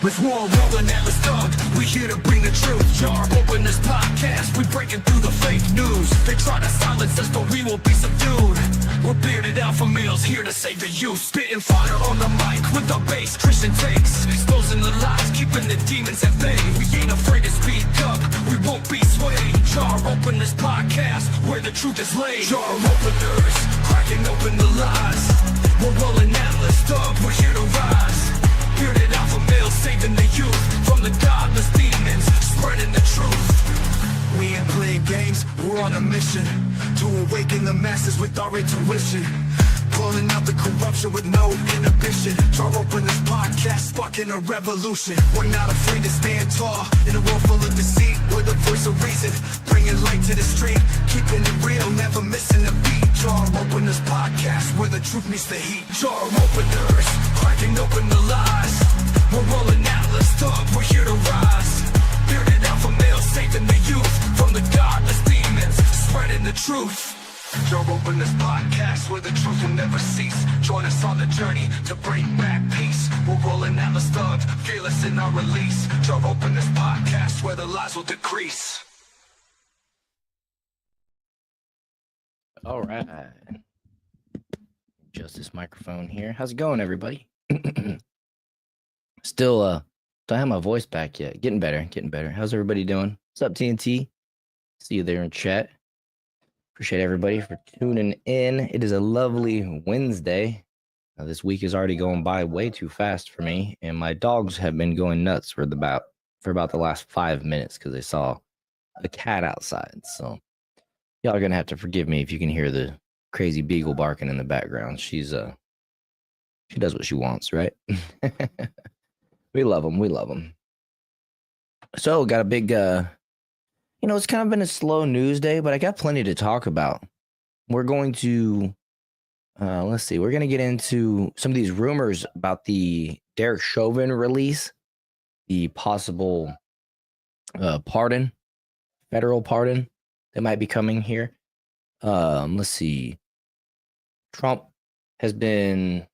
With war rolling at the start, we here to bring the truth. Jar open this podcast, we breaking through the fake news. They try to silence us, but we will be subdued. We're bearded alpha males here to save the youth. Spitting fire on the mic with the bass, Christian takes. Exposing the lies, keeping the demons at bay. We ain't afraid to speak up, we won't be swayed. Jar open this podcast, where the truth is laid. Jar openers, cracking open the lies. We're rolling Atlas up, we're here to rise. Bearded alpha males saving the youth from the godless demons, spreading the truth. We ain't playing games, we're on a mission to awaken the masses with our intuition. Pulling out the corruption with no inhibition. Jar open this podcast, sparking a revolution. We're not afraid to stand tall in a world full of deceit. We're the voice of reason, bringing light to the street. Keeping it real, never missing a beat. Jar open this podcast, where the truth meets the heat. Jar openers, cracking open the lies. We're rolling Atlas up, we're here to rise. Bearded alpha males saving the youth from the godless demons, spreading the truth. Jar open this podcast, where the truth will never cease. Join us on the journey to bring back peace. We're rolling Atlas up, fearless in our release. Jar open this podcast, where the lies will decrease. All right. Just this microphone here. How's it going, everybody? Still don't have my voice back yet. Getting better. How's everybody doing? What's up, TNT? See you there in chat. Appreciate everybody for tuning in. It is a lovely Wednesday. This week is already going by way too fast for me, and my dogs have been going nuts for about the last 5 minutes because they saw a cat outside. So y'all are gonna have to forgive me if you can hear the crazy beagle barking in the background. She does what she wants, right? We love them. So got a big it's kind of been a slow news day, but I got plenty to talk about. We're going to, we're going to get into some of these rumors about the Derek Chauvin release, the possible federal pardon that might be coming here. Let's see. Trump has been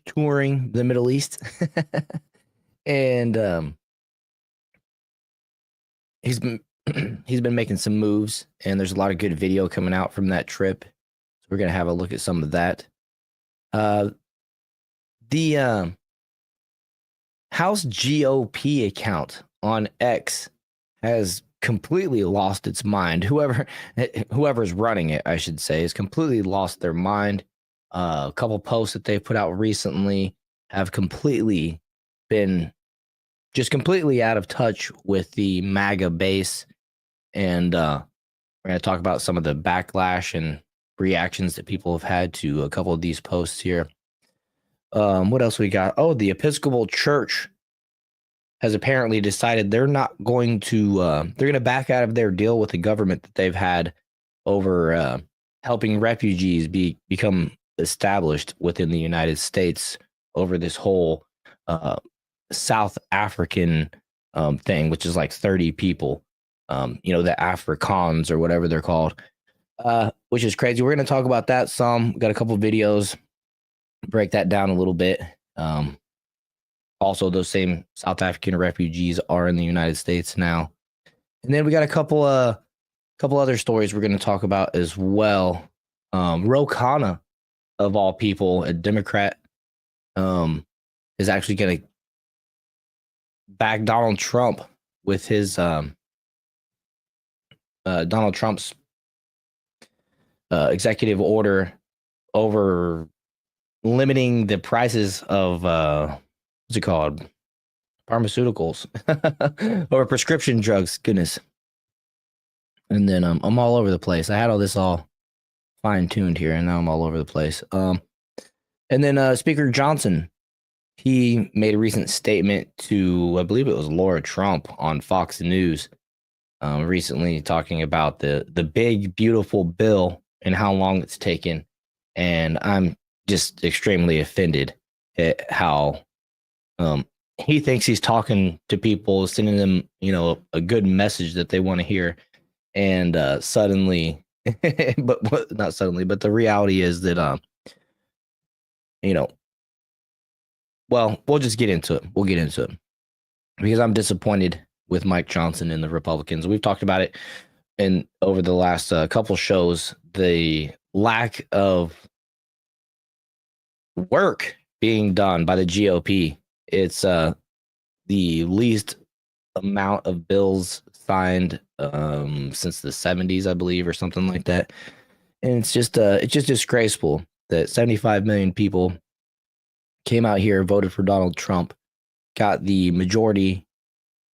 touring the Middle East, and he's been making some moves, and there's a lot of good video coming out from that trip. So we're gonna have a look at some of that. The House GOP account on X has completely lost its mind. Whoever's running it, I should say, has completely lost their mind. A couple posts that they put out recently have completely been completely out of touch with the MAGA base. And we're going to talk about some of the backlash and reactions that people have had to a couple of these posts here. What else we got? Oh, the Episcopal Church has apparently decided they're going to back out of their deal with the government that they've had over helping refugees become established within the United States over this whole South African thing, which is like 30 people, the Afrikaans or whatever they're called, which is crazy. We're going to talk about that some. Got a couple videos, break that down a little bit. Also, those same South African refugees are in the United States now. And then we got a couple other stories we're going to talk about as well. Ro Khanna, of all people, a Democrat, is actually going to back Donald Trump with his Donald Trump's executive order over limiting the prices of what's it called, pharmaceuticals or prescription drugs. Goodness. And then I'm all over the place. I had all this all fine-tuned here, and now I'm all over the place. And then Speaker Johnson, he made a recent statement to, I believe it was Laura Trump on Fox News recently, talking about the big, beautiful bill and how long it's taken. And I'm just extremely offended at how he thinks he's talking to people, sending them, a good message that they want to hear. And suddenly, not suddenly, but the reality is that, well, we'll just get into it. We'll get into it because I'm disappointed with Mike Johnson and the Republicans. We've talked about it in over the last couple shows, the lack of work being done by the GOP. It's the least amount of bills signed since the 70s, I believe, or something like that. And it's just disgraceful that 75 million people came out here, voted for Donald Trump, got the majority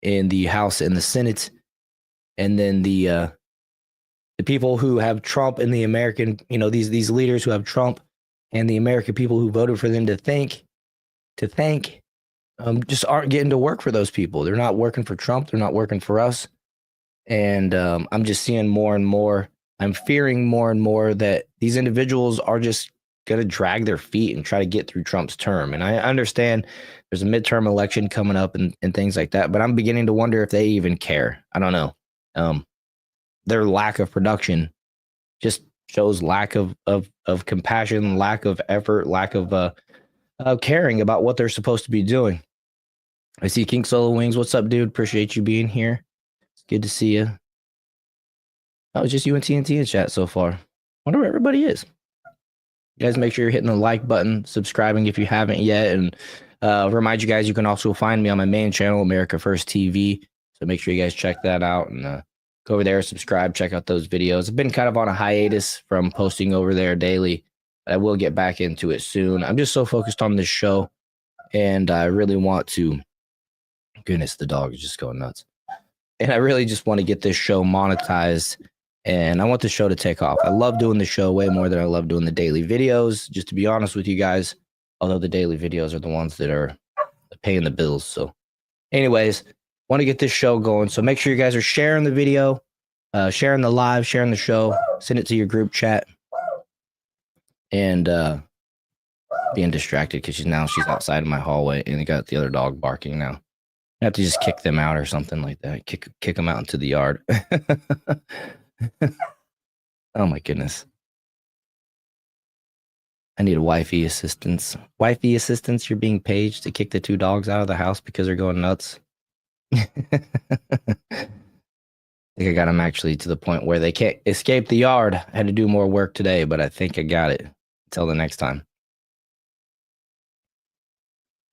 in the House and the Senate, and then the people who have Trump and the American, these leaders who have Trump and the American people who voted for them to thank, just aren't getting to work for those people. They're not working for Trump. They're not working for us. And I'm just seeing more and more. I'm fearing more and more that these individuals are just going to drag their feet and try to get through Trump's term. And I understand there's a midterm election coming up and things like that, but I'm beginning to wonder if they even care. I don't know. Their lack of production just shows lack of compassion, lack of effort, lack of caring about what they're supposed to be doing. I see King Solo Wings. What's up, dude? Appreciate you being here. It's good to see you. Oh, it's just you and TNT in chat so far. Wonder where everybody is. You guys make sure you're hitting the like button, subscribing if you haven't yet, and remind you guys you can also find me on my main channel, America First TV. So make sure you guys check that out and go over there, subscribe, check out those videos. I've been kind of on a hiatus from posting over there daily. I will get back into it soon. I'm just so focused on this show, and I really want to. Goodness, the dog is just going nuts. And I really just want to get this show monetized, and I want the show to take off. I love doing the show way more than I love doing the daily videos, just to be honest with you guys, although the daily videos are the ones that are paying the bills. So anyways, want to get this show going. So make sure you guys are sharing the video, sharing the live, sharing the show, send it to your group chat, and being distracted because she's outside of my hallway and I got the other dog barking now. I have to just kick them out or something like that. Kick them out into the yard. Oh my goodness. I need a wifey assistance. Wifey assistance, you're being paged to kick the two dogs out of the house because they're going nuts. I think I got them actually to the point where they can't escape the yard. I had to do more work today, but I think I got it. Until the next time.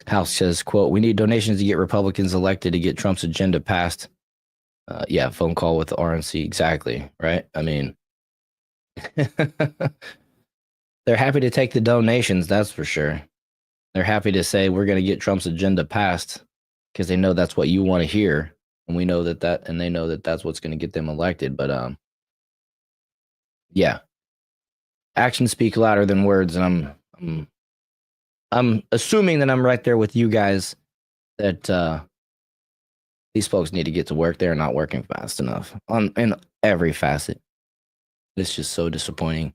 House says, quote, "We need donations to get Republicans elected to get Trump's agenda passed." Yeah, phone call with the RNC. Exactly, right? I mean, they're happy to take the donations, that's for sure. They're happy to say we're going to get Trump's agenda passed because they know that's what you want to hear. And we know and they know that that's what's going to get them elected. But yeah, actions speak louder than words. And I'm assuming that I'm right there with you guys that these folks need to get to work. They're not working fast enough in every facet. It's just so disappointing.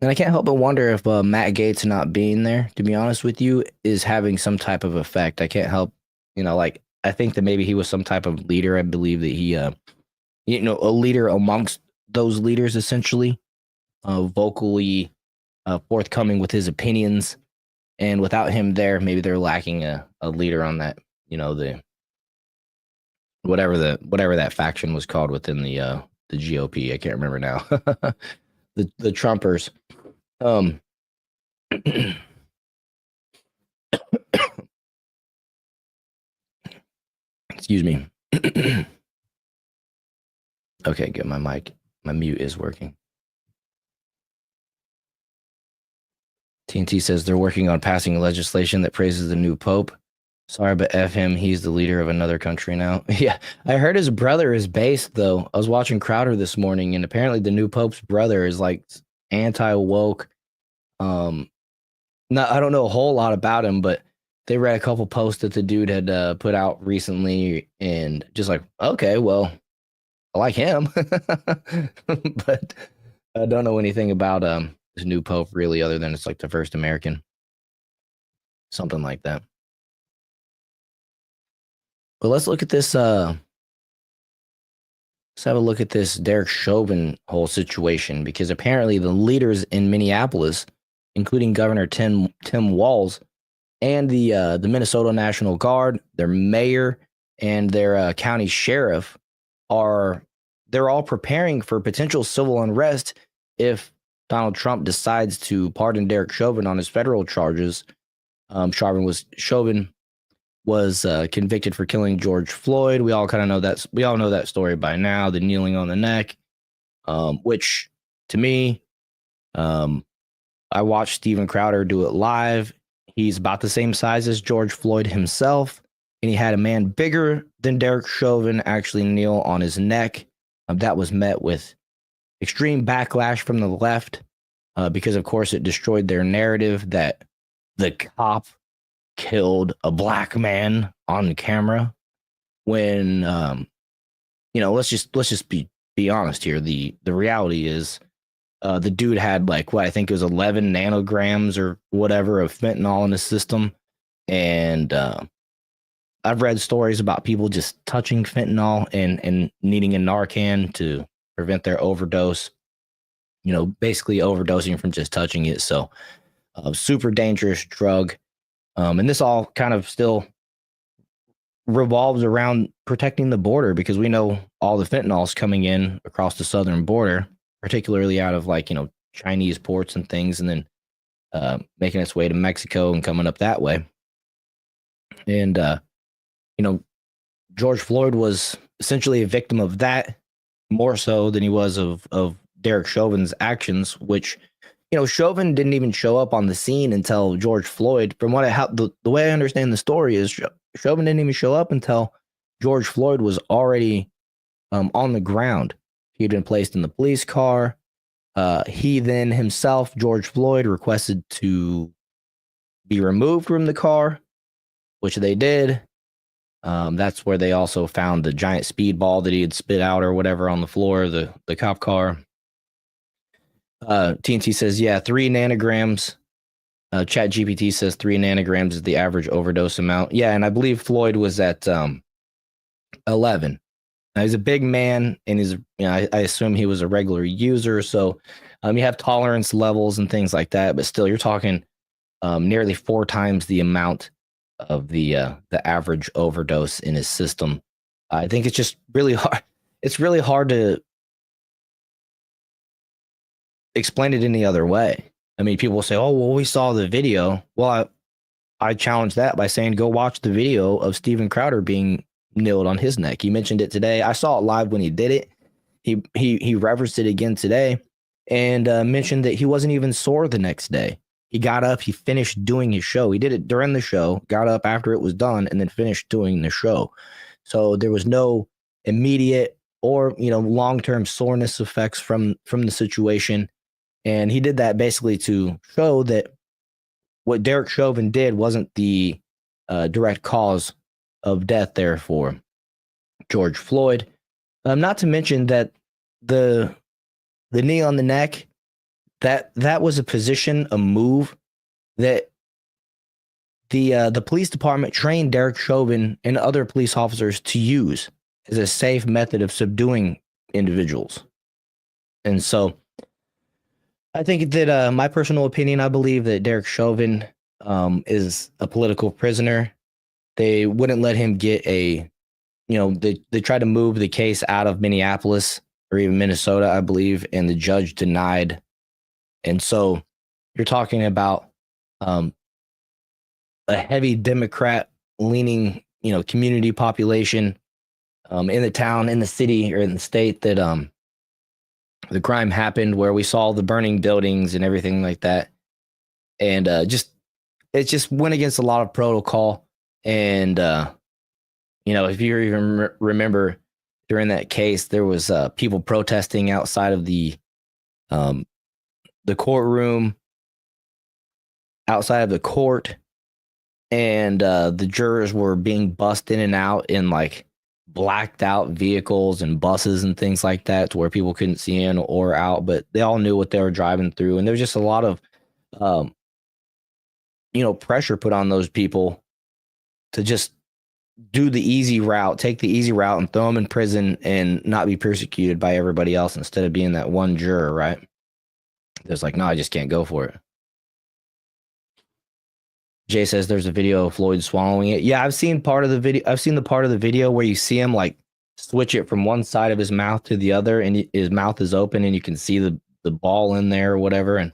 And I can't help but wonder if Matt Gaetz not being there, to be honest with you, is having some type of effect. I can't help, I think that maybe he was some type of leader. I believe that he, a leader amongst those leaders, essentially, vocally forthcoming with his opinions, and without him there, maybe they're lacking a leader on that, the whatever that faction was called within the GOP. I can't remember now. the Trumpers. Excuse me. Okay, good. My mute is working. TNT says they're working on passing legislation that praises the new pope. Sorry, but F him. He's the leader of another country now. Yeah, I heard his brother is based, though. I was watching Crowder this morning, and apparently the new pope's brother is like anti-woke. I don't know a whole lot about him, but they read a couple posts that the dude had put out recently, and just like, okay, well, I like him, but I don't know anything about this new pope really, other than it's like the first American, something like that. But let's look at this. Let's have a look at this Derek Chauvin whole situation, because apparently the leaders in Minneapolis, including Governor Tim Walz and the Minnesota National Guard, their mayor, and their county sheriff they're all preparing for potential civil unrest if Donald Trump decides to pardon Derek Chauvin on his federal charges. Chauvin was convicted for killing George Floyd. We all kind of know that. We all know that story by now. The kneeling on the neck, which to me, I watched Steven Crowder do it live. He's about the same size as George Floyd himself, and he had a man bigger than Derek Chauvin actually kneel on his neck. That was met with extreme backlash from the left because, of course, it destroyed their narrative that the cop killed a black man on camera. When let's just be honest here. The reality is the dude had like what I think it was 11 nanograms or whatever of fentanyl in his system, and I've read stories about people just touching fentanyl and needing a Narcan to prevent their overdose. Basically overdosing from just touching it. So, super dangerous drug. And this all kind of still revolves around protecting the border, because we know all the fentanyl's coming in across the southern border, particularly out of Chinese ports and things, and then making its way to Mexico and coming up that way. And, George Floyd was essentially a victim of that, more so than he was of Derek Chauvin's actions, which, Chauvin didn't even show up on the scene until George Floyd. From what the way I understand the story is Chauvin didn't even show up until George Floyd was already on the ground. He had been placed in the police car. He then himself, George Floyd, requested to be removed from the car, which they did. That's where they also found the giant speedball that he had spit out or whatever on the floor of the cop car. TNT says, 3 nanograms. ChatGPT says 3 nanograms is the average overdose amount. Yeah, and I believe Floyd was at 11. Now, he's a big man, and I assume he was a regular user. So you have tolerance levels and things like that, but still, you're talking nearly 4 times the amount of the average overdose in his system. I think it's just really hard. It's really hard to explain it any other way. I mean, people will say, "Oh, well, we saw the video." Well, I challenge that by saying, go watch the video of Steven Crowder being kneeled on his neck. He mentioned it today. I saw it live when he did it. He referenced it again today, and mentioned that he wasn't even sore the next day. He got up, he finished doing his show. He did it during the show, got up after it was done, and then finished doing the show. So there was no immediate or long-term soreness effects from the situation. And he did that basically to show that what Derek Chauvin did wasn't the direct cause of death there for George Floyd. Not to mention that the knee on the neck, that was a position, a move that the police department trained Derek Chauvin and other police officers to use as a safe method of subduing individuals. And so I think that my personal opinion, I believe that Derek Chauvin is a political prisoner. They wouldn't let him get they tried to move the case out of Minneapolis or even Minnesota, I believe, and the judge denied. And so you're talking about a heavy Democrat leaning, community population in the town, in the city, or in the state that the crime happened, where we saw the burning buildings and everything like that. And it just went against a lot of protocol. And, if you even remember during that case, there was people protesting outside of the courtroom, outside of the court, and the jurors were being bussed in and out in like blacked out vehicles and buses and things like that, to where people couldn't see in or out, but they all knew what they were driving through. And there was just a lot of pressure put on those people to just do the easy route, take the easy route, and throw them in prison and not be persecuted by everybody else, instead of being that one juror, right? There's like, no, I just can't go for it. Jay says there's a video of Floyd swallowing it. Yeah, I've seen part of the video. I've seen the part of the video where you see him like switch it from one side of his mouth to the other, and his mouth is open, and you can see the ball in there or whatever. And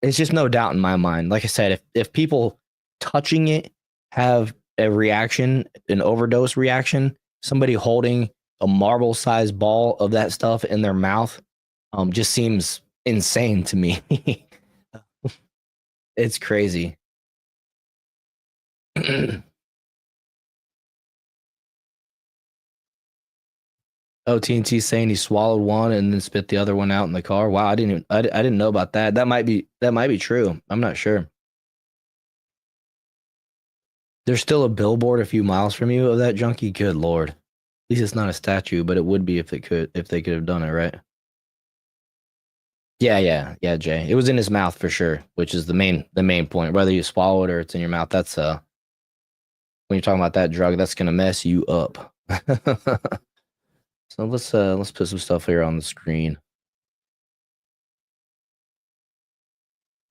it's just no doubt in my mind. Like I said, if people touching it have a reaction, an overdose reaction, somebody holding a marble-sized ball of that stuff in their mouth, just seems insane to me. It's crazy. Oh, TNT saying he swallowed one and then spit the other one out in the car. Wow, I didn't know about that. That might be true. I'm not sure. There's still a billboard a few miles from you of that junkie. Good Lord. At least it's not a statue, but it would be if they could have done it, right? Yeah, Jay. It was in his mouth for sure, which is the main point. Whether you swallow it or it's in your mouth, that's when you're talking about that drug, that's gonna mess you up. So let's put some stuff here on the screen.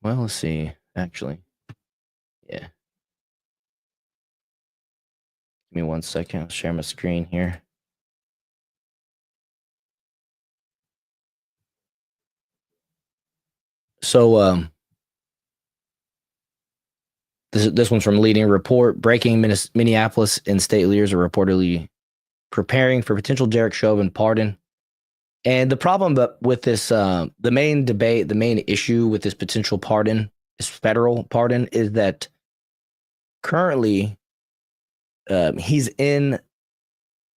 Well, let's see. Actually, yeah. Give me 1 second. I'll share my screen here. So this one's from Leading Report. Breaking: Minneapolis and state leaders are reportedly preparing for potential Derek Chauvin pardon. And the problem with this, the main debate, the main issue with this potential pardon, this federal pardon, is that currently he's in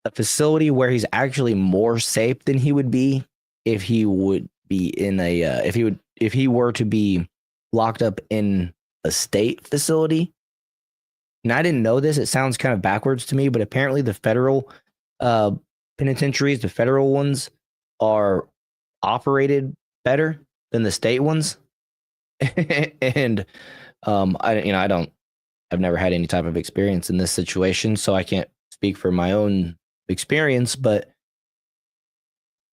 a facility where he's actually more safe than he would be if he would be in a if he were to be locked up in a state facility. And I didn't know this. It sounds kind of backwards to me, but apparently the federal penitentiaries, the federal ones, are operated better than the state ones. And I've never had any type of experience in this situation, so I can't speak for my own experience, but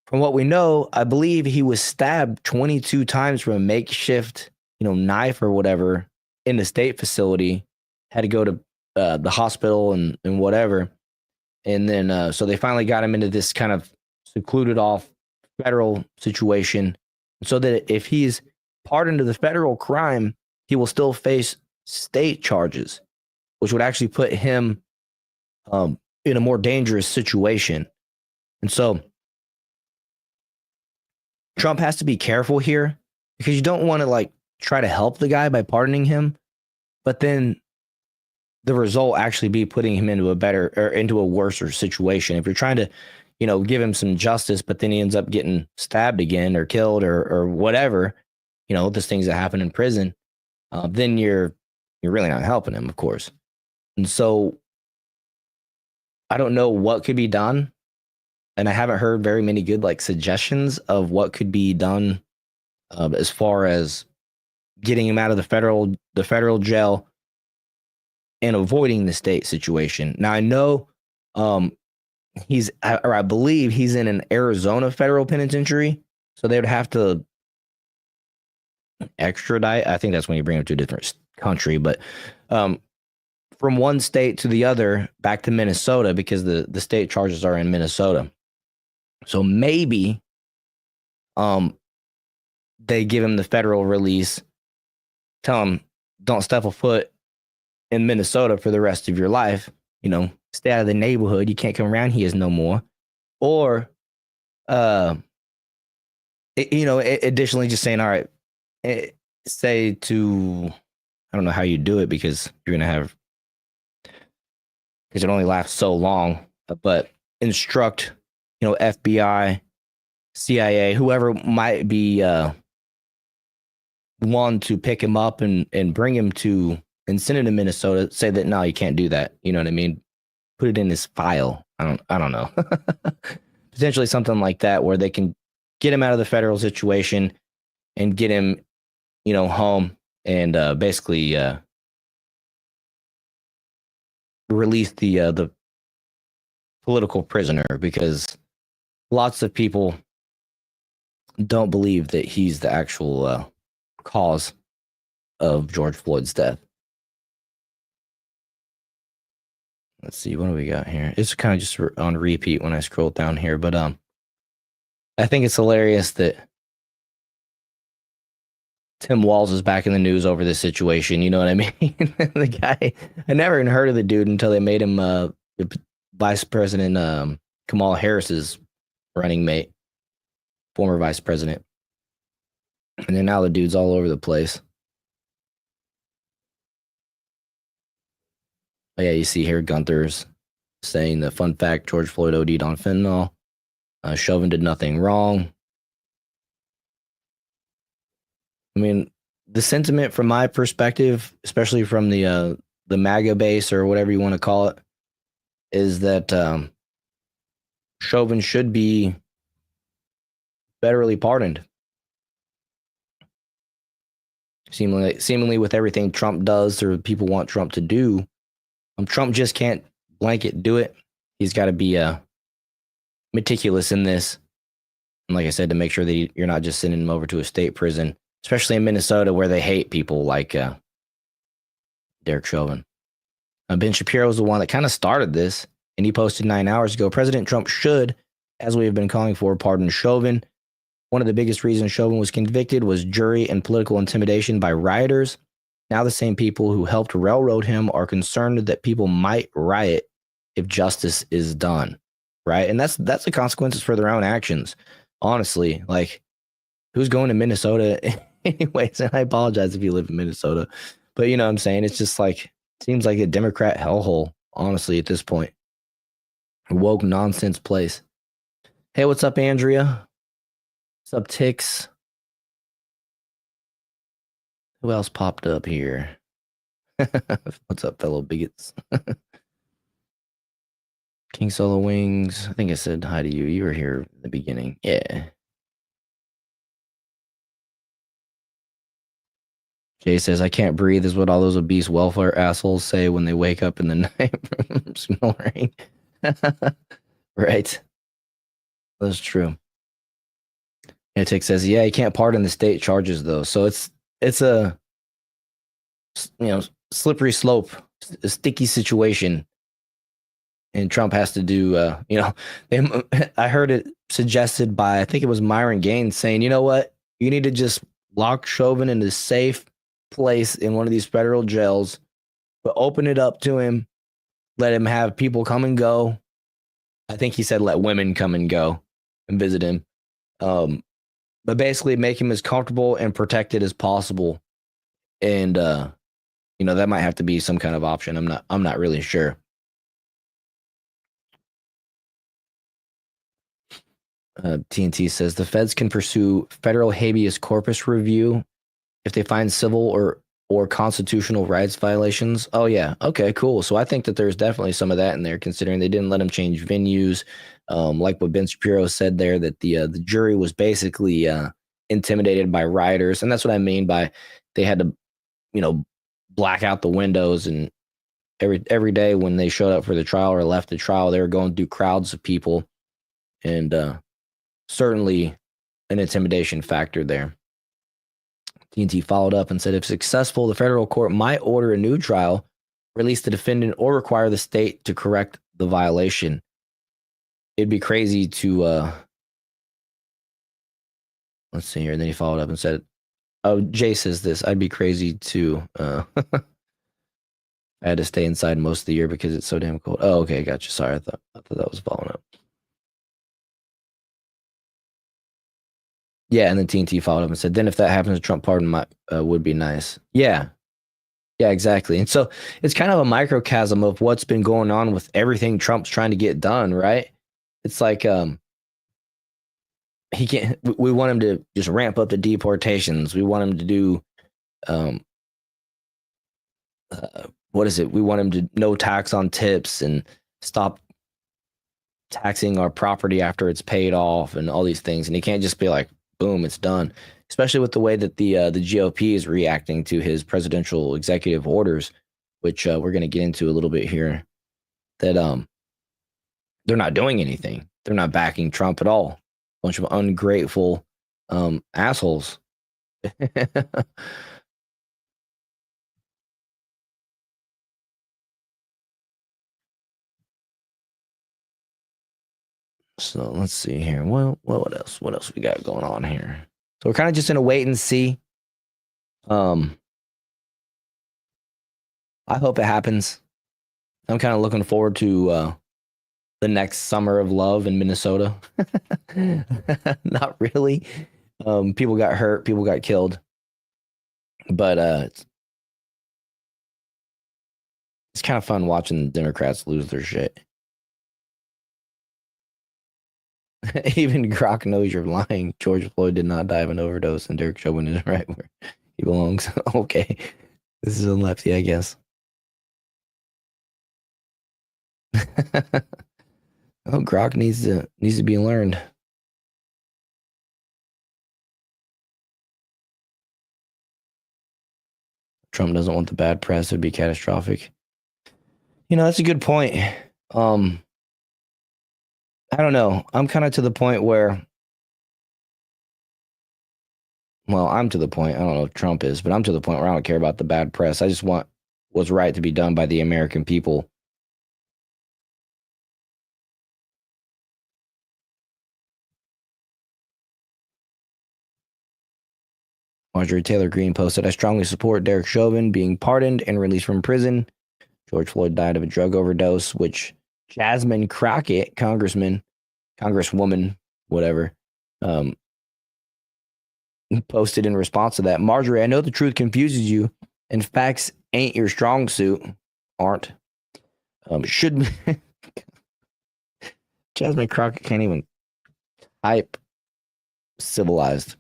from what we know, I believe he was stabbed 22 times from a makeshift, knife or whatever in the state facility, had to go to the hospital and whatever. And then, so they finally got him into this kind of secluded off federal situation, so that if he's pardoned of the federal crime, he will still face state charges, which would actually put him in a more dangerous situation. And so Trump has to be careful here, because you don't want to try to help the guy by pardoning him, but then the result actually be putting him into a worse situation. If you're trying to, give him some justice, but then he ends up getting stabbed again or killed or whatever, those things that happen in prison, then you're really not helping him, of course. And so I don't know what could be done, and I haven't heard very many good suggestions of what could be done as far as getting him out of the federal jail and avoiding the state situation. Now I know I believe he's in an Arizona federal penitentiary, so they would have to extradite. I think that's when you bring him to a different country, but from one state to the other back to Minnesota, because the state charges are in Minnesota. So maybe they give him the federal release, tell him don't step a foot in Minnesota for the rest of your life, stay out of the neighborhood, you can't come around here no more. Or additionally just saying, all right, say to, I don't know how you do it, because because it only lasts so long, but instruct, FBI, CIA, whoever might be one to pick him up and bring him to and send him to Minnesota, say that no, you can't do that. You know what I mean? Put it in his file. I don't know. Potentially something like that, where they can get him out of the federal situation and get him, home, and basically release the political prisoner, because lots of people don't believe that he's the actual cause of George Floyd's death. Let's see, what do we got here? It's kind of just on repeat when I scroll down here, but I think it's hilarious that Tim Walz is back in the news over this situation. You know what I mean? The guy, I never even heard of the dude until they made him Vice President Kamala Harris's running mate, former vice president. And then now the dude's all over the place. Oh, yeah, you see here Gunther's saying the fun fact, George Floyd OD'd on fentanyl. Chauvin did nothing wrong. I mean, the sentiment from my perspective, especially from the MAGA base or whatever you want to call it, is that Chauvin should be federally pardoned. Seemingly with everything Trump does or people want Trump to do, Trump just can't blanket do it. He's got to be meticulous in this. And like I said, to make sure that you're not just sending him over to a state prison, especially in Minnesota where they hate people like Derek Chauvin. Ben Shapiro is the one that kind of started this, and he posted 9 hours ago, President Trump should, as we have been calling for, pardon Chauvin. One of the biggest reasons Chauvin was convicted was jury and political intimidation by rioters. Now the same people who helped railroad him are concerned that people might riot if justice is done, right? And that's the consequences for their own actions. Honestly, like, who's going to Minnesota anyways? And I apologize if you live in Minnesota, but you know what I'm saying? It's just like, seems like a Democrat hellhole, honestly, at this point. A woke nonsense place. Hey, what's up, Andrea? What's up, Tix? Who else popped up here? What's up, fellow bigots? King Solo Wings. I think I said hi to you. You were here in the beginning. Yeah. Jay says, I can't breathe is what all those obese welfare assholes say when they wake up in the night snoring. Right. That's true. Antic says, yeah, you can't pardon the state charges, though. So it's a, slippery slope, a sticky situation. And Trump has to do, I heard it suggested by, I think it was Myron Gaines saying, you know what? You need to just lock Chauvin in a safe place in one of these federal jails, but open it up to him, let him have people come and go. I think he said let women come and go and visit him. But basically make him as comfortable and protected as possible. And that might have to be some kind of option. I'm not really sure. TNT says the feds can pursue federal habeas corpus review if they find civil or constitutional rights violations. Oh yeah, okay, cool. So I think that there's definitely some of that in there, considering they didn't let him change venues. Like what Ben Shapiro said there, that the jury was basically intimidated by rioters, and that's what I mean by they had to, black out the windows, and every day when they showed up for the trial or left the trial, they were going through crowds of people, and certainly an intimidation factor there. TNT followed up and said, if successful, the federal court might order a new trial, release the defendant, or require the state to correct the violation. It'd be crazy to, let's see here. And then he followed up and said, oh, Jay says this, I'd be crazy to, I had to stay inside most of the year because it's so damn cold. Oh, okay, gotcha. Sorry, I thought that was following up. Yeah, and then TNT followed up and said, then if that happens, a Trump pardon would be nice. Yeah, exactly. And so it's kind of a microcosm of what's been going on with everything Trump's trying to get done, right? It's like he can't. We want him to just ramp up the deportations. We want him to do what is it? We want him to no tax on tips and stop taxing our property after it's paid off and all these things. And he can't just be like, boom, it's done. Especially with the way that the GOP is reacting to his presidential executive orders, which we're going to get into a little bit here. That they're not doing anything. They're not backing Trump at all. Bunch of ungrateful assholes. So let's see here. Well, what else? What else we got going on here? So we're kind of just in a wait and see. I hope it happens. I'm kind of looking forward to the next summer of love in Minnesota. Not really. People got hurt, people got killed. But it's kind of fun watching the Democrats lose their shit. Even Grok knows you're lying. George Floyd did not die of an overdose, and Derek Chauvin is right where he belongs. Okay. This is on lefty, I guess. Oh, Grok needs to be learned. Trump doesn't want the bad press. It would be catastrophic. You know, that's a good point. I don't know. I'm kind of to the point where, well, I'm to the point. I don't know if Trump is, but I'm to the point where I don't care about the bad press. I just want what's right to be done by the American people. Marjorie Taylor Greene posted, I strongly support Derek Chauvin being pardoned and released from prison. George Floyd died of a drug overdose, which Jasmine Crockett, congresswoman, whatever, posted in response to that. Marjorie, I know the truth confuses you, and facts ain't your strong suit. Aren't. Should Jasmine Crockett can't even type civilized.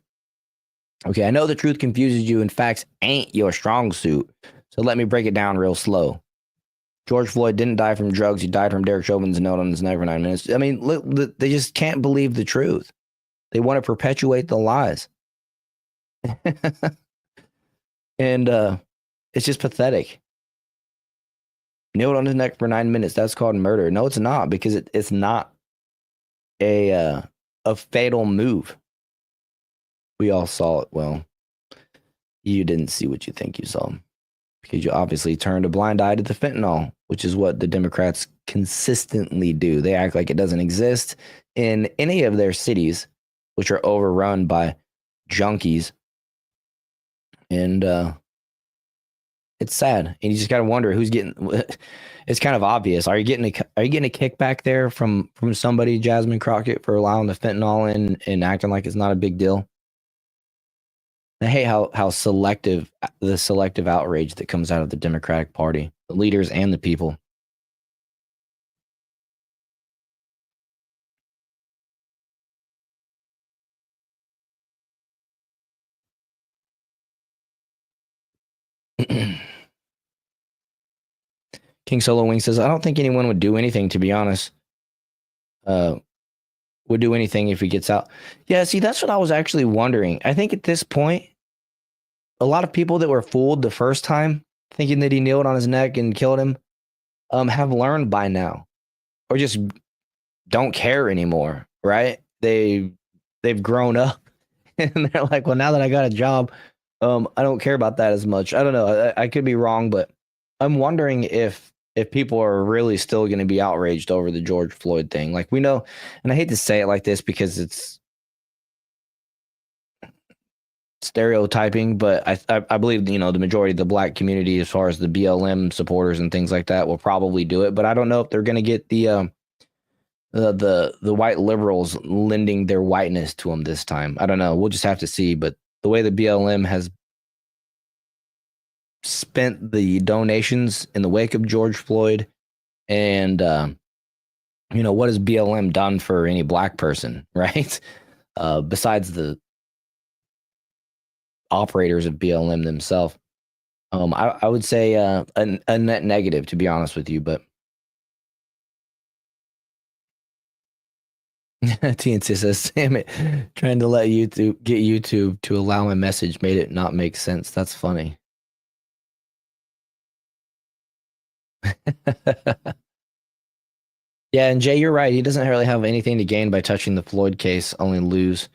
Okay, I know the truth confuses you, and facts ain't your strong suit. So let me break it down real slow. George Floyd didn't die from drugs. He died from Derek Chauvin's note on his neck for 9 minutes. I mean, they just can't believe the truth. They want to perpetuate the lies. And it's just pathetic. Nailed on his neck for 9 minutes. That's called murder. No, it's not, because it's not a fatal move. We all saw it. Well, you didn't see what you think you saw, because you obviously turned a blind eye to the fentanyl, which is what the Democrats consistently do. They act like it doesn't exist in any of their cities, which are overrun by junkies. And it's sad. And you just got to wonder who's getting. It's kind of obvious. Are you getting a kickback there from somebody, Jasmine Crockett, for allowing the fentanyl in and acting like it's not a big deal? I hate how selective outrage that comes out of the Democratic Party, the leaders and the people. King Solo Wing says, I don't think anyone would do anything, to be honest. Would do anything if he gets out. Yeah, see, that's what I was actually wondering. I think at this point, a lot of people that were fooled the first time, thinking that he kneeled on his neck and killed him, have learned by now, or just don't care anymore, right? They've grown up, and they're like, well, now that I got a job, I don't care about that as much. I don't know. I could be wrong, but I'm wondering if people are really still going to be outraged over the George Floyd thing. Like, we know, and I hate to say it like this because it's stereotyping, but I believe, you know, the majority of the black community, as far as the BLM supporters and things like that, will probably do it. But I don't know if they're going to get the white liberals lending their whiteness to them this time. I don't know. We'll just have to see. But the way the BLM has spent the donations in the wake of George Floyd, and you know, what has BLM done for any black person, right? Besides the operators of BLM themselves, I would say a net negative, to be honest with you. But TNC says, damn it, trying to let get YouTube to allow my message made it not make sense. That's funny. Yeah, and Jay, you're right. He doesn't really have anything to gain by touching the Floyd case, only lose.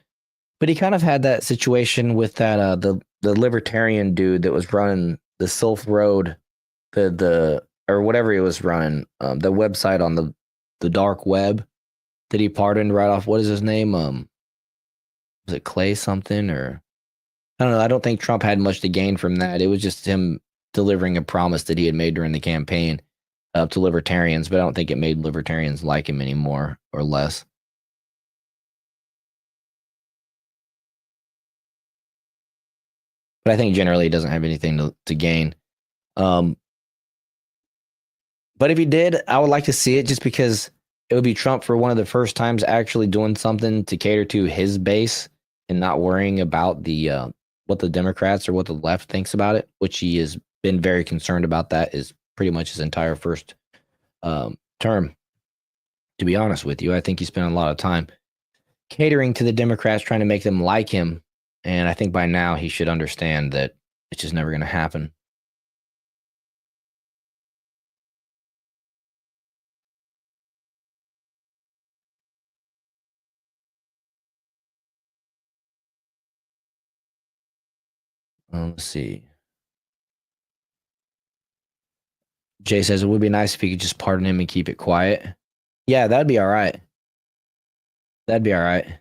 But he kind of had that situation with that the libertarian dude that was running the Silk Road, the or whatever he was running, the website on the dark web. that he pardoned right off. What is his name? Was it Clay something, or I don't know. I don't think Trump had much to gain from that. It was just him delivering a promise that he had made during the campaign to libertarians, but I don't think it made libertarians like him anymore or less. But I think generally he doesn't have anything to gain. But if he did, I would like to see it just because it would be Trump for one of the first times actually doing something to cater to his base and not worrying about the what the Democrats or what the left thinks about it, which he has been very concerned about. That is pretty much his entire first term. To be honest with you, I think he spent a lot of time catering to the Democrats, trying to make them like him. And I think by now he should understand that it's just never going to happen. Let's see. Jay says it would be nice if he could just pardon him and keep it quiet. Yeah, that'd be all right. That'd be all right.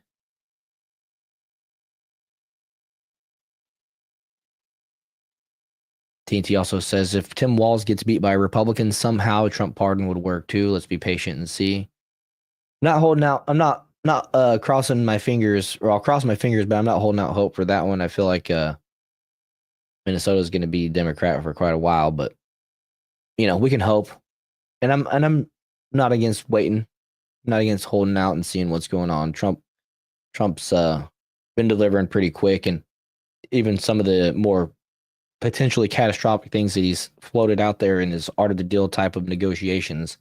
TNT also says if Tim Walz gets beat by a Republican, somehow a Trump pardon would work too. Let's be patient and see. Not holding out. I'm not crossing my fingers, or I'll cross my fingers, but I'm not holding out hope for that one. I feel like Minnesota is going to be Democrat for quite a while, but you know, we can hope. And I'm not against waiting, not against holding out and seeing what's going on. Trump's been delivering pretty quick, and even some of the more potentially catastrophic things that he's floated out there in his art of the deal type of negotiations,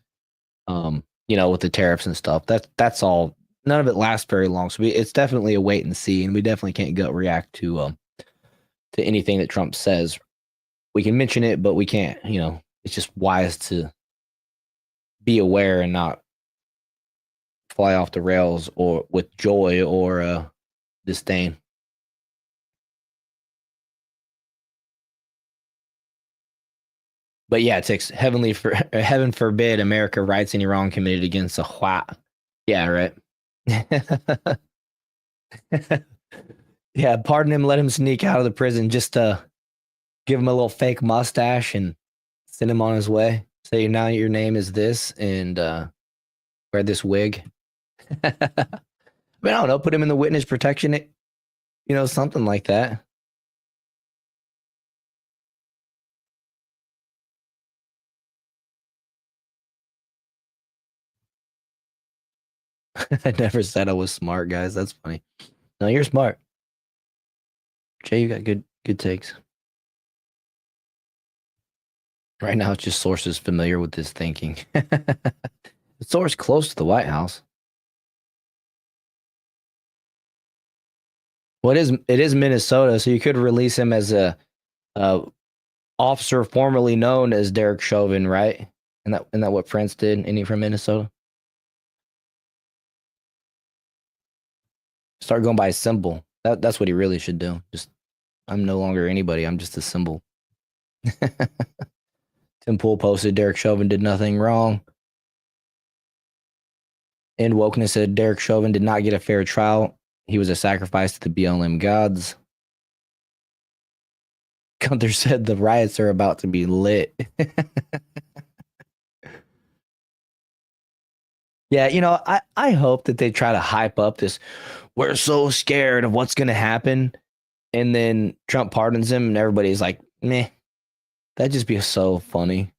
you know, with the tariffs and stuff. That's all. None of it lasts very long. So it's definitely a wait and see, and we definitely can't gut react to anything that Trump says. We can mention it, but we can't, you know, it's just wise to be aware and not fly off the rails or with joy or disdain. But yeah, it takes heaven forbid America rights any wrong committed against a white. Yeah, right. Yeah, pardon him, let him sneak out of the prison, just give him a little fake mustache and send him on his way. Say now your name is this, and wear this wig. I mean, I don't know, put him in the witness protection, you know, something like that. I never said I was smart, guys. That's funny. No, you're smart. Jay, you got good takes. Right now, it's just sources familiar with this thinking. The source close to the White House. Well, it is Minnesota, so you could release him as a officer formerly known as Derek Chauvin, right? Isn't that what Prince did? Isn't he from Minnesota? Start going by a symbol. That's what he really should do. Just, I'm no longer anybody. I'm just a symbol. Tim Pool posted Derek Chauvin did nothing wrong. And Wokeness said Derek Chauvin did not get a fair trial. He was a sacrifice to the BLM gods. Gunther said the riots are about to be lit. Yeah, you know, I hope that they try to hype up this, we're so scared of what's going to happen. And then Trump pardons him and everybody's like, meh. That'd just be so funny.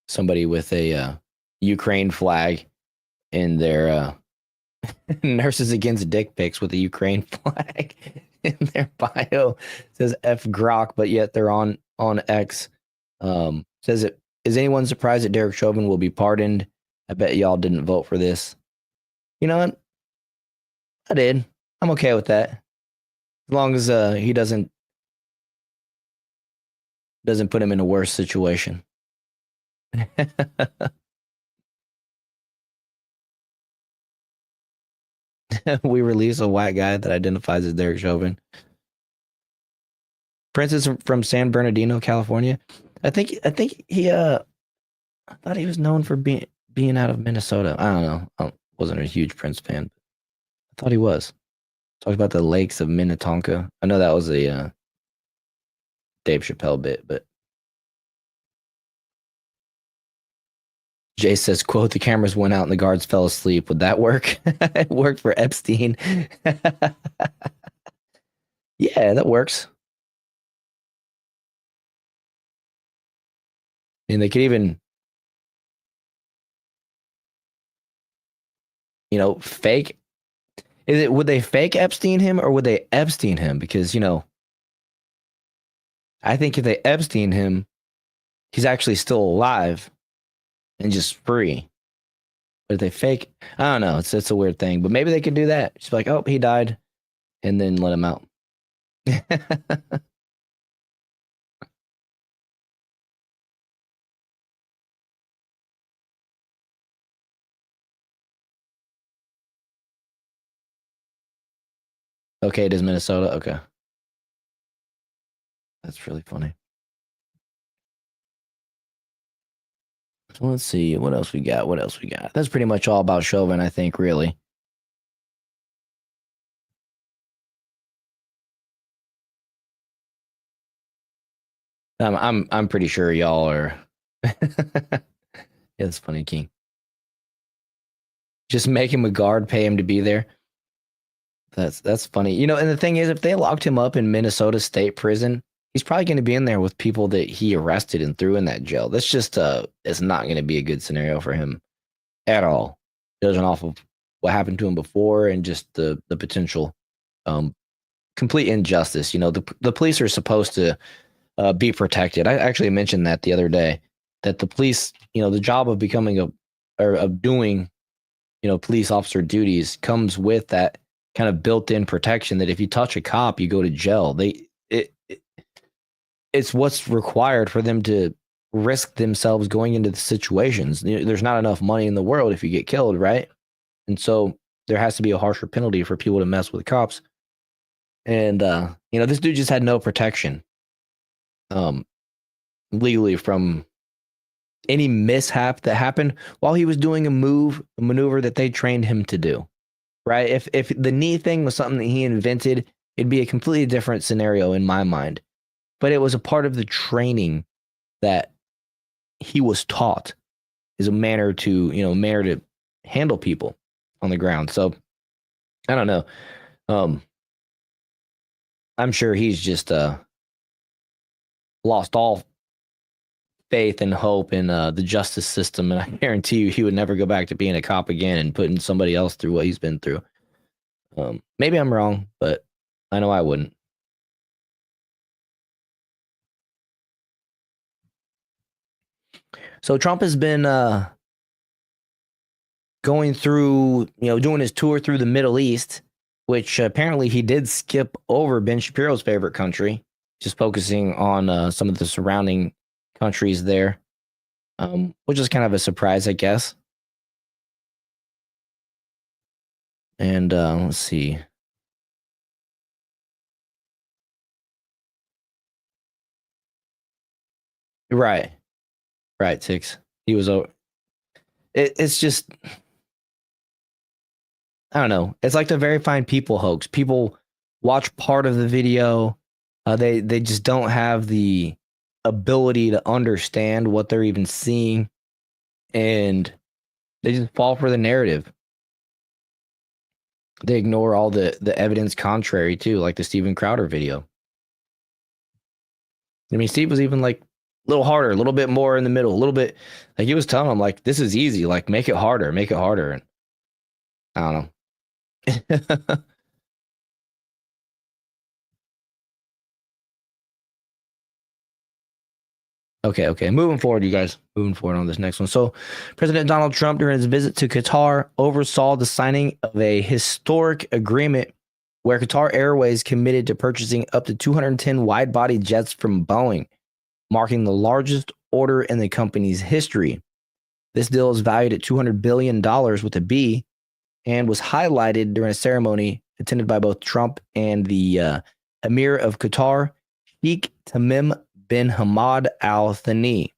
Somebody with a Ukraine flag in their Nurses Against Dick Pics with a Ukraine flag in their bio. It says F Grok, but yet they're on X. Says it. Is anyone surprised that Derek Chauvin will be pardoned? I bet y'all didn't vote for this. You know what? I did. I'm okay with that. As long as he doesn't put him in a worse situation. We release a white guy that identifies as Derek Chauvin. Prince is from San Bernardino, California. I think he I thought he was known for being out of Minnesota. I don't know. I wasn't a huge Prince fan. I thought he was. Talked about the lakes of Minnetonka. I know that was a Dave Chappelle bit, but Jay says, quote, the cameras went out and the guards fell asleep. Would that work? It worked for Epstein. Yeah, that works. And they could even, fake. Would they fake Epstein him or would they Epstein him? Because, I think if they Epstein him, he's actually still alive and just free. But if they fake, I don't know. It's a weird thing. But maybe they could do that. Just like, oh, he died, and then let him out. Okay, it is Minnesota. Okay. That's really funny. So let's see what else we got. That's pretty much all about Chauvin, I think, really. I'm pretty sure y'all are. Yeah, that's funny, King. Just make him a guard, pay him to be there. That's funny. And the thing is, if they locked him up in Minnesota State Prison, he's probably going to be in there with people that he arrested and threw in that jail. That's just it's not going to be a good scenario for him at all. Judging off of what happened to him before and just the potential complete injustice. The police are supposed to be protected. I actually mentioned that the other day, that the police, the job of becoming of doing, police officer duties comes with that kind of built-in protection that if you touch a cop, you go to jail. It's what's required for them to risk themselves going into the situations. There's not enough money in the world if you get killed, right? And so there has to be a harsher penalty for people to mess with cops. And this dude just had no protection legally from any mishap that happened while he was doing a maneuver that they trained him to do. Right? If the knee thing was something that he invented, it'd be a completely different scenario in my mind. But it was a part of the training that he was taught, is a manner to handle people on the ground. So I don't know. I'm sure he's just lost all faith and hope in the justice system, and I guarantee you he would never go back to being a cop again and putting somebody else through what he's been through. Maybe I'm wrong, but I know I wouldn't. So Trump has been going through, doing his tour through the Middle East, which apparently he did skip over Ben Shapiro's favorite country, just focusing on some of the surrounding countries there, which is kind of a surprise, I guess. And let's see. Right, Tix. He was over. It's just, I don't know. It's like the Very Fine People hoax. People watch part of the video. They just don't have the ability to understand what they're even seeing, and they just fall for the narrative. They ignore all the evidence contrary too, like the Steven Crowder video. I mean, Steve was even like a little harder, a little bit more in the middle, a little bit, like he was telling them, like, this is easy, like make it harder. And I don't know. Okay. Moving forward, you guys. Moving forward on this next one. So, President Donald Trump, during his visit to Qatar, oversaw the signing of a historic agreement where Qatar Airways committed to purchasing up to 210 wide-body jets from Boeing, marking the largest order in the company's history. This deal is valued at $200 billion with a B and was highlighted during a ceremony attended by both Trump and the Emir of Qatar, Sheikh Tamim bin Hamad Al Thani.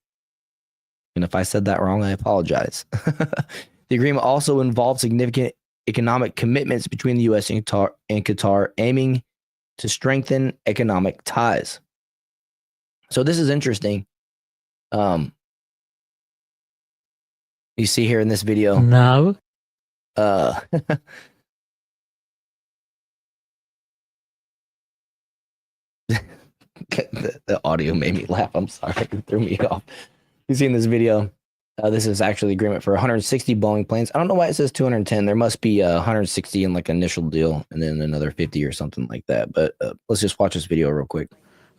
And if I said that wrong, I apologize. The agreement also involved significant economic commitments between the U.S. and Qatar, aiming to strengthen economic ties. So this is interesting. You see here in this video. Now, The audio made me laugh. I'm sorry. It threw me off. You see in this video, this is actually agreement for 160 Boeing planes. I don't know why it says 210. There must be 160 in like initial deal and then another 50 or something like that. But let's just watch this video real quick.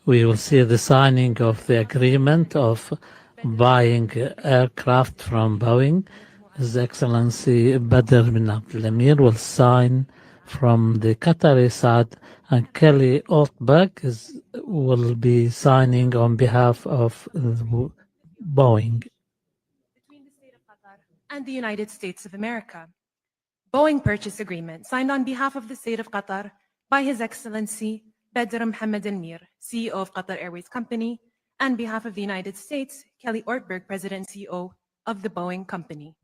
we will see the signing of the agreement of buying aircraft from Boeing. His Excellency Badr bin Abdul Amir will sign from the Qatari side, and Kelly Altbach will be signing on behalf of Boeing. Between the state of Qatar and the United States of America. Boeing purchase agreement signed on behalf of the state of Qatar by His Excellency Badr Mohammed Al Mir, CEO of Qatar Airways Company, and behalf of the United States, Kelly Ortberg, President and CEO of the Boeing Company.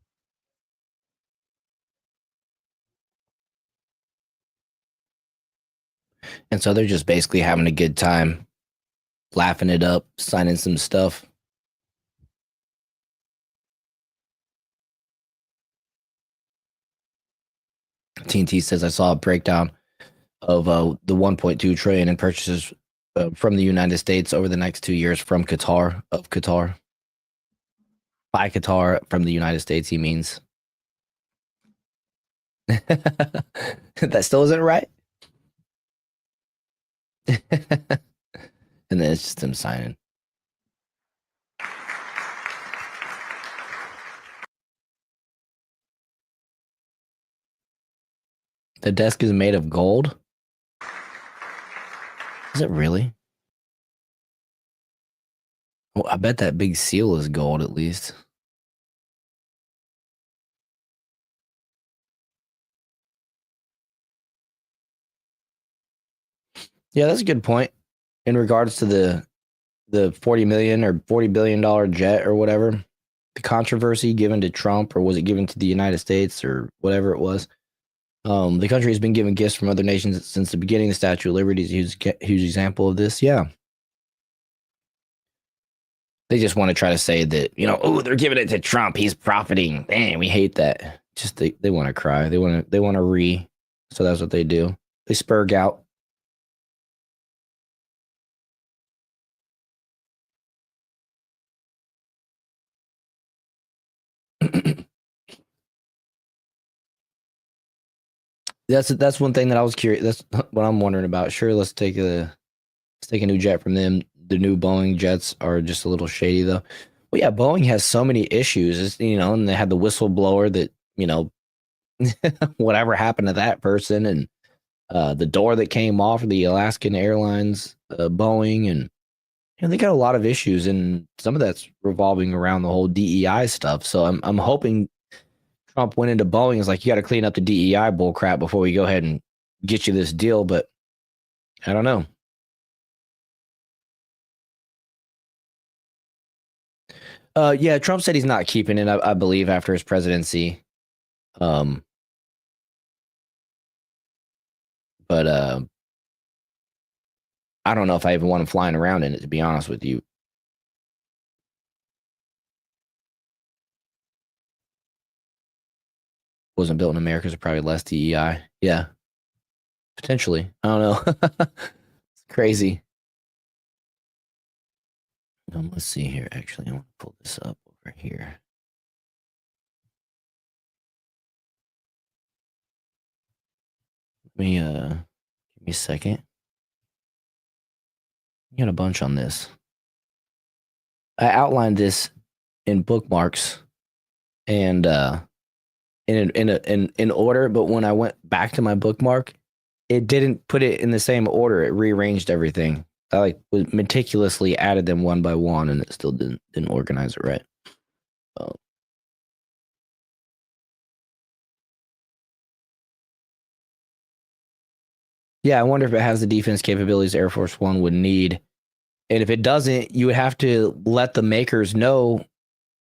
And so they're just basically having a good time, laughing it up, signing some stuff. TNT says, I saw a breakdown of the 1.2 trillion in purchases from the United States over the next 2 years from Qatar, by Qatar, from the United States, he means. That still isn't right. And then it's just him signing. The desk is made of gold? Is it really? Well, I bet that big seal is gold at least. Yeah, that's a good point. In regards to the 40 million or $40 billion jet or whatever, the controversy given to Trump, or was it given to the United States or whatever it was? The country has been given gifts from other nations since the beginning. The Statue of Liberty is a huge example of this. Yeah. They just want to try to say that, oh, they're giving it to Trump. He's profiting. Dang, we hate that. Just they want to cry. They want to So that's what they do. They spurg out. That's one thing that I was curious. That's what I'm wondering about. Sure, let's take a new jet from them. The new Boeing jets are just a little shady, though. Well, yeah, Boeing has so many issues, and they had the whistleblower that, whatever happened to that person, and the door that came off of the Alaskan Airlines, Boeing, and they got a lot of issues, and some of that's revolving around the whole DEI stuff. So I'm hoping Trump went into Boeing is like, you got to clean up the DEI bull crap before we go ahead and get you this deal. But I don't know. Yeah, Trump said he's not keeping it, I believe, after his presidency. But I don't know if I even want him flying around in it, to be honest with you. Wasn't built in America, so probably less DEI. Yeah, potentially. I don't know. It's crazy. Let's see here. Actually, I want to pull this up over here. Let me give me a second. You got a bunch on this. I outlined this in bookmarks and in order, but when I went back to my bookmark, it didn't put it in the same order. It rearranged everything. I meticulously added them one by one, and it still didn't organize it right. Yeah, I wonder if it has the defense capabilities Air Force One would need. And if it doesn't, you would have to let the makers know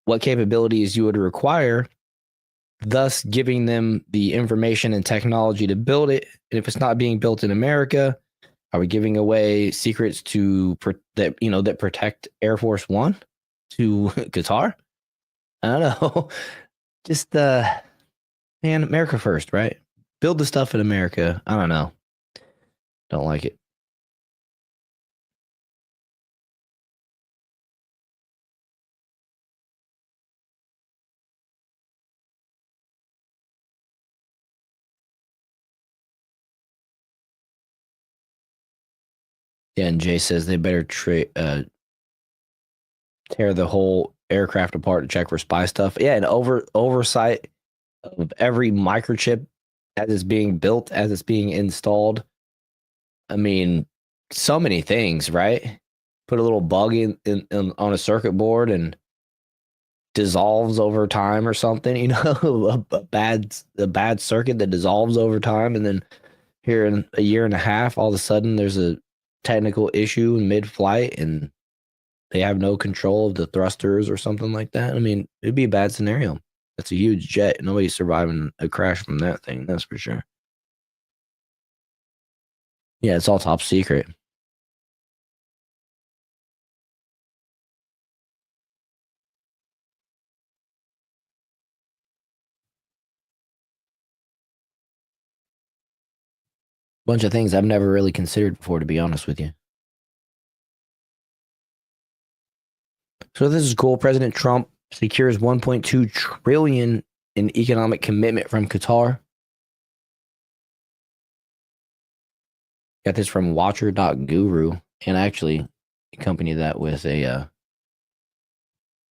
what capabilities you would require, thus giving them the information and technology to build it. And if it's not being built in America, are we giving away secrets that protect Air Force One to Qatar? I don't know. Just man, America first, right? Build the stuff in America. I don't know. Don't like it. Yeah, and Jay says they better tear the whole aircraft apart to check for spy stuff. Yeah, and oversight of every microchip as it's being built, as it's being installed. I mean, so many things, right? Put a little bug in on a circuit board and dissolves over time or something, you know, a bad circuit that dissolves over time, and then here in a year and a half, all of a sudden there's a technical issue in mid-flight and they have no control of the thrusters or something like that. I mean, it'd be a bad scenario. That's a huge jet. Nobody's surviving a crash from that thing, that's for sure. Yeah, it's all top secret. Bunch of things I've never really considered before, to be honest with you. So this is cool. President Trump secures 1.2 trillion in economic commitment from Qatar. Got this from Watcher.guru, and actually accompany that with a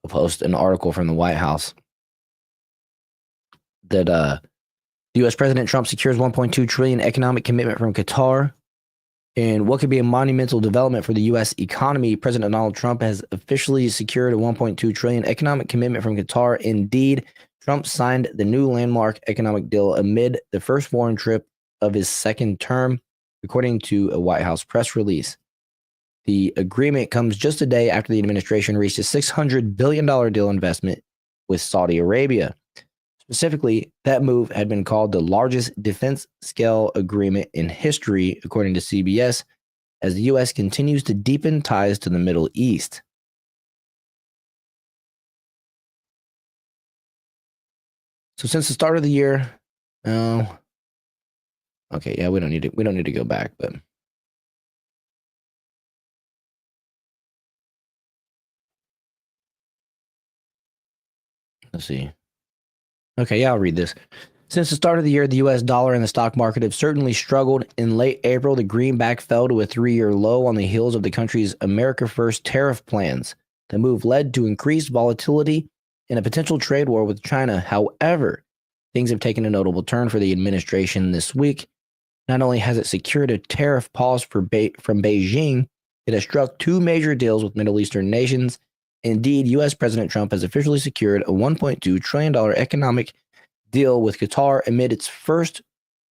post, an article from the White House that the U.S. President Trump secures 1.2 trillion economic commitment from Qatar. And what could be a monumental development for the U.S. economy, President Donald Trump has officially secured a 1.2 trillion economic commitment from Qatar. Indeed, Trump signed the new landmark economic deal amid the first foreign trip of his second term, according to a White House press release. The agreement comes just a day after the administration reached a $600 billion deal investment with Saudi Arabia. Specifically, that move had been called the largest defense-scale agreement in history, according to CBS, as the U.S. continues to deepen ties to the Middle East. So since the start of the year, we don't need to go back, but let's see. Okay, yeah, I'll read this. Since the start of the year, the U.S. dollar and the stock market have certainly struggled. In late April, the greenback fell to a 3-year low on the heels of the country's America First tariff plans. The move led to increased volatility and a potential trade war with China. However, things have taken a notable turn for the administration this week. Not only has it secured a tariff pause from Beijing, it has struck 2 major deals with Middle Eastern nations. Indeed, U.S. President Trump has officially secured a $1.2 trillion economic deal with Qatar amid its first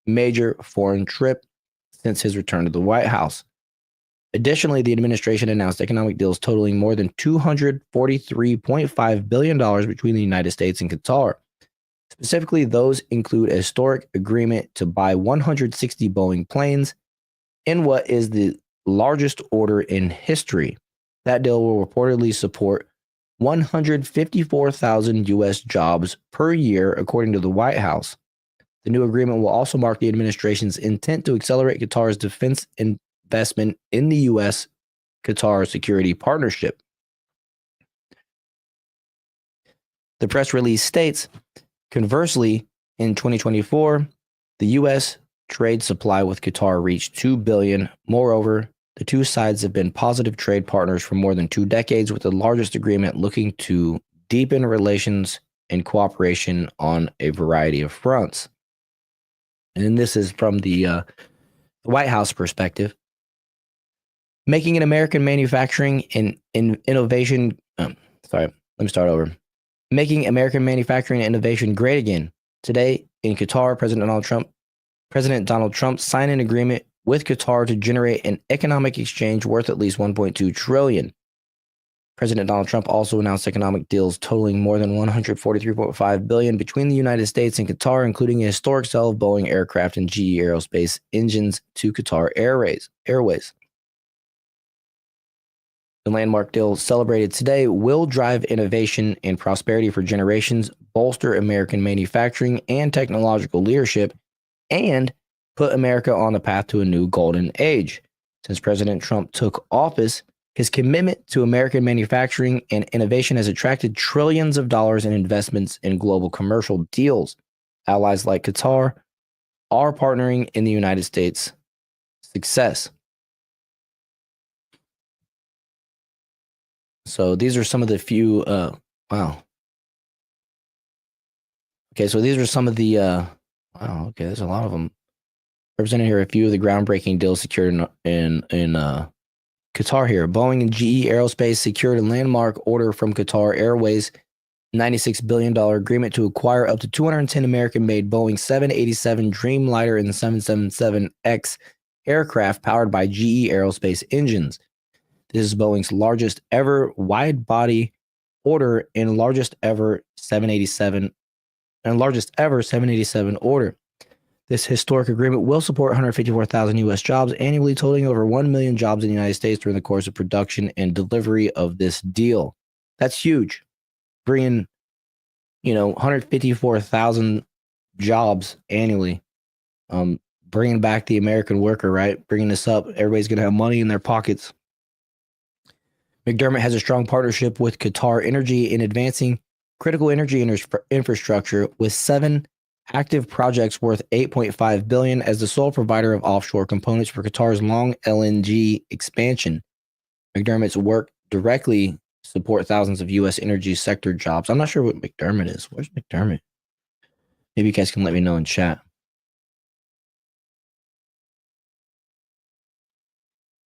major foreign trip since his return to the White House. Additionally, the administration announced economic deals totaling more than $243.5 billion between the United States and Qatar. Specifically, those include a historic agreement to buy 160 Boeing planes in what is the largest order in history. That deal will reportedly support 154,000 U.S. jobs per year, according to the White House. The new agreement will also mark the administration's intent to accelerate Qatar's defense investment in the U.S.-Qatar security partnership. The press release states, conversely, in 2024, the U.S. trade supply with Qatar reached $2 billion. Moreover, the two sides have been positive trade partners for more than 2 decades, with the largest agreement looking to deepen relations and cooperation on a variety of fronts. And this is from the White House perspective. Making an American manufacturing and innovation. Making American manufacturing and innovation great again. Today in Qatar, President Donald Trump signed an agreement with Qatar to generate an economic exchange worth at least $1.2 trillion. President Donald Trump also announced economic deals totaling more than $143.5 billion between the United States and Qatar, including a historic sale of Boeing aircraft and GE Aerospace engines to Qatar Airways. The landmark deal celebrated today will drive innovation and prosperity for generations, bolster American manufacturing and technological leadership, and put America on the path to a new golden age. Since President Trump took office, his commitment to American manufacturing and innovation has attracted trillions of dollars in investments in global commercial deals. Allies like Qatar are partnering in the United States' success. So these are some of the few, wow. Okay, so these are some of the, wow, okay, there's a lot of them. Represented here a few of the groundbreaking deals secured in Qatar here. Boeing and GE Aerospace secured a landmark order from Qatar Airways, $96 billion agreement to acquire up to 210 American-made Boeing 787 Dreamliner and 777X aircraft powered by GE Aerospace engines. This is Boeing's largest ever wide-body order and largest ever 787 order. This historic agreement will support 154,000 U.S. jobs annually, totaling over 1 million jobs in the United States during the course of production and delivery of this deal. That's huge. Bringing, 154,000 jobs annually. Bringing back the American worker, right? Bringing this up. Everybody's going to have money in their pockets. McDermott has a strong partnership with Qatar Energy in advancing critical energy infrastructure with 7 active projects worth $8.5 billion as the sole provider of offshore components for Qatar's long LNG expansion. McDermott's work directly support thousands of U.S. energy sector jobs. I'm not sure what McDermott is. Where's McDermott? Maybe you guys can let me know in chat.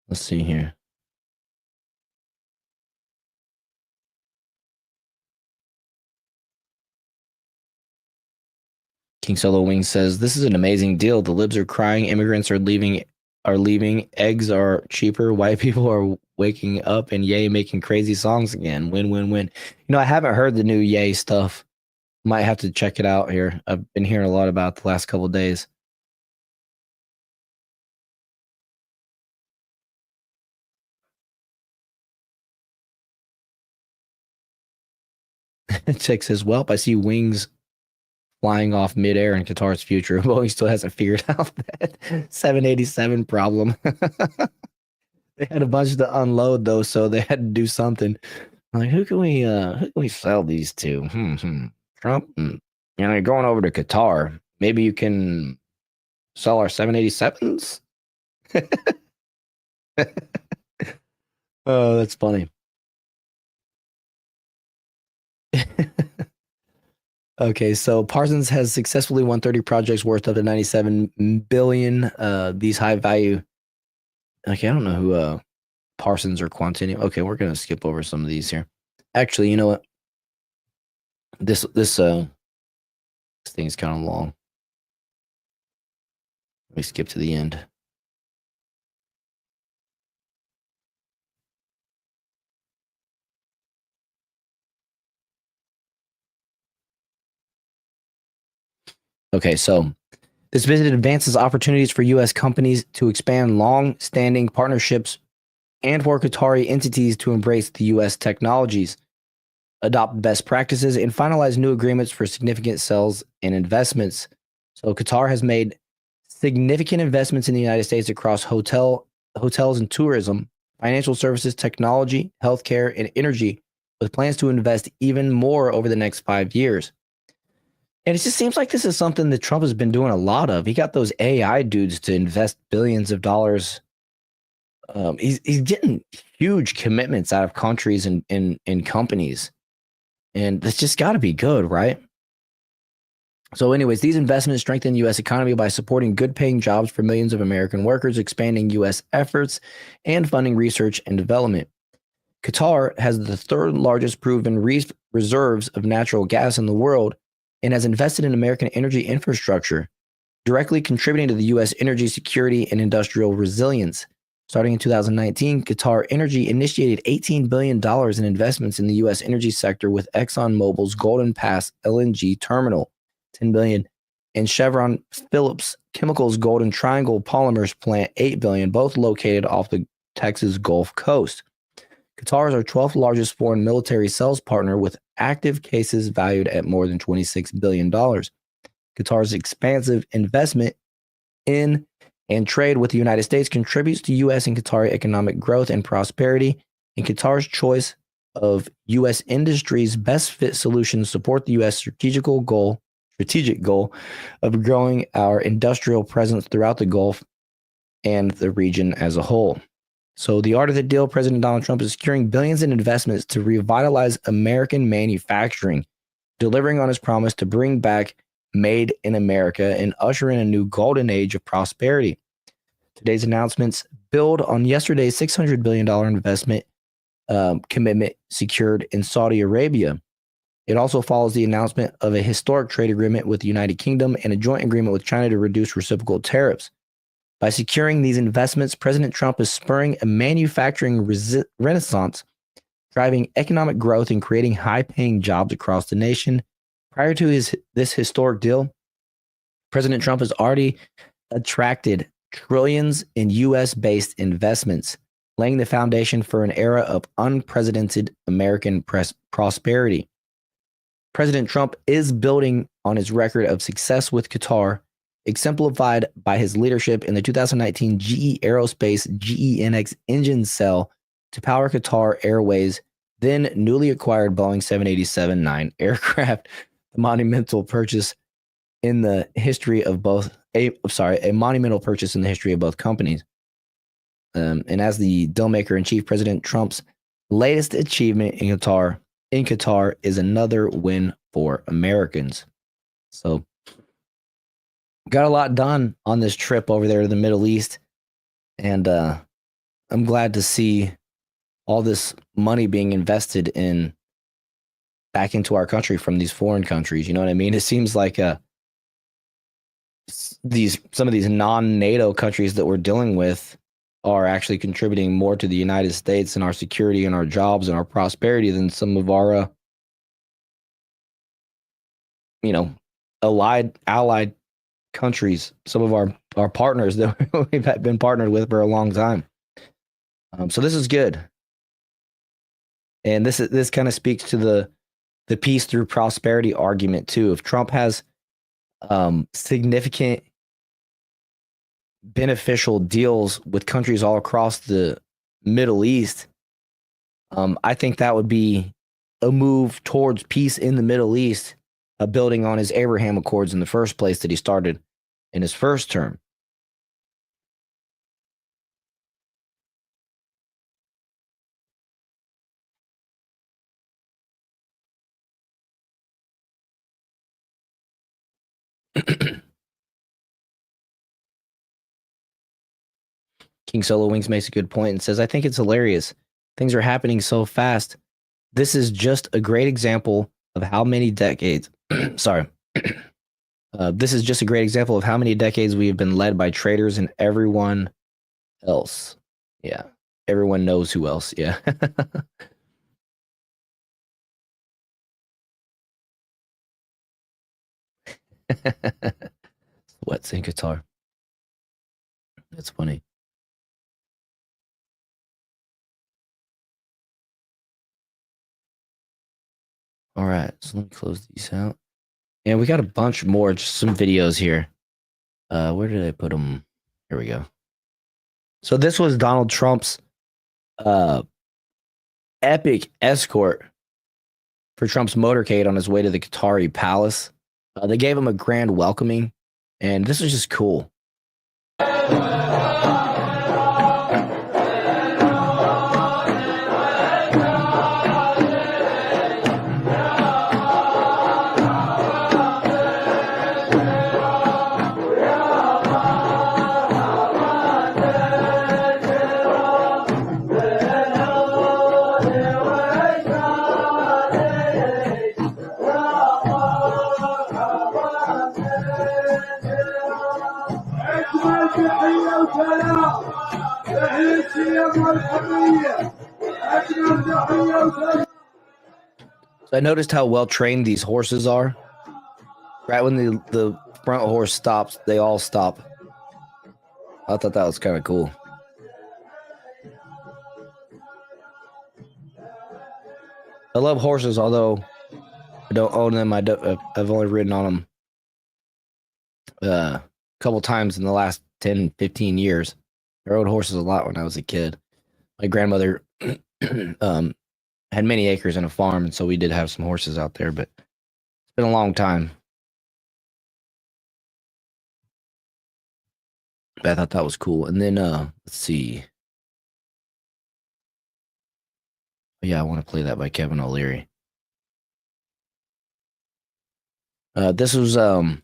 Let's see here. King Solo Wings says, this is an amazing deal. The libs are crying. Immigrants are leaving. Eggs are cheaper. White people are waking up and Ye making crazy songs again. Win, win, win. I haven't heard the new Ye stuff. Might have to check it out here. I've been hearing a lot about it the last couple of days. Chick says, well, I see wings flying off midair in Qatar's future. Boeing still hasn't figured out that 787 problem. They had a bunch to unload though, so they had to do something. Like, who can we sell these to? Trump. You're going over to Qatar. Maybe you can sell our 787s. Oh, that's funny. Okay, so Parsons has successfully won 30 projects worth up to $97 billion. These high value. Okay, I don't know who Parsons or Quantinium. Okay, we're gonna skip over some of these here. Actually, you know what? This thing's kind of long. Let me skip to the end. Okay, so this visit advances opportunities for U.S. companies to expand long-standing partnerships and for Qatari entities to embrace the U.S. technologies, adopt best practices, and finalize new agreements for significant sales and investments. So Qatar has made significant investments in the United States across hotels and tourism, financial services, technology, healthcare, and energy, with plans to invest even more over the next 5 years. And it just seems like this is something that Trump has been doing a lot of. He got those AI dudes to invest billions of dollars. He's getting huge commitments out of countries and companies. And that's just got to be good, right? So anyways, these investments strengthen the U.S. economy by supporting good-paying jobs for millions of American workers, expanding U.S. efforts, and funding research and development. Qatar has the third largest proven reserves of natural gas in the world and has invested in American energy infrastructure, directly contributing to the U.S. energy security and industrial resilience. Starting in 2019, Qatar Energy initiated $18 billion in investments in the U.S. energy sector with ExxonMobil's Golden Pass LNG terminal, $10 billion, and Chevron Phillips Chemical's Golden Triangle Polymers plant, $8 billion, both located off the Texas Gulf Coast. Qatar is our 12th largest foreign military sales partner with active cases valued at more than $26 billion. Qatar's expansive investment in and trade with the United States contributes to U.S. and Qatari economic growth and prosperity, and Qatar's choice of U.S. industries best fit solutions support the U.S. strategic goal of growing our industrial presence throughout the Gulf and the region as a whole. So the art of the deal, President Donald Trump is securing billions in investments to revitalize American manufacturing, delivering on his promise to bring back Made in America and usher in a new golden age of prosperity. Today's announcements build on yesterday's $600 billion investment commitment secured in Saudi Arabia. It also follows the announcement of a historic trade agreement with the United Kingdom and a joint agreement with China to reduce reciprocal tariffs. By securing these investments, President Trump is spurring a manufacturing renaissance, driving economic growth and creating high-paying jobs across the nation. Prior to this historic deal, President Trump has already attracted trillions in U.S.-based investments, laying the foundation for an era of unprecedented American prosperity. President Trump is building on his record of success with Qatar, exemplified by his leadership in the 2019 GE Aerospace GEnx engine cell to power Qatar Airways' then newly acquired Boeing 787-9 aircraft. Monumental purchase in the history of both a monumental purchase in the history of both companies. And as the dealmaker in chief, President Trump's latest achievement in Qatar is another win for Americans. So got a lot done on this trip over there to the Middle East, and I'm glad to see all this money being invested back into our country from these foreign countries. You know what I mean? It seems like some of these non-NATO countries that we're dealing with are actually contributing more to the United States and our security and our jobs and our prosperity than some of our allied countries, some of our partners that we've been partnered with for a long time. So this is good. And this kind of speaks to the peace through prosperity argument too. If Trump has significant beneficial deals with countries all across the Middle East, I think that would be a move towards peace in the Middle East, building on his Abraham Accords in the first place that he started in his first term. King Solo Wings makes a good point and says, I think it's hilarious. Things are happening so fast. This is just a great example of how many decades. This is just a great example of how many decades we have been led by traitors and everyone else. Yeah. Everyone knows who else. Yeah. What's in Qatar? That's funny. All right, so let me close these out. And we got a bunch more, just some videos here. Where did I put them? Here we go. So this was Donald Trump's epic escort for Trump's motorcade on his way to the Qatari palace. They gave him a grand welcoming, and this is just cool. So I noticed how well trained these horses are. Right when the front horse stops, they all stop. I thought that was kind of cool. I love horses, although I don't own them. I've only ridden on them a couple times in the last 10, 15 years. I rode horses a lot when I was a kid. My grandmother had many acres and a farm, and so we did have some horses out there, but it's been a long time. But I thought that was cool. And then let's see. Yeah, I want to play that by Kevin O'Leary. This was the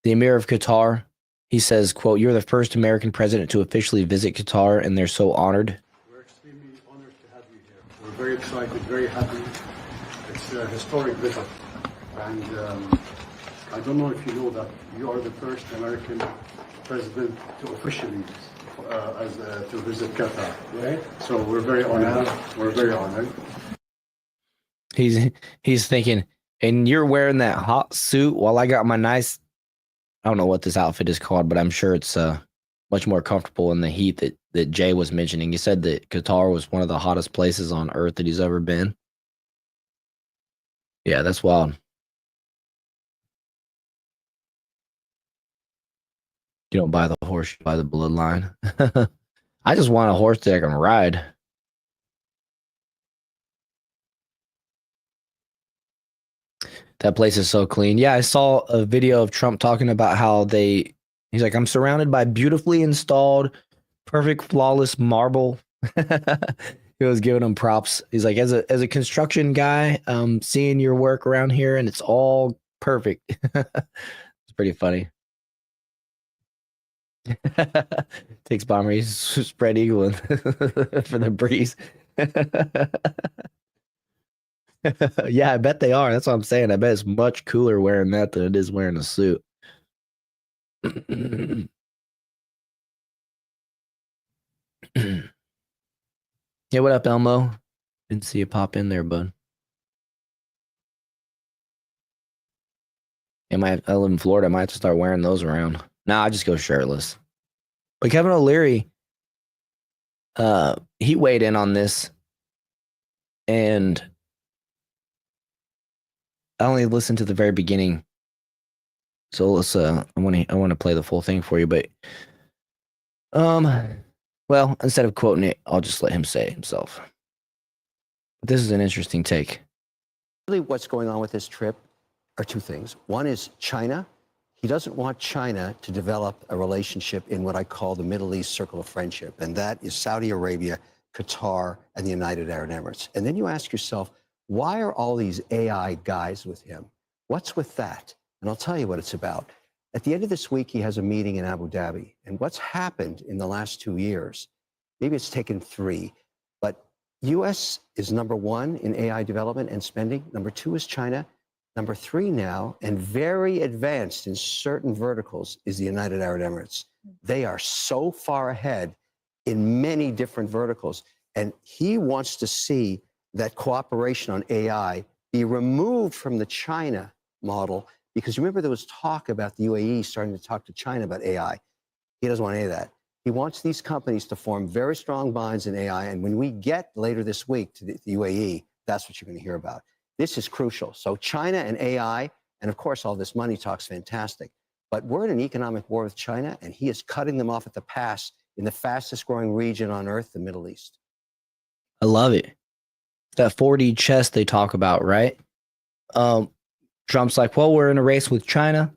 Emir of Qatar. He says, quote, "You're the first American president to officially visit Qatar, and they're so honored." We're extremely honored to have you here. We're very excited, very happy. It's a historic visit. And I don't know if you know that you are the first American president to officially to visit Qatar. Right? So we're very honored. We're very honored. He's thinking, and you're wearing that hot suit while I got my nice, I don't know what this outfit is called, but I'm sure it's much more comfortable in the heat that Jay was mentioning. He said that Qatar was one of the hottest places on earth that he's ever been. Yeah, that's wild. You don't buy the horse, you buy the bloodline. I just want a horse that I can ride. That place is so clean. Yeah, I saw a video of Trump talking about how he's like, I'm surrounded by beautifully installed, perfect, flawless marble. He was giving him props. He's like, as a construction guy, seeing your work around here, and it's all perfect. It's pretty funny. Takes bomber, he's spread eagling for the breeze. Yeah, I bet they are. That's what I'm saying. I bet it's much cooler wearing that than it is wearing a suit. Yeah, what up, Elmo? Didn't see you pop in there, bud. I live in Florida. I might have to start wearing those around. Nah, I just go shirtless. But Kevin O'Leary, he weighed in on this, and I only listened to the very beginning, so let's. I want to play the full thing for you, but well, instead of quoting it, I'll just let him say it himself. This is an interesting take. Really, what's going on with this trip are two things. One is China. He doesn't want China to develop a relationship in what I call the Middle East circle of friendship, and that is Saudi Arabia, Qatar, and the United Arab Emirates. And then you ask yourself, why are all these AI guys with him? What's with that? And I'll tell you what it's about. At the end of this week, he has a meeting in Abu Dhabi. And what's happened in the last 2 years, maybe it's taken 3, but US is number 1 in AI development and spending. Number 2 is China. Number 3 now, and very advanced in certain verticals, is the United Arab Emirates. They are so far ahead in many different verticals. And he wants to see that cooperation on AI be removed from the China model, because remember there was talk about the UAE starting to talk to China about AI. He doesn't want any of that. He wants these companies to form very strong bonds in AI, and when we get later this week to the UAE, that's what you're going to hear about. This is crucial. So China and AI, and of course all this money talk's fantastic, but we're in an economic war with China, and he is cutting them off at the pass in the fastest growing region on earth, the Middle East. I love it. That 4D chess they talk about, right? Trump's like, well, we're in a race with China.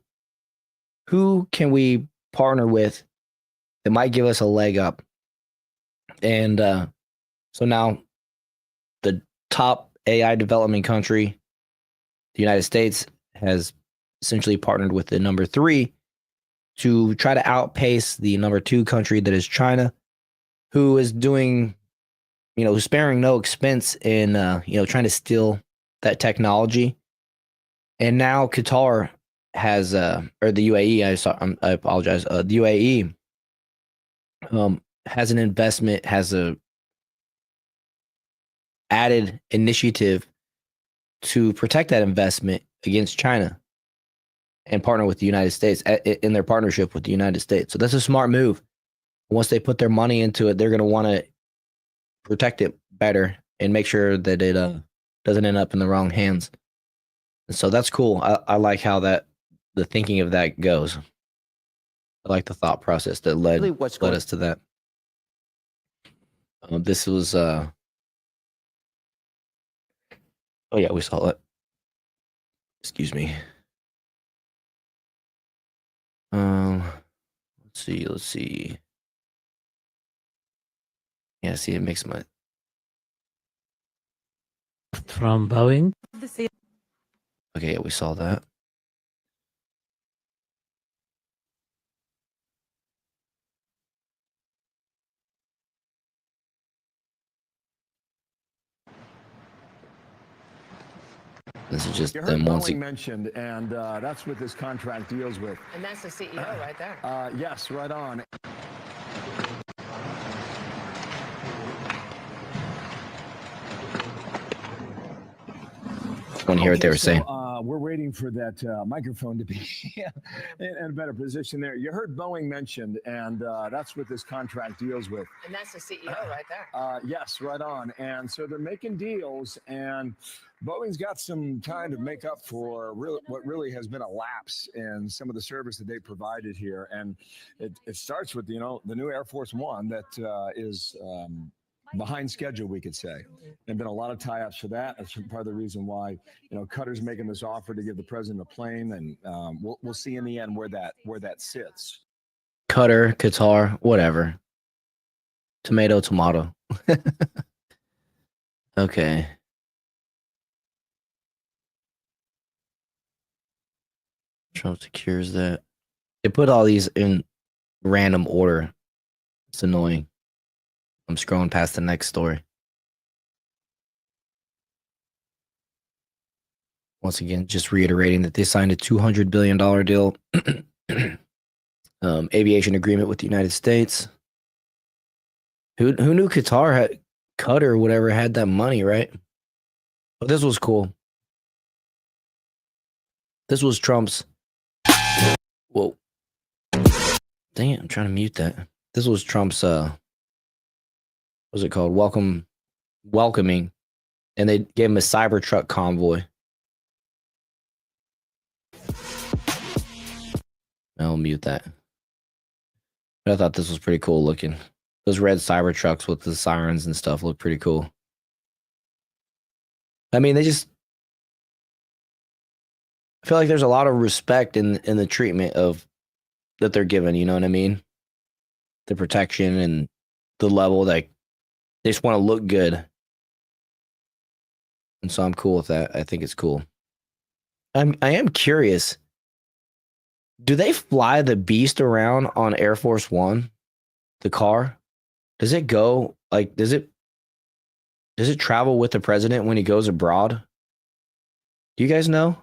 Who can we partner with that might give us a leg up? And so now the top AI development country, the United States, has essentially partnered with the number 3 to try to outpace the number 2 country, that is China, who is doing, sparing no expense in, trying to steal that technology. And now Qatar has, or the UAE, I apologize, the UAE has an investment, has a added initiative to protect that investment against China and partner with the United States in their partnership with the United States. So that's a smart move. Once they put their money into it, they're going to want to protect it better and make sure that it doesn't end up in the wrong hands. And so that's cool. I like how the thinking of that goes. I like the thought process that led us to that. This was oh yeah, we saw it. Excuse me. Let's see. Yeah, see, it makes my from Boeing. okay. Yeah, we saw that. This is just them once Boeing mentioned, and that's what this contract deals with. And that's the CEO right there. Yes, right on. I want to hear what they were saying. We're waiting for that microphone to be in a better position there. You heard Boeing mentioned, and that's what this contract deals with. And that's the CEO right there. Yes, right on. And so they're making deals, and Boeing's got some time to make up for what really has been a lapse in some of the service that they provided here. And it starts with, the new Air Force One that is behind schedule, we could say. There've been a lot of tie-ups for that. That's part of the reason why, Qatar's making this offer to give the president a plane, and we'll see in the end where that sits. Qatar, whatever. Tomato. Okay. Trump secures that. They put all these in random order. It's annoying. I'm scrolling past the next story. Once again, just reiterating that they signed a $200 billion deal, aviation agreement with the United States. Who knew Qatar whatever had that money, right? But this was cool. This was Trump's. Whoa. Dang it, I'm trying to mute that. This was Trump's what's it called? Welcoming. And they gave him a Cybertruck convoy. I'll mute that. But I thought this was pretty cool looking. Those red Cybertrucks with the sirens and stuff look pretty cool. I mean, I feel like there's a lot of respect in the treatment that they're given, you know what I mean? The protection and the level that they just want to look good. And so I'm cool with that. I think it's cool. I am curious. Do they fly the Beast around on Air Force One? The car? Does it go does it travel with the president when he goes abroad? Do you guys know?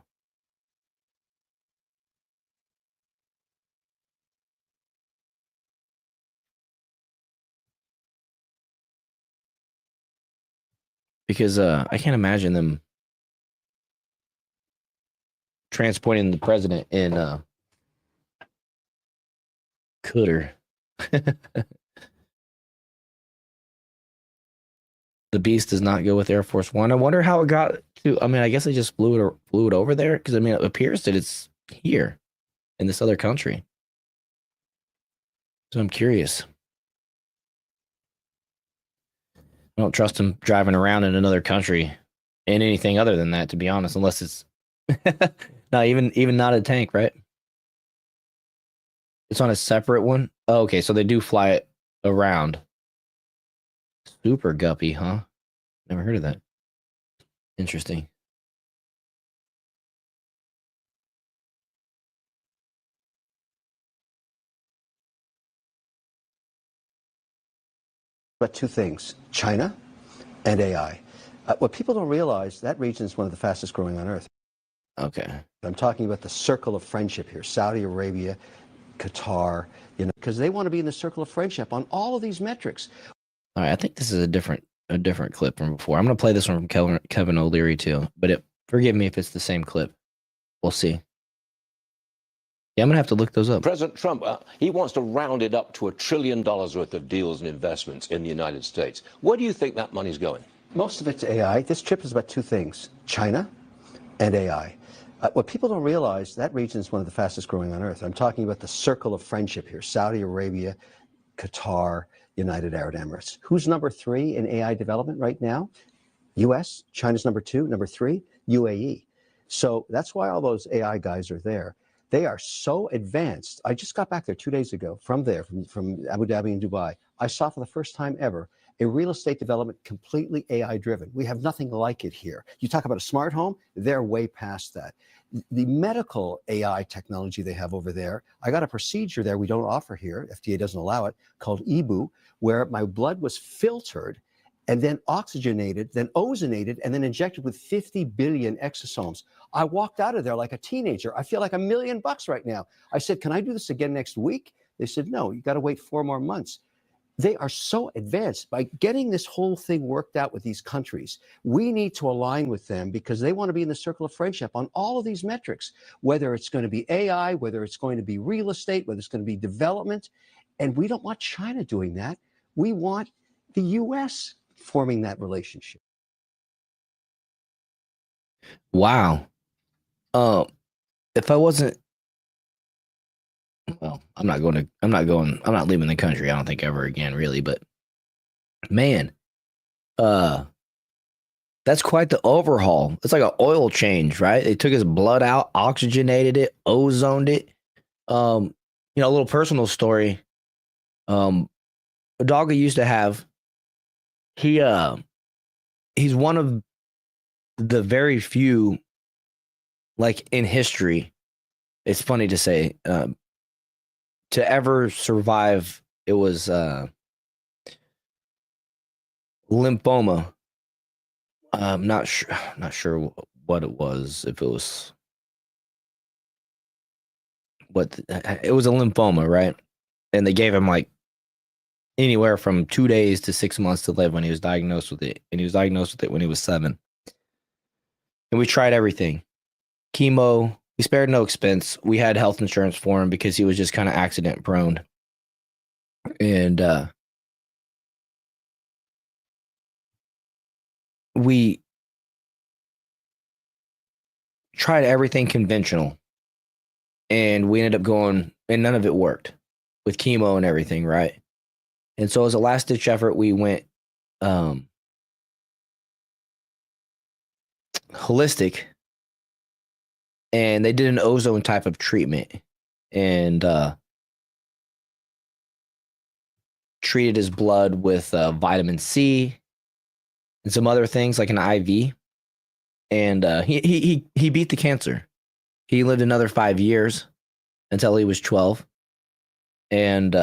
Because I can't imagine them transporting the president in Qatar. The Beast does not go with Air Force One. I wonder how it got to. I mean, I guess they just flew it over there because I mean, it appears that it's here in this other country. So I'm curious. I don't trust him driving around in another country in anything other than that, to be honest, unless it's not even not a tank, right? It's on a separate one. Oh, okay, so they do fly it around. Super guppy, huh? Never heard of that. Interesting. But two things, China and AI. What people don't realize, that region is one of the fastest growing on Earth. Okay. I'm talking about the circle of friendship here, Saudi Arabia, Qatar, because they want to be in the circle of friendship on all of these metrics. All right, I think this is a different clip from before. I'm gonna play this one from Kevin O'Leary too, but forgive me if it's the same clip. We'll see. Yeah, I'm gonna have to look those up. President Trump, he wants to round it up to $1 trillion worth of deals and investments in the United States. Where do you think that money's going? Most of it's AI. This trip is about two things: China and AI. What people don't realize, that region is one of the fastest growing on earth. I'm talking about the circle of friendship here: Saudi Arabia, Qatar, United Arab Emirates. Who's number 3 in AI development right now? US. China's number 2. Number 3, UAE. So that's why all those AI guys are there. They are so advanced. I just got back there 2 days ago from Abu Dhabi and Dubai. I saw for the first time ever a real estate development completely AI driven. We have nothing like it here. You talk about a smart home, they're way past that. The medical AI technology they have over there, I got a procedure there we don't offer here, FDA doesn't allow it, called EBU, where my blood was filtered and then oxygenated, then ozonated, and then injected with 50 billion exosomes. I walked out of there like a teenager. I feel like $1 million right now. I said, can I do this again next week? They said, no, you got to wait 4 more months. They are so advanced. By getting this whole thing worked out with these countries, we need to align with them because they want to be in the circle of friendship on all of these metrics, whether it's going to be AI, whether it's going to be real estate, whether it's going to be development. And we don't want China doing that. We want the US forming that relationship. Wow. If I wasn't, well, I'm not leaving the country, I don't think, ever again, really, but man, that's quite the overhaul. It's like an oil change, right? They took his blood out, oxygenated it, ozoned it. A little personal story. A dog I used to have, he's one of the very few, like, in history, it's funny to say, to ever survive. It was lymphoma. I'm not sure what it was. If it was it was a lymphoma, right? And they gave him like anywhere from 2 days to 6 months to live when he was diagnosed with it. And he was diagnosed with it when he was 7. And we tried everything. Chemo, we spared no expense. We had health insurance for him because he was just kind of accident prone. And we tried everything conventional. And we ended up going, and none of it worked with chemo and everything, right? And so as a last-ditch effort, we went holistic, and they did an ozone type of treatment and treated his blood with vitamin C and some other things like an IV. And he beat the cancer. He lived another 5 years until he was 12. And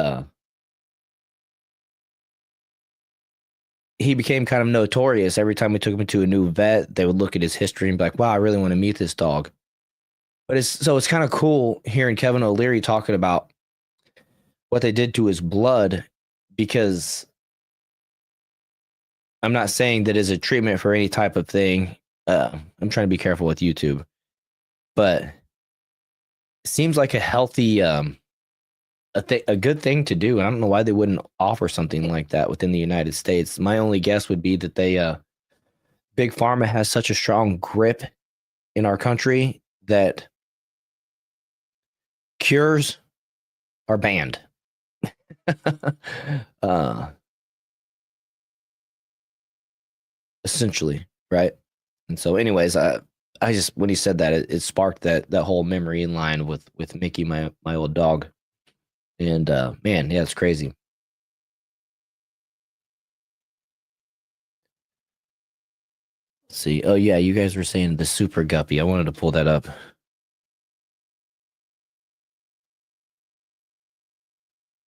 he became kind of notorious. Every time we took him to a new vet, they would look at his history and be like, wow, I really want to meet this dog. But it's kind of cool hearing Kevin O'Leary talking about what they did to his blood, because I'm not saying that is a treatment for any type of thing. I'm trying to be careful with YouTube, but it seems like a healthy, a good thing to do. And I don't know why they wouldn't offer something like that within the United States. My only guess would be that Big Pharma has such a strong grip in our country that cures are banned. Essentially, right? And so anyways, I just, when he said that, it sparked that whole memory in line with Mickey, my old dog. And man, yeah, it's crazy. Let's see. Oh yeah, you guys were saying the super guppy. I wanted to pull that up.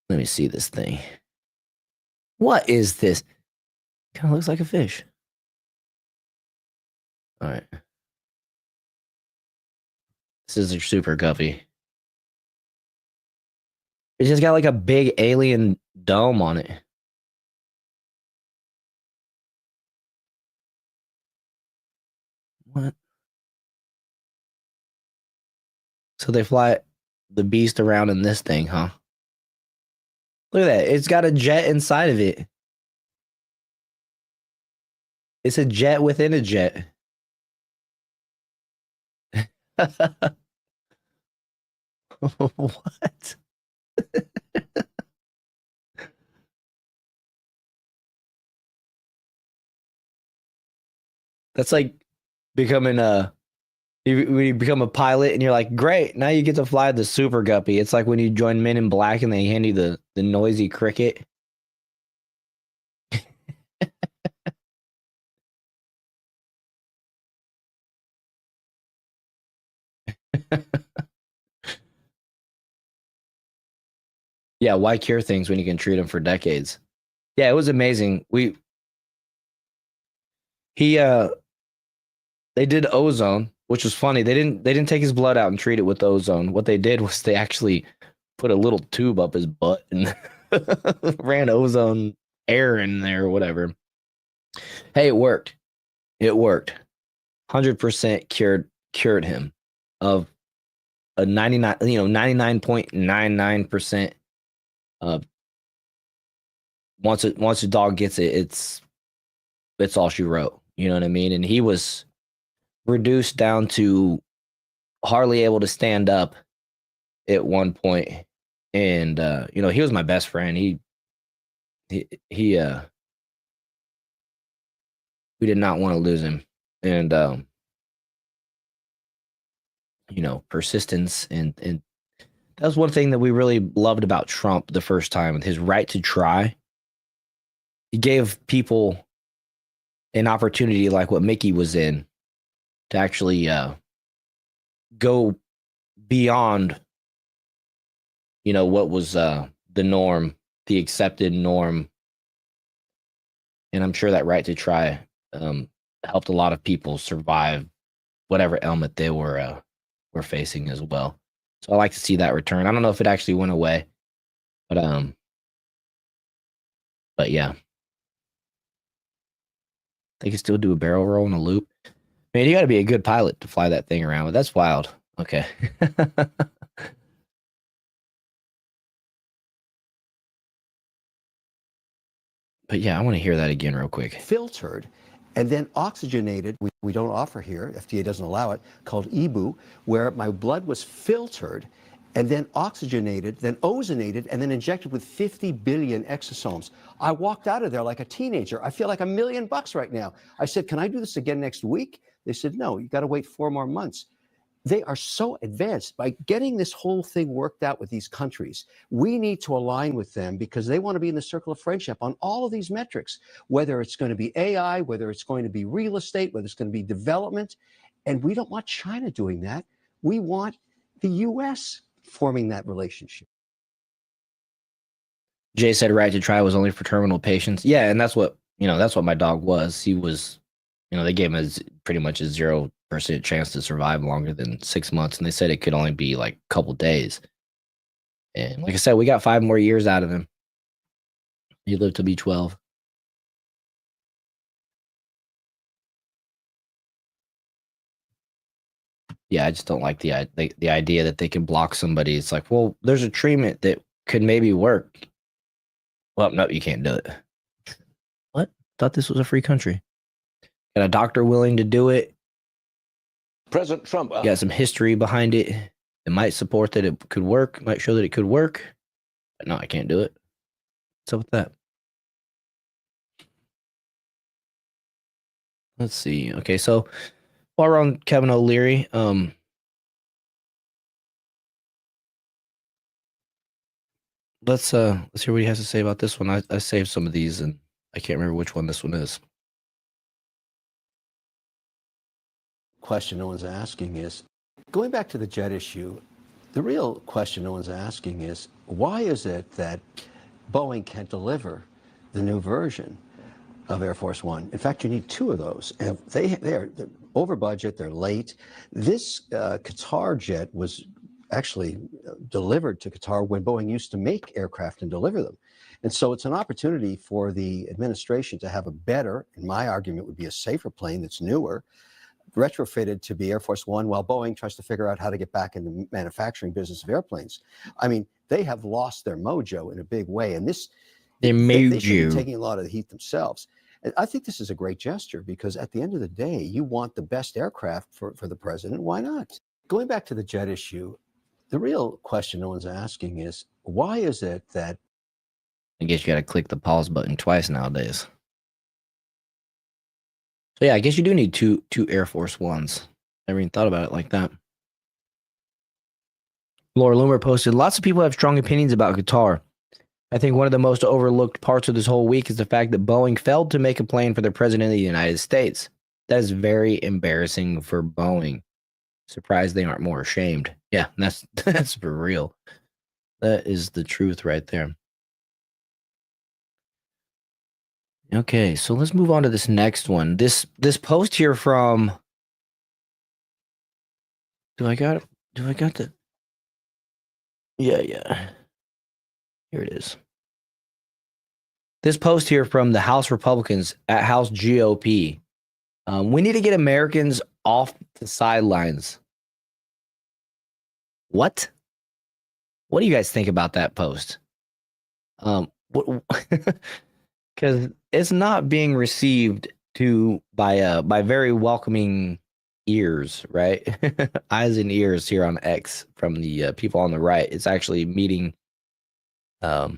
Let me see this thing. What is this? Kind of looks like a fish. All right. This is your super guppy. It's just got like a big alien dome on it. What? So they fly the beast around in this thing, huh? Look at that. It's got a jet inside of it. It's a jet within a jet. What? That's like becoming when you become a pilot and you're like, great, now you get to fly the super guppy. It's like when you join Men in Black and they hand you the noisy cricket. Yeah, why cure things when you can treat them for decades? Yeah, it was amazing. They did ozone, which was funny. They didn't take his blood out and treat it with ozone. What they did was they actually put a little tube up his butt and ran ozone air in there or whatever. Hey, it worked. It worked. 100% cured him of a 99.99%. Once a dog gets it, it's all she wrote. You know what I mean? And he was reduced down to hardly able to stand up at one point. And he was my best friend. We did not want to lose him. And persistence and that was one thing that we really loved about Trump the first time, his right to try. He gave people an opportunity like what Mickey was in to actually go beyond, what was the norm, the accepted norm. And I'm sure that right to try helped a lot of people survive whatever ailment they were facing as well. So I like to see that return. I don't know if it actually went away, but yeah. They can still do a barrel roll in a loop. Man, you got to be a good pilot to fly that thing around, but that's wild. Okay. But yeah, I want to hear that again real quick. Filtered and then oxygenated. We don't offer here, FDA doesn't allow it, called EBU, where my blood was filtered and then oxygenated, then ozonated, and then injected with 50 billion exosomes. I walked out of there like a teenager. I feel like $1 million right now. I said, can I do this again next week? They said, no, you got to wait 4 more months. They are so advanced. By getting this whole thing worked out with these countries, we need to align with them because they want to be in the circle of friendship on all of these metrics, whether it's going to be AI, whether it's going to be real estate, whether it's going to be development. And we don't want China doing that. We want the U.S. forming that relationship. Jay said right to try was only for terminal patients. Yeah, and that's what my dog was. He was, they gave him pretty much a 0% chance to survive longer than 6 months, and they said it could only be like a couple days. And like I said, we got 5 more years out of him. He lived to be 12. Yeah, I just don't like the idea that they can block somebody. It's like, well, there's a treatment that could maybe work. Well, no, you can't do it. What? Thought this was a free country. Got a doctor willing to do it. President Trump got some history behind it. It might support that it could work, might show that it could work. But no, I can't do it. What's up with that? Let's see. Okay, so while we're on Kevin O'Leary, let's hear what he has to say about this one. I saved some of these and I can't remember which one this one is. Question no one's asking is, going back to the jet issue, the real question no one's asking is, why is it that Boeing can't deliver the new version of Air Force One? In fact, you need 2 of those. And they're over budget, they're late. This Qatar jet was actually delivered to Qatar when Boeing used to make aircraft and deliver them. And so it's an opportunity for the administration to have a better, and my argument would be a safer plane that's newer, retrofitted to be Air Force One, while Boeing tries to figure out how to get back in the manufacturing business of airplanes. I mean, they have lost their mojo in a big way, and this they should be taking a lot of the heat themselves. And I think this is a great gesture because at the end of the day, you want the best aircraft for the president. Why not? Going back to the jet issue, the real question no one's asking is, why is it that I guess you got to click the pause button twice nowadays. So yeah, I guess you do need two Air Force Ones. Never even thought about it like that. Laura Loomer posted, lots of people have strong opinions about Qatar. I think one of the most overlooked parts of this whole week is the fact that Boeing failed to make a plane for the President of the United States. That is very embarrassing for Boeing. Surprised they aren't more ashamed. Yeah, that's for real. That is the truth right there. Okay, so let's move on to this next one. This post here from Do I got the Yeah. Here it is. This post here from the House Republicans at House GOP. We need to get Americans off the sidelines. What? What do you guys think about that post? Because it's not being received by very welcoming ears, right? Eyes and ears here on X from the people on the right. It's actually meeting. I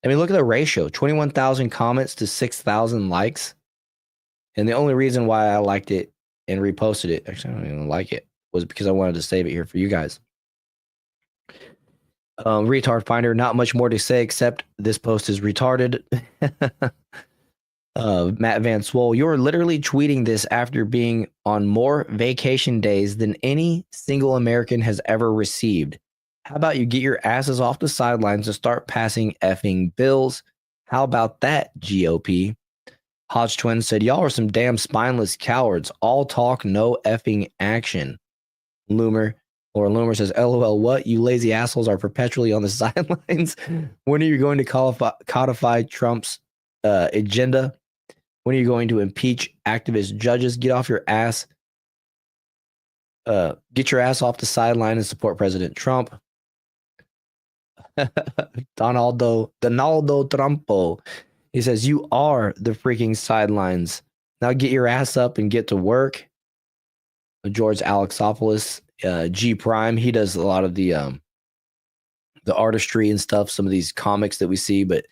mean, look at the ratio: 21,000 comments to 6,000 likes. And the only reason why I liked it and reposted it, actually, I don't even like it, was because I wanted to save it here for you guys. Retard Finder, not much more to say except this post is retarded. Matt Van Swole, you're literally tweeting this after being on more vacation days than any single American has ever received. How about you get your asses off the sidelines and start passing effing bills? How about that, GOP? Hodge Twin said, y'all are some damn spineless cowards. All talk, no effing action. Loomer says, LOL, what? You lazy assholes are perpetually on the sidelines. When are you going to codify Trump's agenda? When are you going to impeach activist judges? Get off your ass. Get your ass off the sideline and support President Trump. Donaldo Trumpo. He says, you are the freaking sidelines. Now get your ass up and get to work. George Alexopoulos, G Prime, he does a lot of the artistry and stuff, some of these comics that we see, but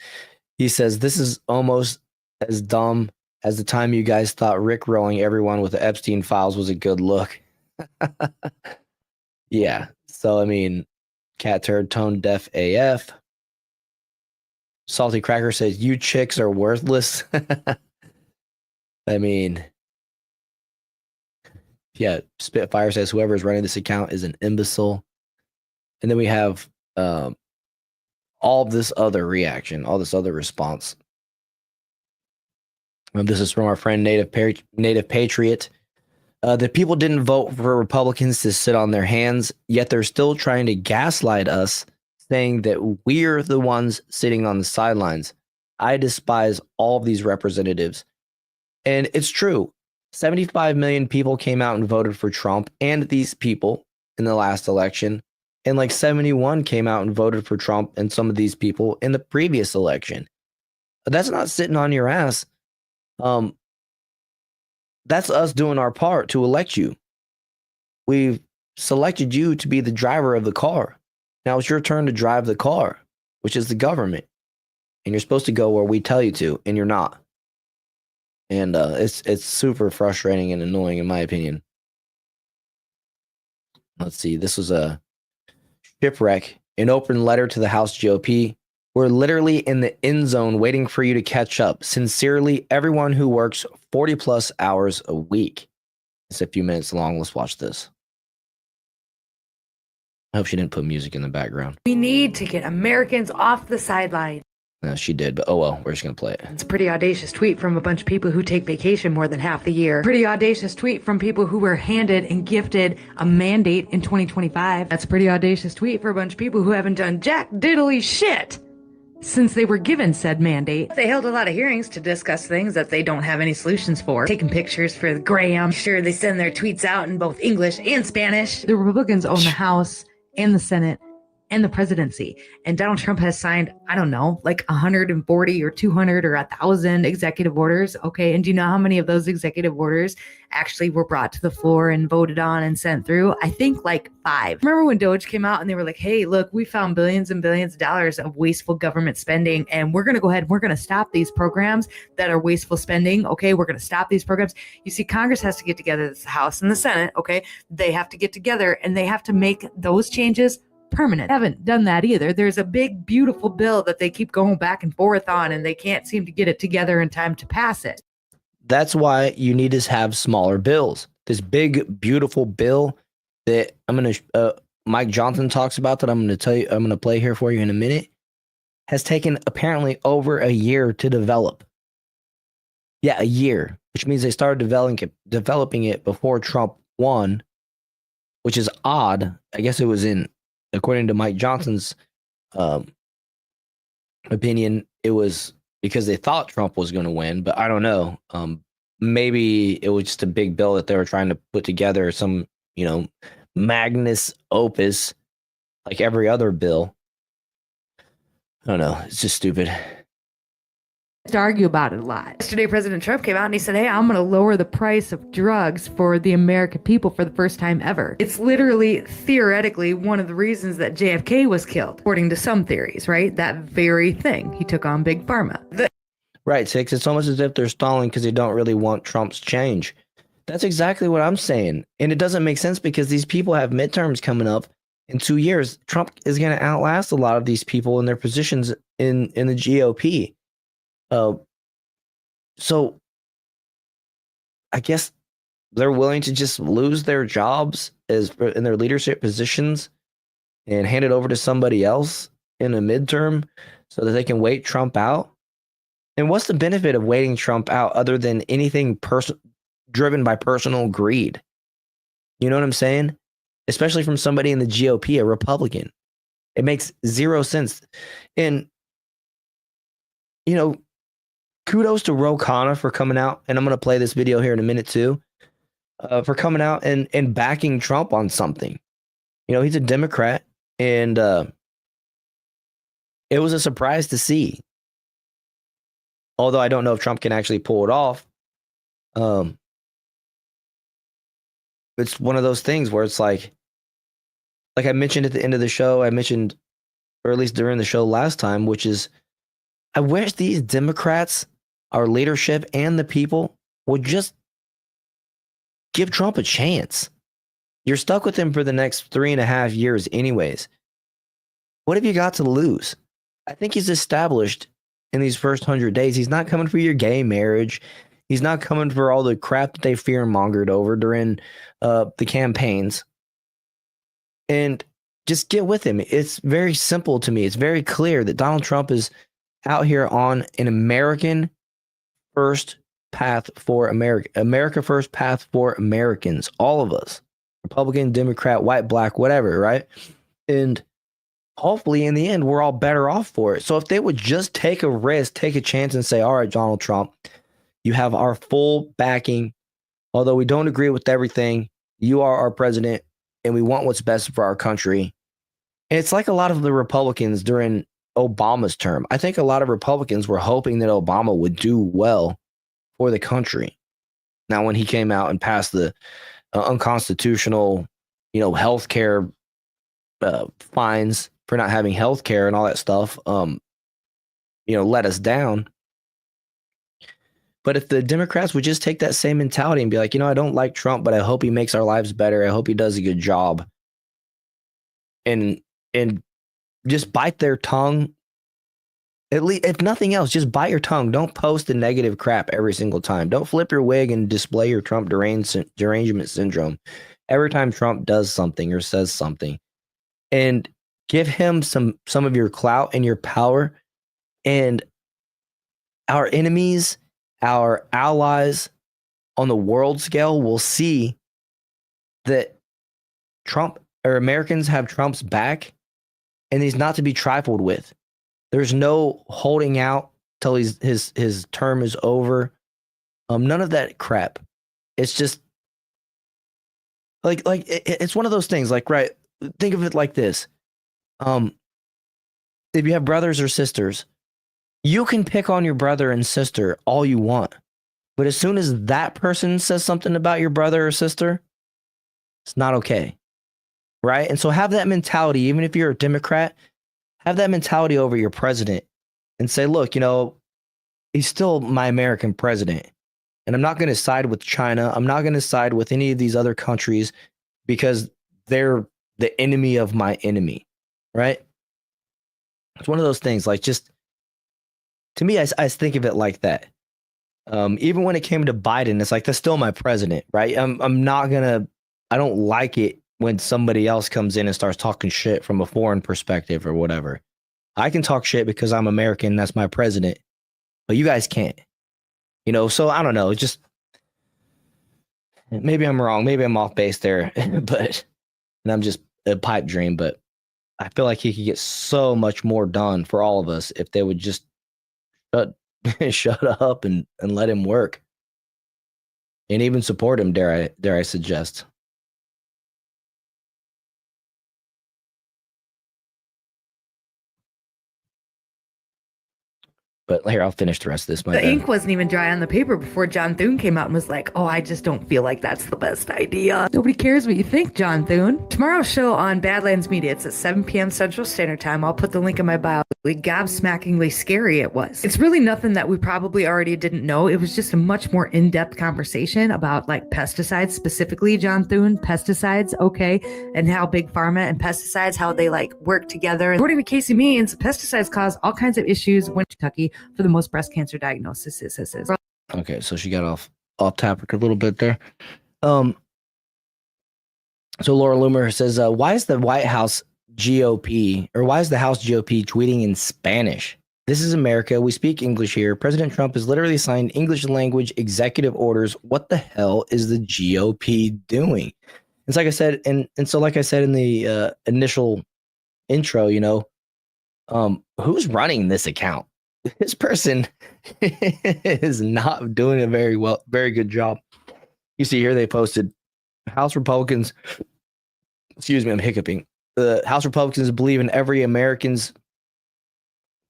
he says this is almost as dumb as the time you guys thought rickrolling everyone with the Epstein files was a good look. Yeah. So I mean, cat turd tone deaf AF. Salty Cracker says, you chicks are worthless. I mean, yeah, Spitfire says whoever is running this account is an imbecile. And then we have all this other reaction, all this other response. This is from our friend Native Patriot. The people didn't vote for Republicans to sit on their hands, yet they're still trying to gaslight us, saying that we're the ones sitting on the sidelines. I despise all of these representatives. And it's true. 75 million people came out and voted for Trump and these people in the last election. And like 71 came out and voted for Trump and some of these people in the previous election. But that's not sitting on your ass. That's us doing our part to elect you. We've selected you to be the driver of the car. Now it's your turn to drive the car, which is the government. And you're supposed to go where we tell you to, and you're not. And it's super frustrating and annoying, in my opinion. Let's see. This was a shipwreck, an open letter to the House GOP. We're literally in the end zone waiting for you to catch up. Sincerely, everyone who works 40 plus hours a week. It's a few minutes long. Let's watch this. I hope she didn't put music in the background. We need to get Americans off the sideline. No, she did, but oh well, we're just gonna play it. It's a pretty audacious tweet from a bunch of people who take vacation more than half the year. Pretty audacious tweet from people who were handed and gifted a mandate in 2025. That's a pretty audacious tweet for a bunch of people who haven't done jack diddly shit since they were given said mandate. They held a lot of hearings to discuss things that they don't have any solutions for. Taking pictures for the gram. Sure, they send their tweets out in both English and Spanish. The Republicans own the House and the Senate and the presidency. And Donald Trump has signed, I don't know, like 140 or 200 or 1,000 executive orders. Okay. And do you know how many of those executive orders actually were brought to the floor and voted on and sent through? I think like 5. Remember when Doge came out and they were like, hey, look, we found billions and billions of dollars of wasteful government spending, and we're going to go ahead and we're going to stop these programs that are wasteful spending. Okay. We're going to stop these programs. You see, Congress has to get together, the House and the Senate. Okay. They have to get together and they have to make those changes permanent. Haven't done that either. There's a big, beautiful bill that they keep going back and forth on, and they can't seem to get it together in time to pass it. That's why you need to have smaller bills. This big, beautiful bill that Mike Johnson talks about, that I'm going to play here for you in a minute, has taken apparently over a year to develop. Yeah, a year, which means they started developing it before Trump won, which is odd. I guess it was according to Mike Johnson's opinion, it was because they thought Trump was going to win, but I don't know. Maybe it was just a big bill that they were trying to put together, some, magnus opus, like every other bill. I don't know. It's just stupid. To argue about it a lot. Yesterday, President Trump came out and he said, hey, I'm going to lower the price of drugs for the American people for the first time ever. It's literally, theoretically, one of the reasons that JFK was killed, according to some theories, right? That very thing. He took on Big Pharma. Right, Six. It's almost as if they're stalling because they don't really want Trump's change. That's exactly what I'm saying. And it doesn't make sense because these people have midterms coming up in 2 years. Trump is going to outlast a lot of these people in their positions in the GOP. So I guess they're willing to just lose their jobs in their leadership positions and hand it over to somebody else in a midterm so that they can wait Trump out. And what's the benefit of waiting Trump out other than anything driven by personal greed? You know what I'm saying? Especially from somebody in the GOP, a Republican. It makes zero sense. And, kudos to Ro Khanna for coming out, and I'm going to play this video here in a minute too, for coming out and backing Trump on something. He's a Democrat, and it was a surprise to see. Although I don't know if Trump can actually pull it off. It's one of those things where it's like I mentioned at the end of the show, or at least during the show last time, which is, I wish these Democrats, our leadership, and the people would just give Trump a chance. You're stuck with him for the next 3.5 years anyways. What have you got to lose? I think he's established in these first 100 days. He's not coming for your gay marriage. He's not coming for all the crap that they fear-mongered over during the campaigns. And just get with him. It's very simple to me. It's very clear that Donald Trump is out here on an America first path for Americans, all of us, Republican, Democrat, white, black, whatever, right? And hopefully in the end, we're all better off for it. So if they would just take a risk, take a chance and say, all right, Donald Trump, you have our full backing. Although we don't agree with everything, you are our president and we want what's best for our country. And it's like a lot of the Republicans during Obama's term. I think a lot of Republicans were hoping that Obama would do well for the country. Now, when he came out and passed the unconstitutional, health care fines for not having health care and all that stuff, let us down. But if the Democrats would just take that same mentality and be like, I don't like Trump, but I hope he makes our lives better. I hope he does a good job. And just bite their tongue. At least, if nothing else, just bite your tongue. Don't post the negative crap every single time. Don't flip your wig and display your Trump derangement syndrome every time Trump does something or says something. And give him some of your clout and your power And our enemies, our allies on the world scale will see that Trump or Americans have Trump's back, and he's not to be trifled with. There's no holding out till his term is over. None of that crap. It's just like it's one of those things. Like, right, think of it like this. If you have brothers or sisters, you can pick on your brother and sister all you want, but as soon as that person says something about your brother or sister, it's not okay, right? And so have that mentality. Even if you're a Democrat, have that mentality over your president and say, look, he's still my American president, and I'm not going to side with China. I'm not going to side with any of these other countries because they're the enemy of my enemy, right? It's one of those things. Like, just to me, I think of it like that. Even when it came to Biden, it's like, that's still my president, right? I don't like it when somebody else comes in and starts talking shit from a foreign perspective or whatever. I can talk shit because I'm American. That's my president, but you guys can't, so I don't know. Just maybe I'm wrong. Maybe I'm off base there, and I'm just a pipe dream, but I feel like he could get so much more done for all of us if they would just shut up and let him work, and even support him. Dare I suggest? But here, I'll finish the rest of this. The ink wasn't even dry on the paper before John Thune came out and was like, oh, I just don't feel like that's the best idea. Nobody cares what you think, John Thune. Tomorrow's show on Badlands Media, it's at 7 p.m. Central Standard Time. I'll put the link in my bio. Gobsmackingly scary it was. It's really nothing that we probably already didn't know. It was just a much more in-depth conversation about like pesticides, specifically, John Thune, pesticides, okay, and how big pharma and pesticides, how they like work together. According to Casey Means, pesticides cause all kinds of issues when Kentucky for the most breast cancer diagnosis. Okay, so she got off topic a little bit there. So Laura Loomer says, why is the House GOP tweeting in Spanish? This is America. We speak English here. President Trump has literally signed English language executive orders. What the hell is the GOP doing? It's like I said, and so like I said in the initial intro, who's running this account? This person is not doing a very good job. You see here, they posted House Republicans. Excuse me, I'm hiccuping. The House Republicans believe in every American's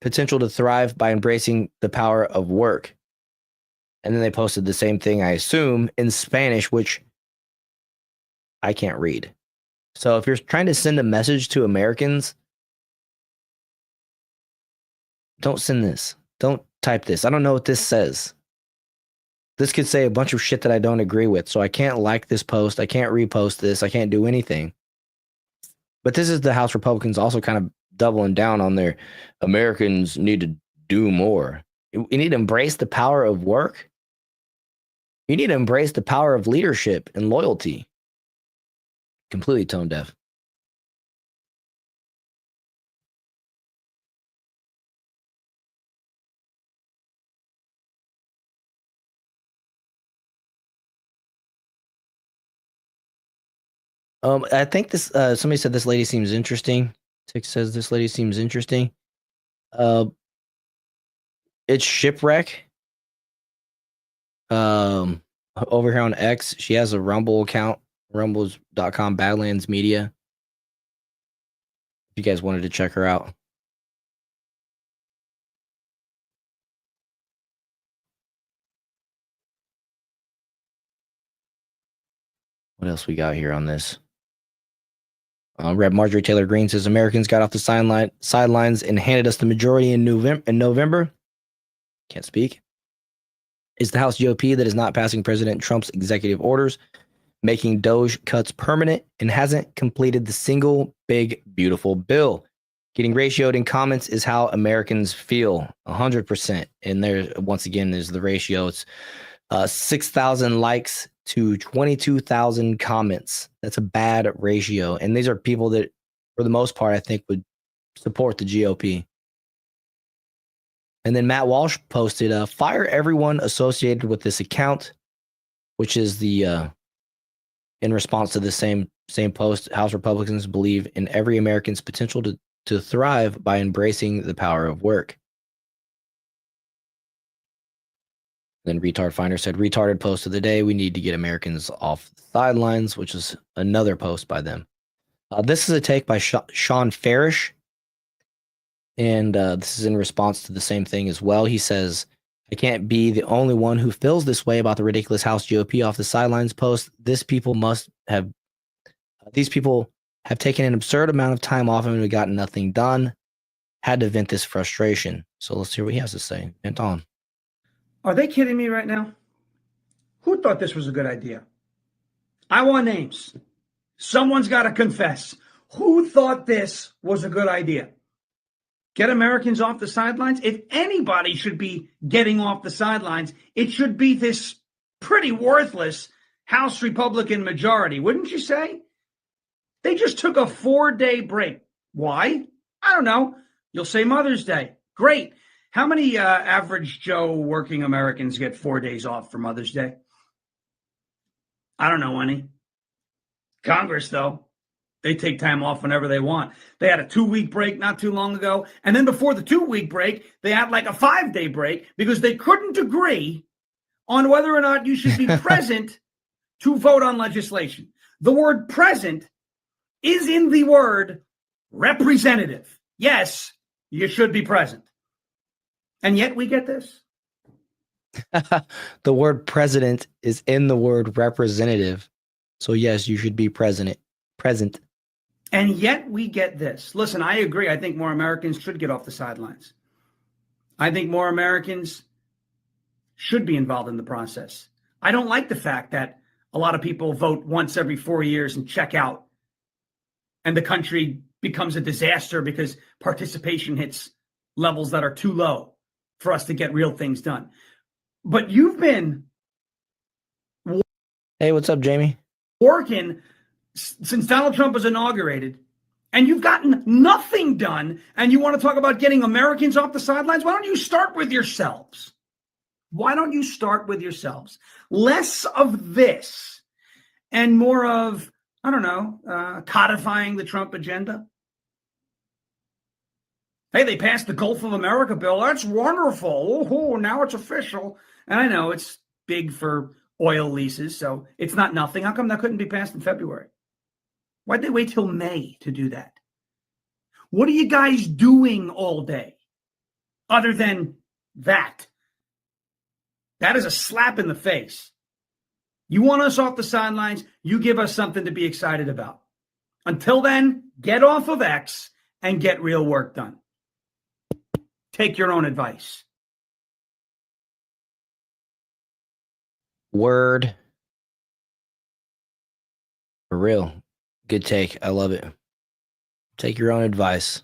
potential to thrive by embracing the power of work. And then they posted the same thing, I assume, in Spanish, which I can't read. So if you're trying to send a message to Americans, don't send this. Don't type this. I don't know what this says. This could say a bunch of shit that I don't agree with. So I can't like this post. I can't repost this. I can't do anything. But this is the House Republicans also kind of doubling down on their Americans need to do more. You need to embrace the power of work. You need to embrace the power of leadership and loyalty. Completely tone deaf. I think this. Somebody said this lady seems interesting. Tick says this lady seems interesting. It's Shipwreck. Over here on X, she has a Rumble account, rumbles.com Badlands Media. If you guys wanted to check her out. What else we got here on this? Rep. Marjorie Taylor Greene says Americans got off the sidelines and handed us the majority in November. Can't speak. It's the House GOP that is not passing President Trump's executive orders, making DOGE cuts permanent, and hasn't completed the single big, beautiful bill. Getting ratioed in comments is how Americans feel, 100%. And there, once again, there's the ratio. It's 6,000 likes to 22,000 comments. That's a bad ratio. And these are people that, for the most part, I think would support the GOP. And then Matt Walsh posted, fire everyone associated with this account, which is the in response to the same post. House Republicans believe in every American's potential to thrive by embracing the power of work. Then Retard Finder said, retarded post of the day. We need to get Americans off the sidelines, which is another post by them. This is a take by Sean Farish. And this is in response to the same thing as well. He says, I can't be the only one who feels this way about the ridiculous House GOP off the sidelines post. These people have taken an absurd amount of time off and have gotten nothing done. Had to vent this frustration. So let's hear what he has to say. Vent on. Are they kidding me right now? Who thought this was a good idea? I want names. Someone's got to confess. Who thought this was a good idea? Get Americans off the sidelines? If anybody should be getting off the sidelines, it should be this pretty worthless House Republican majority, wouldn't you say? They just took a 4-day break. Why? I don't know. You'll say Mother's Day. Great. How many average Joe working Americans get 4 days off for Mother's Day? I don't know any. Congress, though, they take time off whenever they want. They had a 2-week break not too long ago. And then before the 2-week break, they had like a 5-day break because they couldn't agree on whether or not you should be present to vote on legislation. The word present is in the word representative. Yes, you should be present. And yet we get this. The word president is in the word representative. So yes, you should be present. And yet we get this. Listen, I agree. I think more Americans should get off the sidelines. I think more Americans should be involved in the process. I don't like the fact that a lot of people vote once every 4 years and check out, and the country becomes a disaster because participation hits levels that are too low for us to get real things done. But you've been Hey, what's up, Jamie? working since Donald Trump was inaugurated, and you've gotten nothing done, and you want to talk about getting Americans off the sidelines? Why don't you start with yourselves? Why don't you start with yourselves? Less of this and more of, I don't know, codifying the Trump agenda. Hey, they passed the Gulf of America bill. That's wonderful. Oh, now it's official. And I know it's big for oil leases, so it's not nothing. How come that couldn't be passed in February? Why'd they wait till May to do that? What are you guys doing all day other than that? That is a slap in the face. You want us off the sidelines, you give us something to be excited about. Until then, get off of X and get real work done. Take your own advice. Word. For real. Good take. I love it. Take your own advice.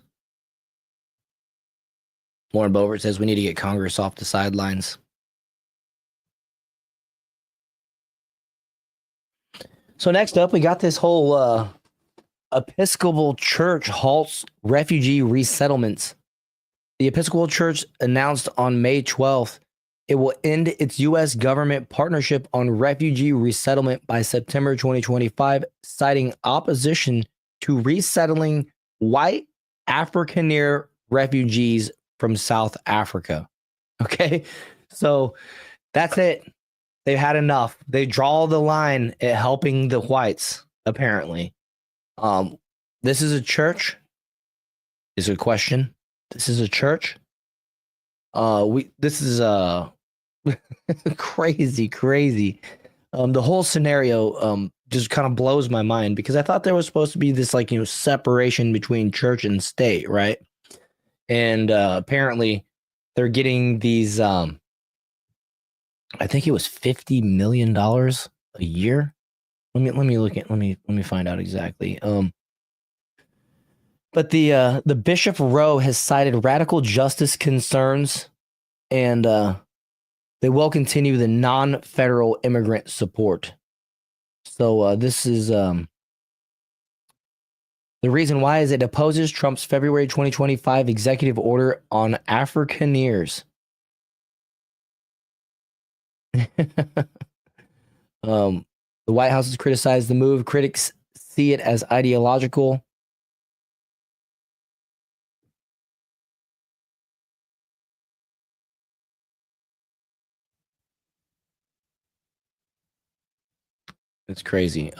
Lauren Boebert says we need to get Congress off the sidelines. So next up, we got this whole Episcopal Church halts refugee resettlements. The Episcopal Church announced on May 12th it will end its U.S. government partnership on refugee resettlement by September 2025, citing opposition to resettling white Afrikaner refugees from South Africa. Okay, so that's it. They've had enough. They draw the line at helping the whites, apparently. This is a church? Is a question. This is a church? This is crazy. The whole scenario just kind of blows my mind because I thought there was supposed to be this separation between church and state, right? And apparently they're getting these I think it was $50 million a year. Let me find out exactly. But the Bishop Rowe has cited radical justice concerns, and they will continue the non-federal immigrant support. So this is the reason why is it opposes Trump's February 2025 executive order on Afrikaners The White House has criticized the move. Critics see it as ideological. It's crazy.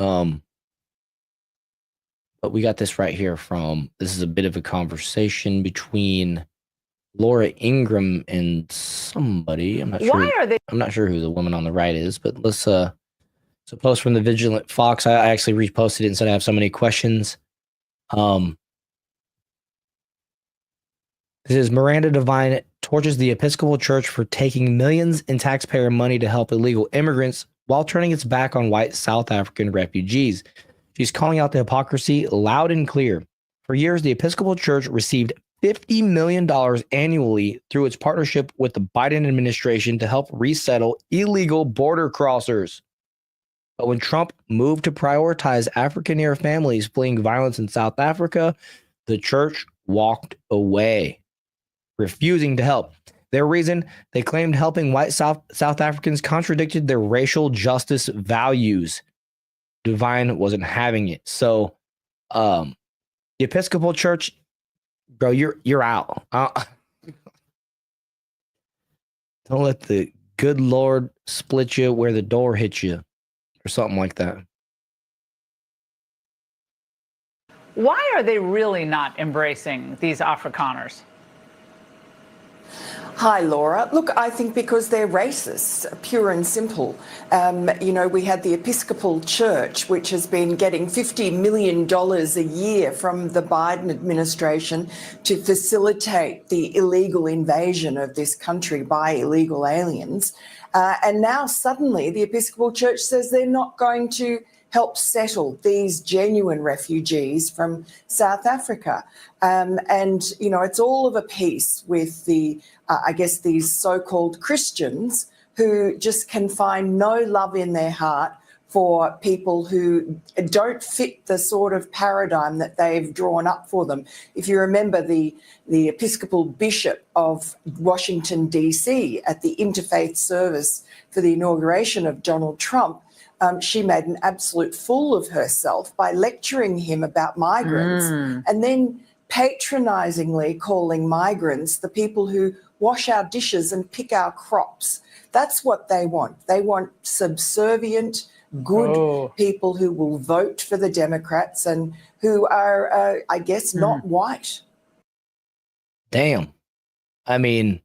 But we got this right here this is a bit of a conversation between Laura Ingraham and somebody. I'm not sure who the woman on the right is, but let's it's a post from the Vigilant Fox. I actually reposted it and said I have so many questions. This is Miranda Devine torches the Episcopal Church for taking millions in taxpayer money to help illegal immigrants while turning its back on white South African refugees. She's calling out the hypocrisy loud and clear. For years, the Episcopal Church received $50 million annually through its partnership with the Biden administration to help resettle illegal border crossers. But when Trump moved to prioritize Afrikaner families fleeing violence in South Africa, the church walked away, refusing to help. Their reason, they claimed helping white South Africans contradicted their racial justice values. Devine wasn't having it. So the Episcopal Church, bro, you're out. Don't let the good Lord split you where the door hits you, or something like that. Why are they really not embracing these Afrikaners? Hi, Laura. Look, I think because they're racist, pure and simple. We had the Episcopal Church, which has been getting $50 million a year from the Biden administration to facilitate the illegal invasion of this country by illegal aliens. And now suddenly the Episcopal Church says they're not going to help settle these genuine refugees from South Africa. It's all of a piece with these so-called Christians who just can find no love in their heart for people who don't fit the sort of paradigm that they've drawn up for them. If you remember the Episcopal Bishop of Washington, D.C. at the interfaith service for the inauguration of Donald Trump, she made an absolute fool of herself by lecturing him about migrants and then patronizingly calling migrants the people who wash our dishes and pick our crops. That's what they want. They want subservient, good people who will vote for the Democrats and who are, not white. Damn. I mean,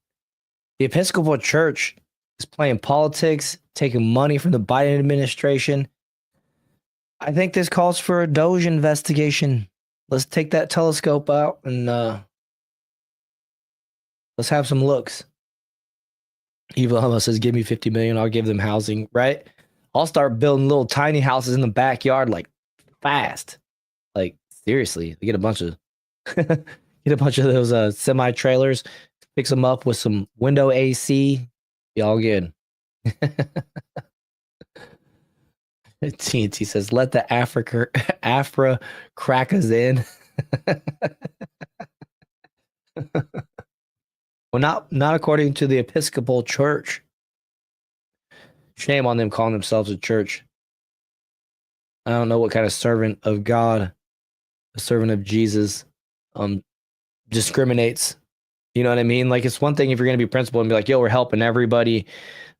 the Episcopal Church is playing politics, taking money from the Biden administration. I think this calls for a Doge investigation. Let's take that telescope out and let's have some looks. Evil Hummus says, give me 50 million, I'll give them housing, right? I'll start building little tiny houses in the backyard like fast. Like seriously, get a bunch of those semi trailers, fix them up with some window AC. Be all good. TNT says, let the Afra crackers in. Well, not according to the Episcopal Church. Shame on them calling themselves a church. I don't know what kind of servant of God, a servant of Jesus, discriminates. You know what I mean? Like, it's one thing if you're going to be principled and be like, yo, we're helping everybody.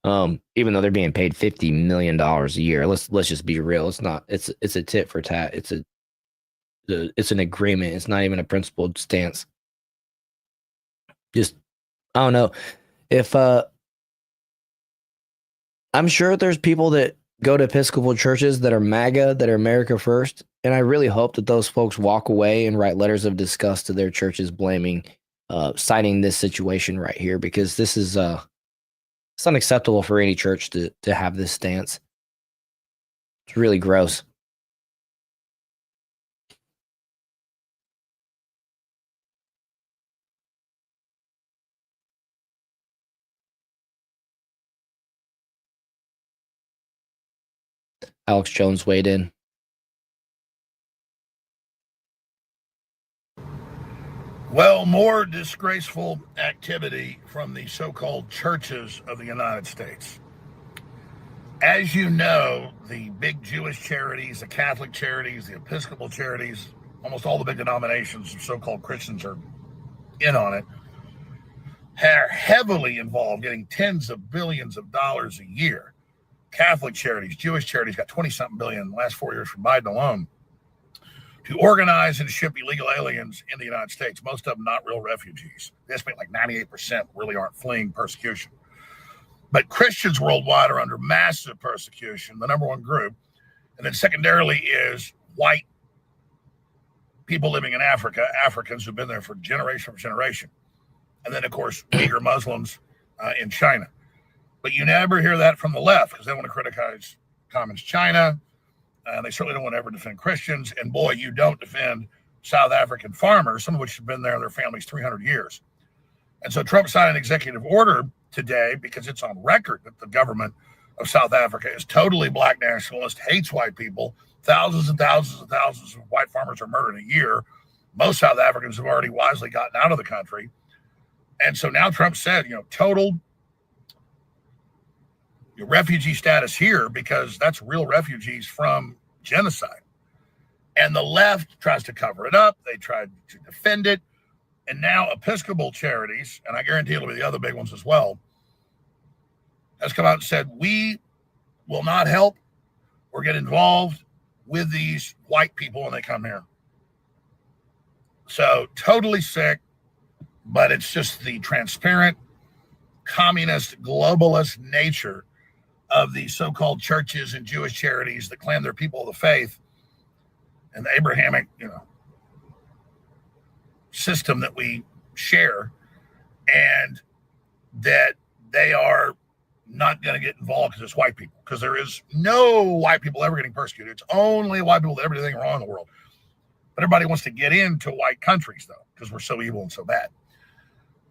Even though they're being paid $50 million a year. Let's just be real. It's a tit for tat. It's an agreement. It's not even a principled stance. Just, I don't know. If I'm sure there's people that go to Episcopal churches that are MAGA, that are America First, and I really hope that those folks walk away and write letters of disgust to their churches citing this situation right here, because this is it's unacceptable for any church to have this stance. It's really gross. Alex Jones weighed in. Well, more disgraceful activity from the so-called churches of the United States. As you know, the big Jewish charities, the Catholic charities, the Episcopal charities, almost all the big denominations of so-called Christians are in on it, are heavily involved, getting tens of billions of dollars a year. Catholic charities, Jewish charities got 20-something billion in the last 4 years from Biden alone to organize and ship illegal aliens in the United States, most of them not real refugees. They estimate like 98% really aren't fleeing persecution. But Christians worldwide are under massive persecution, the number one group. And then secondarily is white people living in Africa, Africans who've been there for generation after generation. And then, of course, Uyghur Muslims in China. But you never hear that from the left because they want to criticize Communist China. And they certainly don't want to ever defend Christians. And boy, you don't defend South African farmers, some of which have been there, their families, 300 years. And so Trump signed an executive order today because it's on record that the government of South Africa is totally black nationalist, hates white people. Thousands and thousands and thousands of white farmers are murdered a year. Most South Africans have already wisely gotten out of the country. And so now Trump said, total refugee status here because that's real refugees from genocide. And the left tries to cover it up. They tried to defend it. And now Episcopal charities, and I guarantee it'll be the other big ones as well, has come out and said, we will not help or get involved with these white people when they come here. So totally sick, but it's just the transparent, communist, globalist nature of these so-called churches and Jewish charities that claim they're people of the faith and the Abrahamic, system that we share, and that they are not going to get involved because it's white people, because there is no white people ever getting persecuted. It's only white people that ever do anything wrong in the world. But everybody wants to get into white countries, though, because we're so evil and so bad.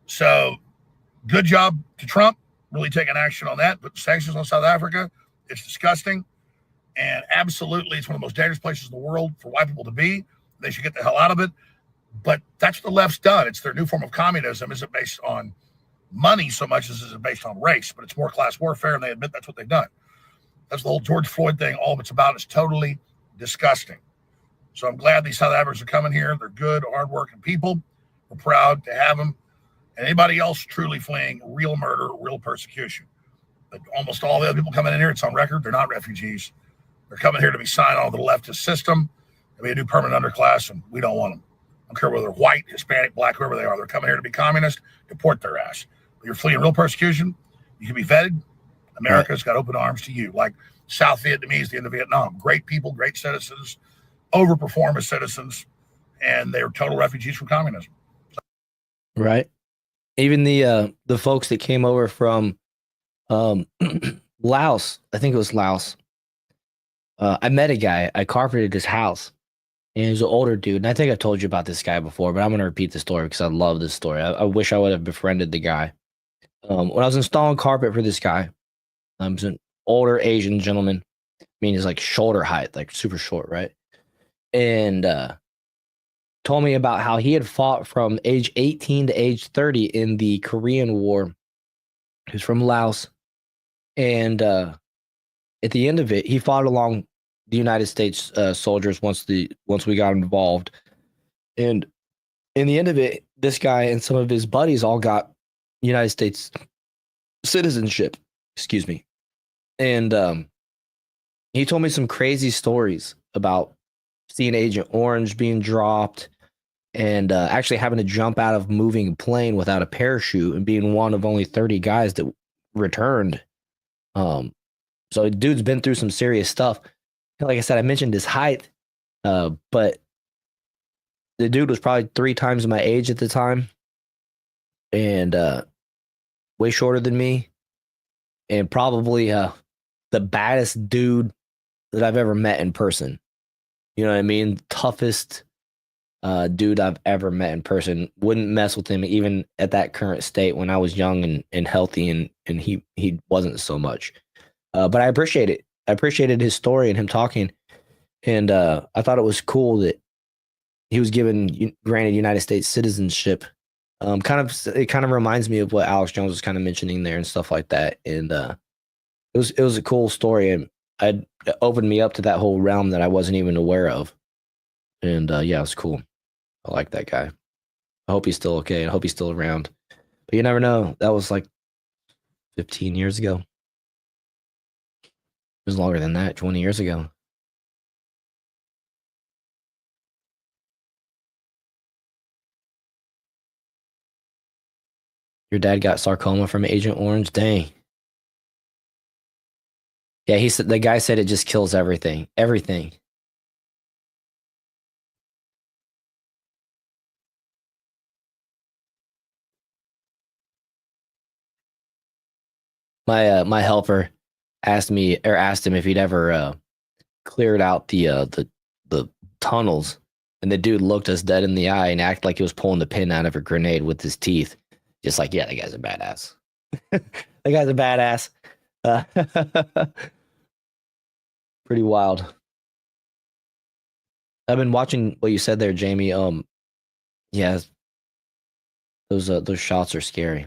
So good job to Trump, really taking action on that, put sanctions on South Africa. It's disgusting. And absolutely, it's one of the most dangerous places in the world for white people to be. They should get the hell out of it. But that's what the left's done. It's their new form of communism. Isn't based on money so much as it's based on race, but it's more class warfare, and they admit that's what they've done. That's the whole George Floyd thing. All of it's about is totally disgusting. So I'm glad these South Africans are coming here. They're good, hardworking people. We're proud to have them. And anybody else truly fleeing real murder, real persecution. But almost all the other people coming in here, it's on record, they're not refugees. They're coming here to be signed on to the leftist system, to be a new permanent underclass, and we don't want them. I don't care whether they're white, Hispanic, black, whoever they are. They're coming here to be communist, deport their ass. But you're fleeing real persecution, you can be vetted. America's got open arms to you, like South Vietnamese, the end of Vietnam. Great people, great citizens, overperform as citizens, and they're total refugees from communism. Right. Even the folks that came over from Laos, I think it was Laos. I met a guy. I carpeted his house, and he was an older dude. And I think I told you about this guy before, but I'm going to repeat the story because I love this story. I wish I would have befriended the guy. When I was installing carpet for this guy, he was an older Asian gentleman. I mean, he's like shoulder height, like super short, right? And told me about how he had fought from age 18 to age 30 in the Korean War. He was from Laos. And at the end of it, he fought along the United States soldiers once we got involved. And in the end of it, this guy and some of his buddies all got United States citizenship. Excuse me. And he told me some crazy stories about seeing Agent Orange being dropped and actually having to jump out of a moving plane without a parachute and being one of only 30 guys that returned. So dude's been through some serious stuff. Like I said, I mentioned his height, but the dude was probably 3 times my age at the time and way shorter than me, and probably the baddest dude that I've ever met in person. You know what I mean? Toughest dude I've ever met in person. Wouldn't mess with him even at that current state when I was young and healthy, and he wasn't so much. But I appreciate it. I appreciated his story and him talking, and I thought it was cool that he was granted United States citizenship. It kind of reminds me of what Alex Jones was kind of mentioning there and stuff like that. And it was a cool story, and it opened me up to that whole realm that I wasn't even aware of. And yeah, it was cool. I like that guy. I hope he's still okay. I hope he's still around. But you never know. That was like 15 years ago. It was longer than that, 20 years ago. Your dad got sarcoma from Agent Orange? Dang. Yeah, he said the guy said it just kills everything. Everything. My helper asked him if he'd ever cleared out the tunnels, and the dude looked us dead in the eye and acted like he was pulling the pin out of a grenade with his teeth. Just like, yeah, that guy's a badass. That guy's a badass. Pretty wild. I've been watching what you said there, Jamie. Yeah, those shots are scary.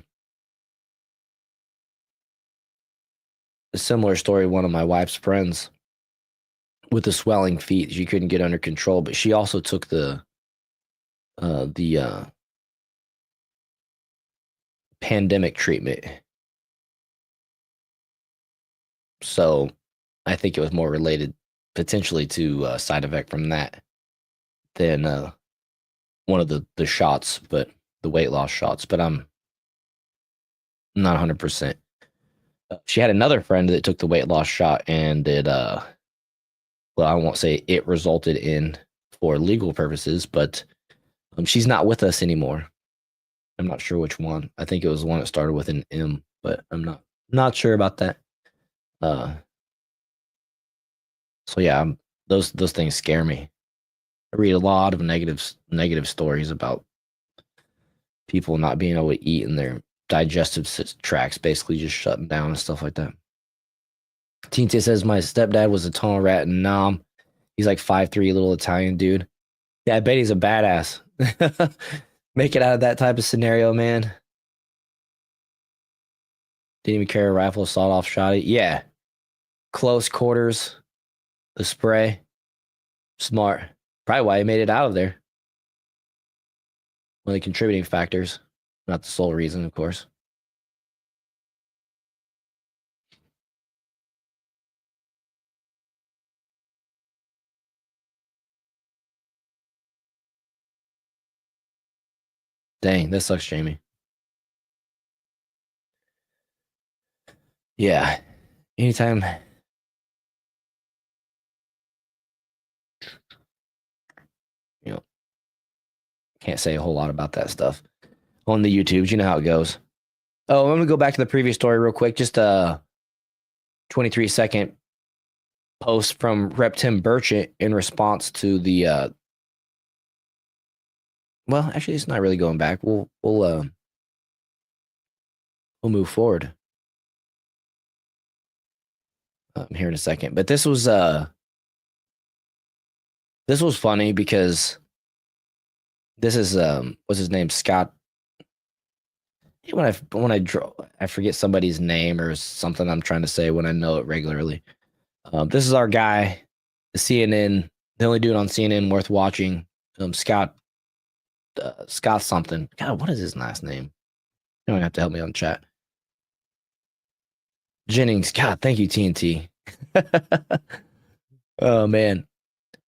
A similar story, one of my wife's friends with the swelling feet, she couldn't get under control, but she also took the pandemic treatment. So I think it was more related potentially to a side effect from that than one of the shots, but the weight loss shots. But I'm not 100%. She had another friend that took the weight loss shot, and it well, I won't say it resulted in, for legal purposes, but she's not with us anymore. I'm not sure which one. I think it was the one that started with an M, but I'm not sure about that. So yeah, those things scare me. I read a lot of negative stories about people not being able to eat and their digestive tracts basically just shutting down and stuff like that. Tinte says my stepdad was a tunnel rat in Nam. He's like 5'3", little Italian dude. Yeah, I bet he's a badass. Make it out of that type of scenario, man. Didn't even carry a rifle, sawed-off shotty. Yeah. Close quarters. The spray. Smart. Probably why he made it out of there. One of the contributing factors. Not the sole reason, of course. Dang, that sucks, Jamie. Yeah. Anytime. You know, can't say a whole lot about that stuff on the YouTubes. You know how it goes. Oh, I'm going to go back to the previous story real quick. Just a 23-second post from Rep. Tim Burchett in response to the well, actually, it's not really going back. We'll move forward here in a second. But this was funny because this is what's his name, Scott. When I draw, I forget somebody's name or something I'm trying to say when I know it regularly. This is our guy, the CNN, the only dude on CNN worth watching. Scott something. God, what is his last name? You don't have to help me on chat. Jennings. God, thank you, TNT. Oh man.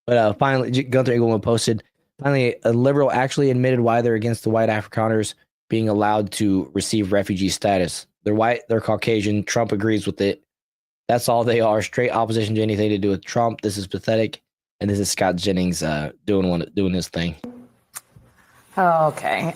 But finally, Gunther Engelman posted. Finally, a liberal actually admitted why they're against the white Afrikaners being allowed to receive refugee status. They're white, they're Caucasian. Trump agrees with it. That's all they are. Straight opposition to anything to do with Trump. This is pathetic. And this is Scott Jennings doing his thing. Okay.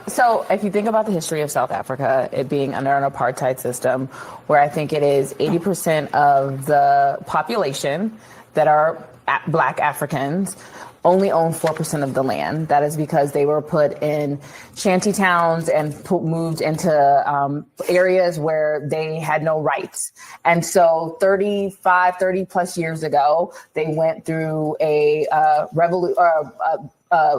So if you think about the history of South Africa, it being under an apartheid system, where I think it is 80% of the population that are Black Africans, only own 4% of the land. That is because they were put in shanty towns and moved into areas where they had no rights. And so 30 plus years ago, they went through a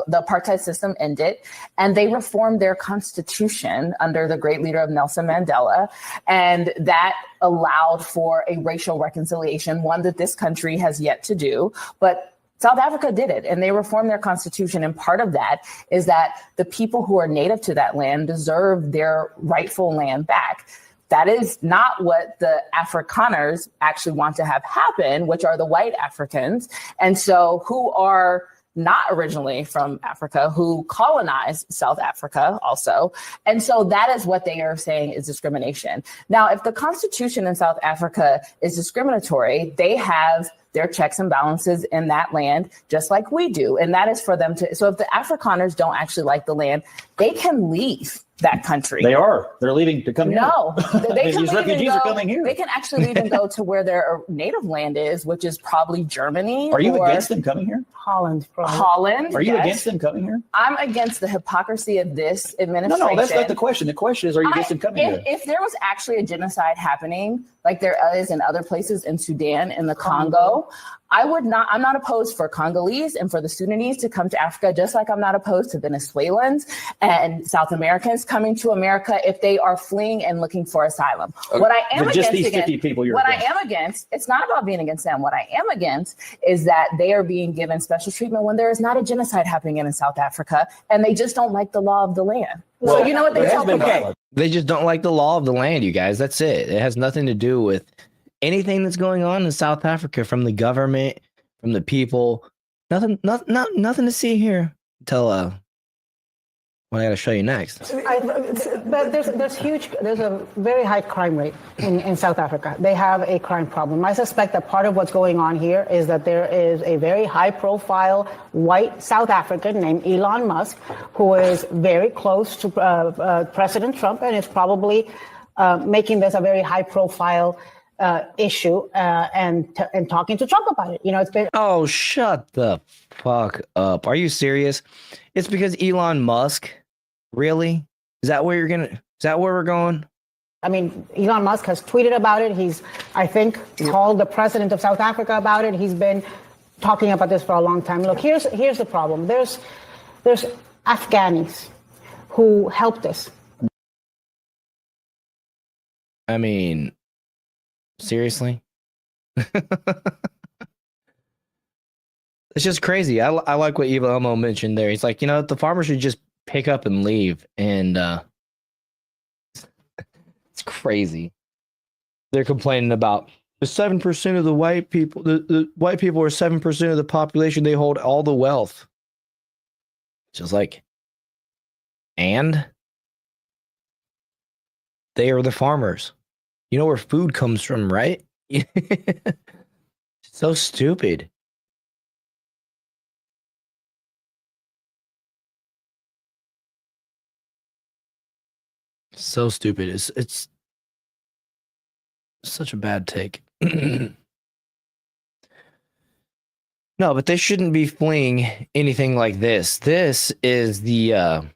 the apartheid system ended, and they reformed their constitution under the great leader of Nelson Mandela. And that allowed for a racial reconciliation, one that this country has yet to do. But South Africa did it, and they reformed their constitution. And part of that is that the people who are native to that land deserve their rightful land back. That is not what the Afrikaners actually want to have happen, which are the white Africans. And so who are not originally from Africa, who colonized South Africa also. And so that is what they are saying is discrimination. Now, if the constitution in South Africa is discriminatory, they have their checks and balances in that land, just like we do. And that is for them to, so if the Afrikaners don't actually like the land, they can leave that country. They're leaving to come here. No, they can these refugees are coming here. They can actually leave and go to where their native land is, which is probably Germany. Are you against them coming here? Holland, probably. Holland. Are you yes. against them coming here? I'm against the hypocrisy of this administration. No, that's not the question. The question is, are you against them coming here? If there was actually a genocide happening, like there is in other places in Sudan, in the Congo, I'm not opposed for Congolese and for the Sudanese to come to Africa, just like I'm not opposed to Venezuelans and South Americans coming to America if they are fleeing and looking for asylum. Okay. What I am But against, just these 50 people you're against. I am against, it's not about being against them. What I am against is that they are being given special treatment when there is not a genocide happening in South Africa, and they just don't like the law of the land. Well, so you know what they tell people? Okay. They just don't like the law of the land, you guys. That's it. It has nothing to do with anything that's going on in South Africa from the government, from the people. Nothing to see here until what I got to show you next. But there's a very high crime rate in South Africa. They have a crime problem. I suspect that part of what's going on here is that there is a very high profile white South African named Elon Musk, who is very close to President Trump and is probably making this a very high profile issue and talking to Trump about it. You know, it's been. Oh, shut the fuck up. Are you serious? It's because Elon Musk. Really? Is that where we're going? I mean, Elon Musk has tweeted about it. He's, I think, called the president of South Africa about it. He's been talking about this for a long time. Look, here's the problem. There's Afghanis who helped us. I mean, seriously? It's just crazy. I like what Eva Elmo mentioned there. He's like, the farmers should just pick up and leave. And it's crazy. They're complaining about the 7% of the white people. The white people are 7% of the population. They hold all the wealth. Just like, and they are the farmers. You know where food comes from, right? So stupid. So stupid. It's such a bad take. No, but they shouldn't be fleeing anything like this. This is the and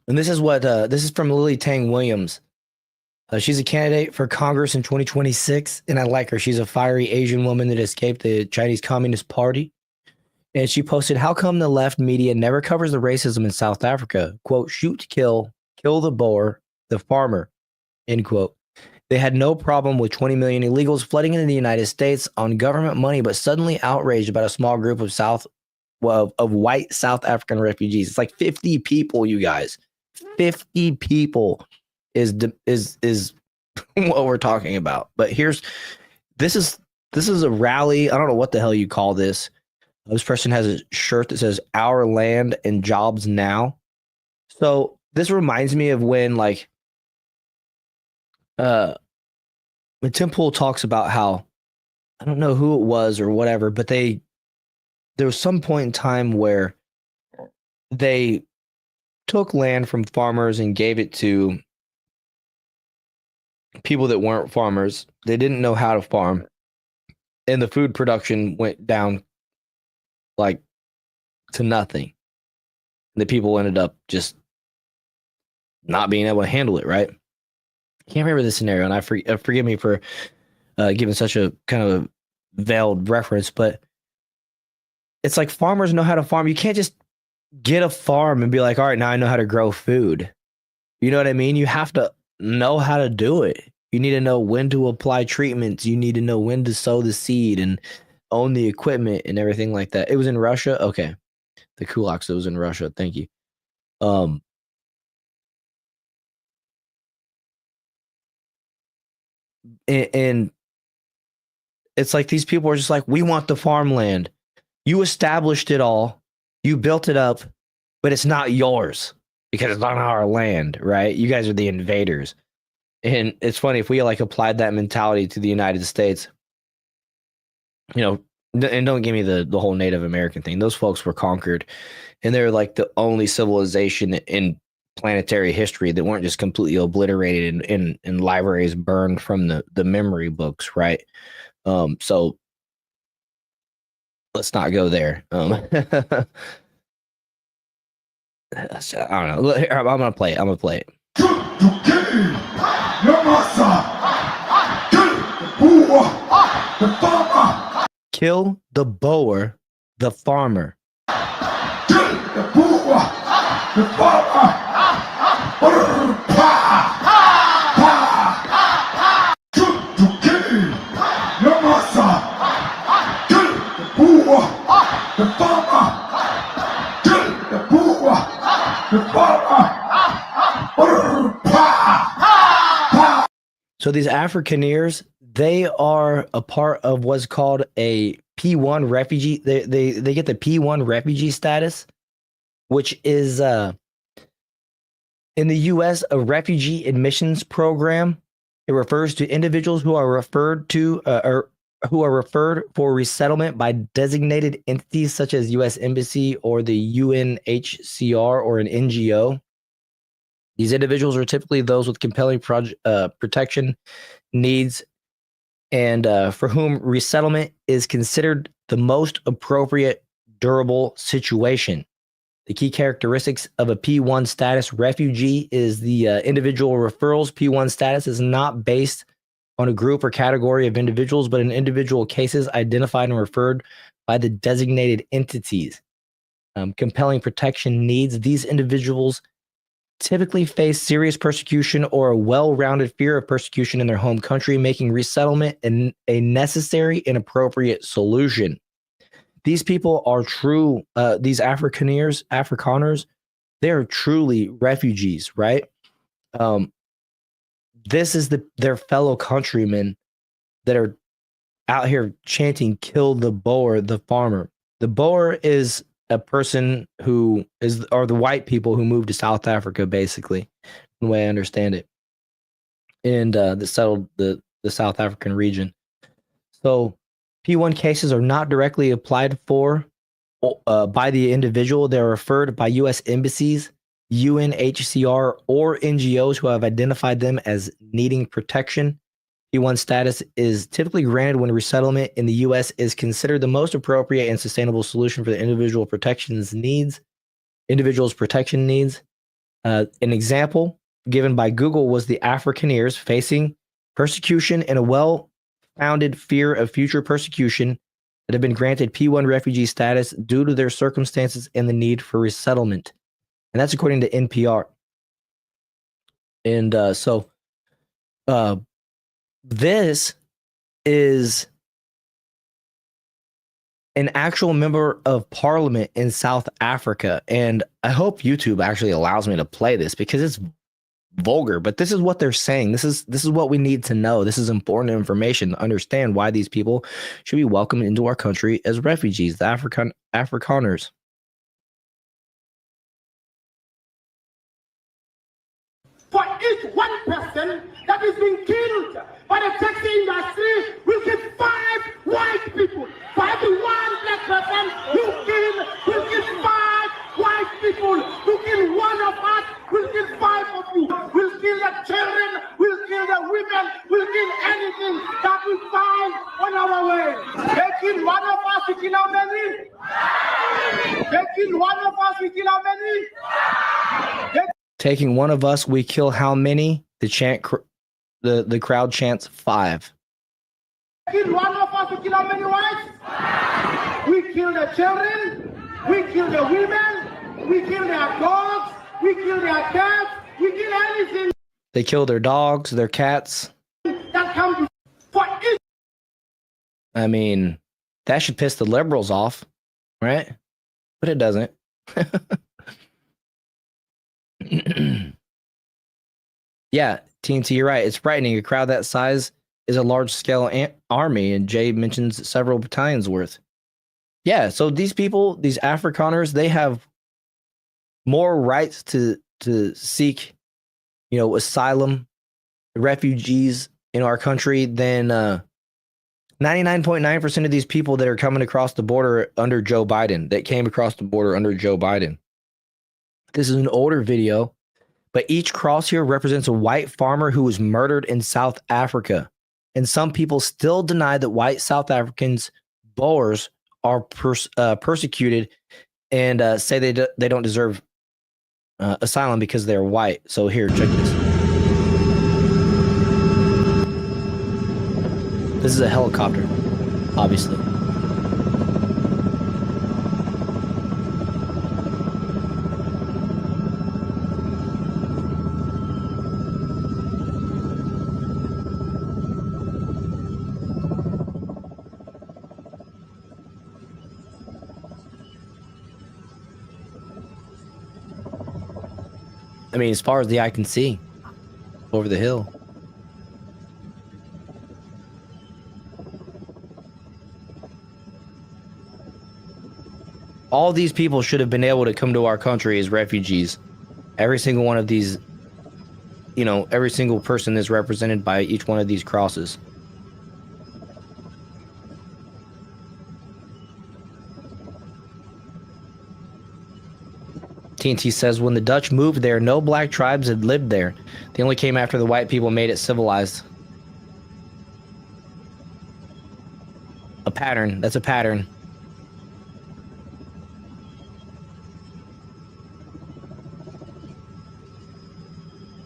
this is what this is from Lily Tang Williams. She's a candidate for Congress in 2026, and I like her. She's a fiery Asian woman that escaped the Chinese Communist Party. And she posted, "How come the left media never covers the racism in South Africa? Quote, shoot, kill the Boer, the farmer," end quote. They had no problem with 20 million illegals flooding into the United States on government money, but suddenly outraged about a small group of white South African refugees. It's like 50 people, you guys. 50 people is what we're talking about. But this is a rally. I don't know what the hell you call this. This person has a shirt that says "Our Land and Jobs Now." So this reminds me of when when Tim Pool talks about how, I don't know who it was or whatever, but there was some point in time where they took land from farmers and gave it to people that weren't farmers. They didn't know how to farm, and the food production went down like to nothing. The people ended up just not being able to handle it, right? I can't remember the scenario, and forgive me for giving such a kind of veiled reference, but it's like farmers know how to farm. You can't just get a farm and be like, all right, now I know how to grow food. You know what I mean? You have to know how to do it. You need to know when to apply treatments. You need to know when to sow the seed and own the equipment and everything like that. It was in Russia? Okay. The kulaks, it was in Russia. Thank you. And it's like these people are just like, we want the farmland. You established it all. You built it up, but it's not yours because it's on our land, right? You guys are the invaders. And it's funny, if we like applied that mentality to the United States, you know, and don't give me the whole Native American thing. Those folks were conquered, and they're like the only civilization in planetary history that weren't just completely obliterated and libraries burned from the memory books, right? So let's not go there. I don't know. I'm gonna play it. Kill the boer, the farmer. So these Afrikaners, they are a part of what's called a P1 refugee. They get the P1 refugee status, which is in the U.S. a refugee admissions program. It refers to individuals who are referred for resettlement by designated entities such as U.S. Embassy or the UNHCR or an NGO. These individuals are typically those with compelling protection needs and for whom resettlement is considered the most appropriate, durable situation. The key characteristics of a P1 status refugee is the individual referrals. P1 status is not based on a group or category of individuals, but in individual cases identified and referred by the designated entities. Compelling protection needs. These individuals typically face serious persecution or a well-rounded fear of persecution in their home country, making resettlement a necessary and appropriate solution. These people are true, these Afrikaners, they're truly refugees, right? This is their fellow countrymen that are out here chanting, kill the boer, the farmer. The boer is a person who are the white people who moved to South Africa, basically, the way I understand it, and that settled the South African region. So P1 cases are not directly applied for by the individual. They're referred by U.S. embassies, UNHCR, or NGOs who have identified them as needing protection. P1 status is typically granted when resettlement in the U.S. is considered the most appropriate and sustainable solution for the individual's protection needs. An example given by Google was the Afrikaners facing persecution and a well-founded fear of future persecution that have been granted P1 refugee status due to their circumstances and the need for resettlement. And that's according to NPR. And this is an actual member of parliament in South Africa. And I hope YouTube actually allows me to play this because it's vulgar, but this is what they're saying. This is what we need to know. This is important information to understand why these people should be welcomed into our country as refugees, the Afrikaners. For each one person that is being killed by the taxi industry, we'll get 5 white people. For every one black person you kill, we'll kill 5 white people. You kill one of us, we'll kill 5 of you. We'll kill the children, we'll kill the women, we'll kill anything that we find on our way. They kill one of us, we kill how many? Taking one of us, we kill how many? Taking one of us, we kill how many? The crowd chants 5. Taking one of us, we kill how many wives? We kill the children, we kill the women, we kill their dogs, we kill their cats, we kill anything. They kill their dogs, their cats. That comes for it. I mean, that should piss the liberals off, right? But it doesn't. Yeah, TNT, you're right. It's frightening. A crowd that size is a large-scale army, and Jay mentions several battalions worth. Yeah, so these people, these Afrikaners, they have more rights to seek, asylum, refugees in our country than 99.9% of these people that are coming across the border under Joe Biden, that came across the border under Joe Biden. This is an older video, but each cross here represents a white farmer who was murdered in South Africa. And some people still deny that white South Africans, Boers, are persecuted and say they don't deserve asylum because they're white. So here, check this. This is a helicopter, obviously. I mean, as far as the eye can see, over the hill. All these people should have been able to come to our country as refugees. Every single one of these, every single person is represented by each one of these crosses. TNT says, when the Dutch moved there, no black tribes had lived there. They only came after the white people made it civilized. A pattern. That's a pattern.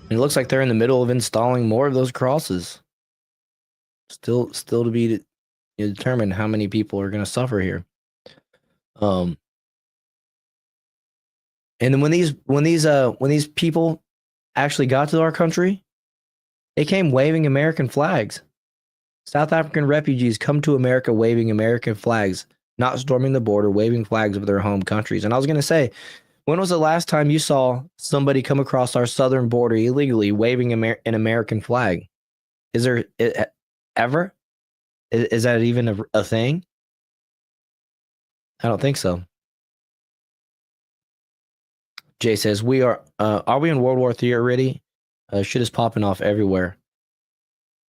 It looks like they're in the middle of installing more of those crosses. Still to be determined how many people are going to suffer here. And then when these people actually got to our country, they came waving American flags. South African refugees come to America waving American flags, not storming the border, waving flags of their home countries. And I was going to say, when was the last time you saw somebody come across our southern border illegally waving an American flag? Is there ever? Is that even a thing? I don't think so. Jay says, are we in World War III already? Shit is popping off everywhere.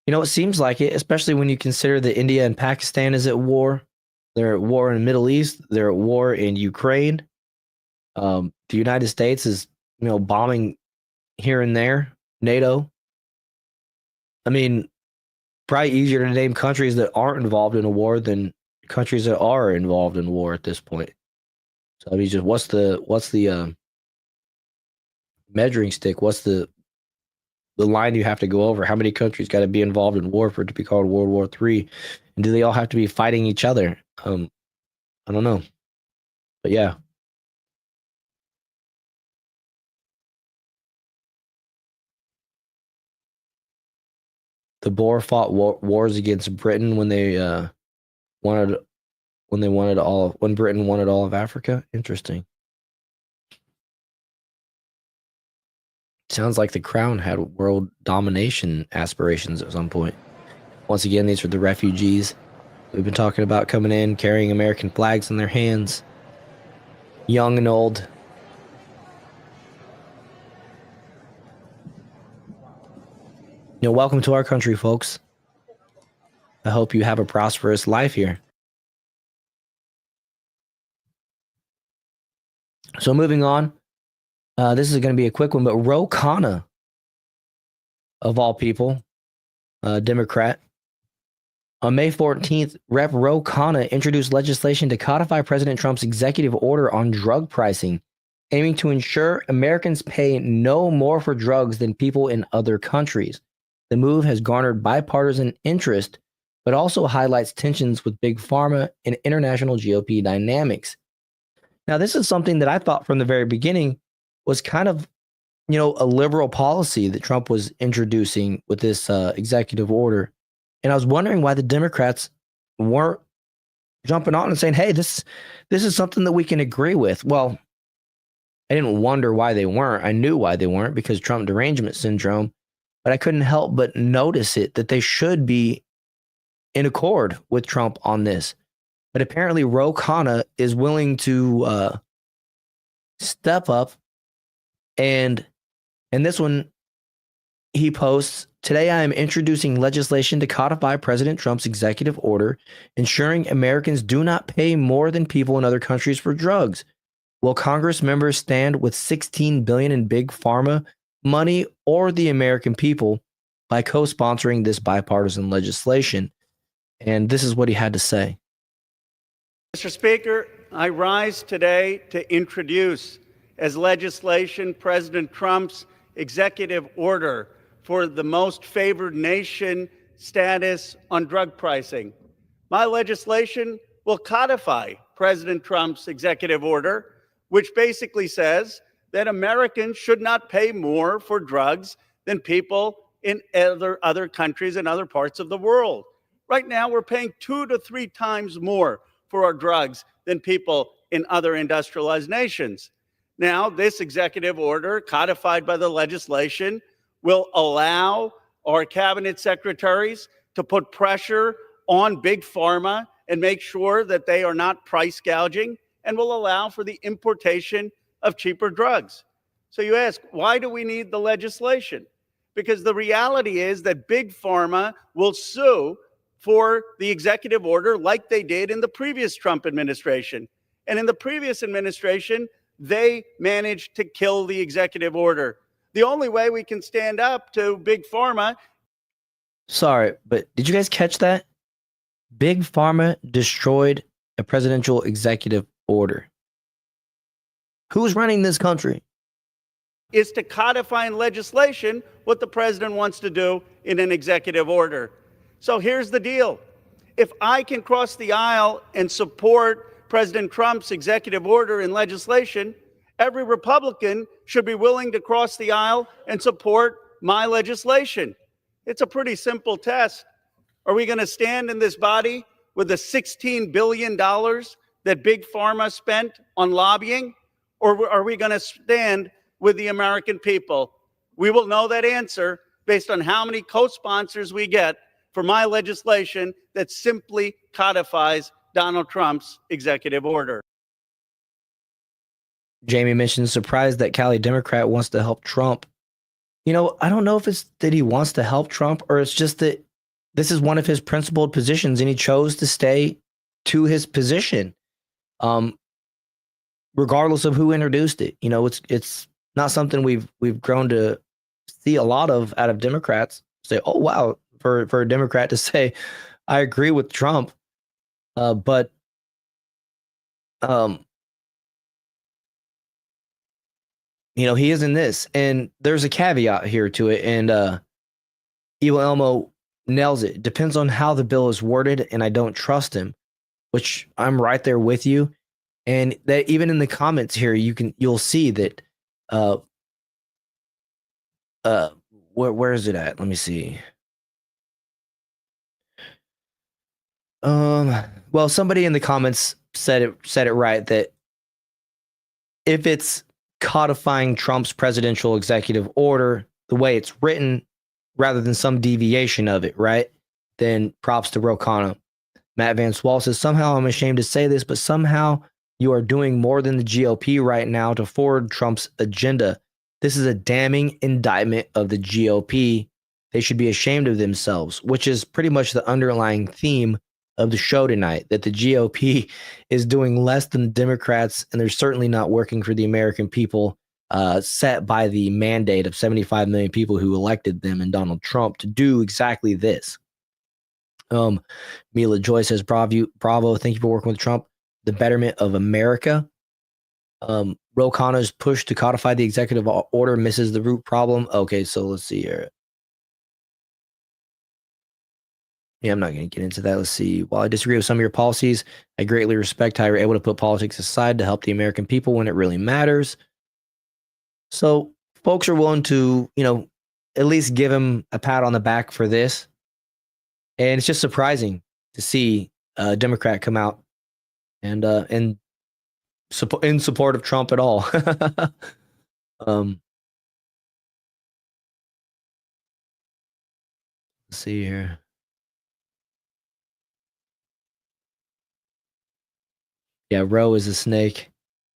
It seems like it, especially when you consider that India and Pakistan is at war. They're at war in the Middle East. They're at war in Ukraine. The United States is, bombing here and there. NATO. I mean, probably easier to name countries that aren't involved in a war than countries that are involved in war at this point. So I mean, just what's the measuring stick? What's the line you have to go over? How many countries got to be involved in war for it to be called World War III? And do they all have to be fighting each other? I don't know. But yeah. The Boer fought wars against Britain when Britain wanted all of Africa. Interesting. Sounds like the Crown had world domination aspirations at some point. Once again, these are the refugees we've been talking about coming in, carrying American flags in their hands, young and old. Welcome to our country, folks. I hope you have a prosperous life here. So moving on. This is going to be a quick one, but Ro Khanna, of all people, Democrat, On May 14th, Rep. Ro Khanna introduced legislation to codify President Trump's executive order on drug pricing, aiming to ensure Americans pay no more for drugs than people in other countries. The move has garnered bipartisan interest, but also highlights tensions with Big Pharma and international GOP dynamics. Now, this is something that I thought from the very beginning was kind of, a liberal policy that Trump was introducing with this executive order. And I was wondering why the Democrats weren't jumping on and saying, hey, this is something that we can agree with. Well, I didn't wonder why they weren't. I knew why they weren't, because Trump derangement syndrome, but I couldn't help but notice it, that they should be in accord with Trump on this. But apparently Ro Khanna is willing to step up, and this one, he posts, today I am introducing legislation to codify President Trump's executive order, ensuring Americans do not pay more than people in other countries for drugs. Will Congress members stand with $16 billion in Big Pharma money or the American people by co-sponsoring this bipartisan legislation? And this is what he had to say. Mr. Speaker, I rise today to introduce as legislation President Trump's executive order for the most favored nation status on drug pricing. My legislation will codify President Trump's executive order, which basically says that Americans should not pay more for drugs than people in other countries and other parts of the world. Right now, we're paying 2 to 3 times more for our drugs than people in other industrialized nations. Now, this executive order, codified by the legislation, will allow our cabinet secretaries to put pressure on Big Pharma and make sure that they are not price gouging, and will allow for the importation of cheaper drugs. So you ask, why do we need the legislation? Because the reality is that Big Pharma will sue for the executive order like they did in the previous Trump administration. And in the previous administration, they managed to kill the executive order. The only way we can stand up to Big Pharma. Sorry, but did you guys catch that? Big Pharma destroyed a presidential executive order. Who's running this country? Is to codify in legislation what the president wants to do in an executive order. So here's the deal. If I can cross the aisle and support President Trump's executive order in legislation, every Republican should be willing to cross the aisle and support my legislation. It's a pretty simple test. Are we going to stand in this body with the $16 billion that Big Pharma spent on lobbying? Or are we going to stand with the American people? We will know that answer based on how many co-sponsors we get for my legislation that simply codifies Donald Trump's executive order. Jamie mentioned surprised that Cali Democrat wants to help Trump. I don't know if it's that he wants to help Trump, or it's just that this is one of his principled positions and he chose to stay to his position. Regardless of who introduced it. It's not something we've grown to see a lot of out of Democrats. Say, oh wow, for a Democrat to say, I agree with Trump. But he is in this, and there's a caveat here to it, and Evo Elmo nails it. Depends on how the bill is worded, and I don't trust him, which I'm right there with you. And that even in the comments here, you'll see that where is it at? Let me see. Well, somebody in the comments said it right, that if it's codifying Trump's presidential executive order the way it's written, rather than some deviation of it, right? Then props to Ro Khanna. Matt Van Swall says, somehow I'm ashamed to say this, but somehow you are doing more than the GOP right now to forward Trump's agenda. This is a damning indictment of the GOP. They should be ashamed of themselves, which is pretty much the underlying theme of the show tonight, that the GOP is doing less than the Democrats, and they're certainly not working for the American people set by the mandate of 75 million people who elected them and Donald Trump to do exactly this. Mila Joy says, bravo. Thank you for working with Trump. The betterment of America. Ro Khanna's push to codify the executive order misses the root problem. Okay, so let's see here. Yeah, I'm not going to get into that. Let's see. While I disagree with some of your policies, I greatly respect how you're able to put politics aside to help the American people when it really matters. So folks are willing to, at least give him a pat on the back for this. And it's just surprising to see a Democrat come out and in support of Trump at all. Let's see here. Yeah, Roe is a snake.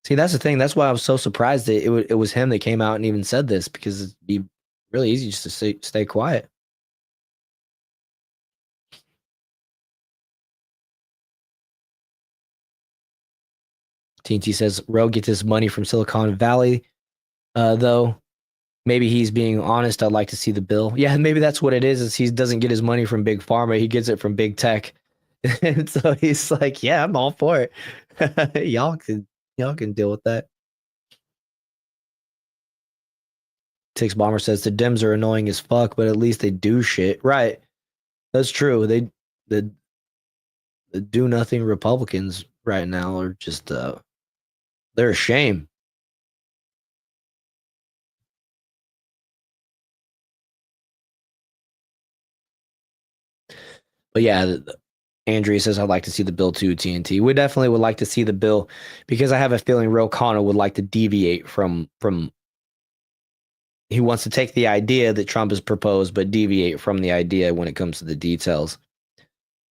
See, that's the thing. That's why I was so surprised that it was him that came out and even said this, because it'd be really easy just to stay quiet. TNT says Roe gets his money from Silicon Valley, though. Maybe he's being honest. I'd like to see the bill. Yeah, maybe that's what it is he doesn't get his money from Big Pharma. He gets it from Big Tech. And so he's like, yeah, I'm all for it. y'all can deal with that. Tix Bomber says the Dems are annoying as fuck, but at least they do shit. Right. That's true. The do nothing Republicans right now are just they're a shame. But yeah, Andrea says, I'd like to see the bill too, TNT. We definitely would like to see the bill, because I have a feeling Ro Khanna would like to deviate from he wants to take the idea that Trump has proposed, but deviate from the idea when it comes to the details.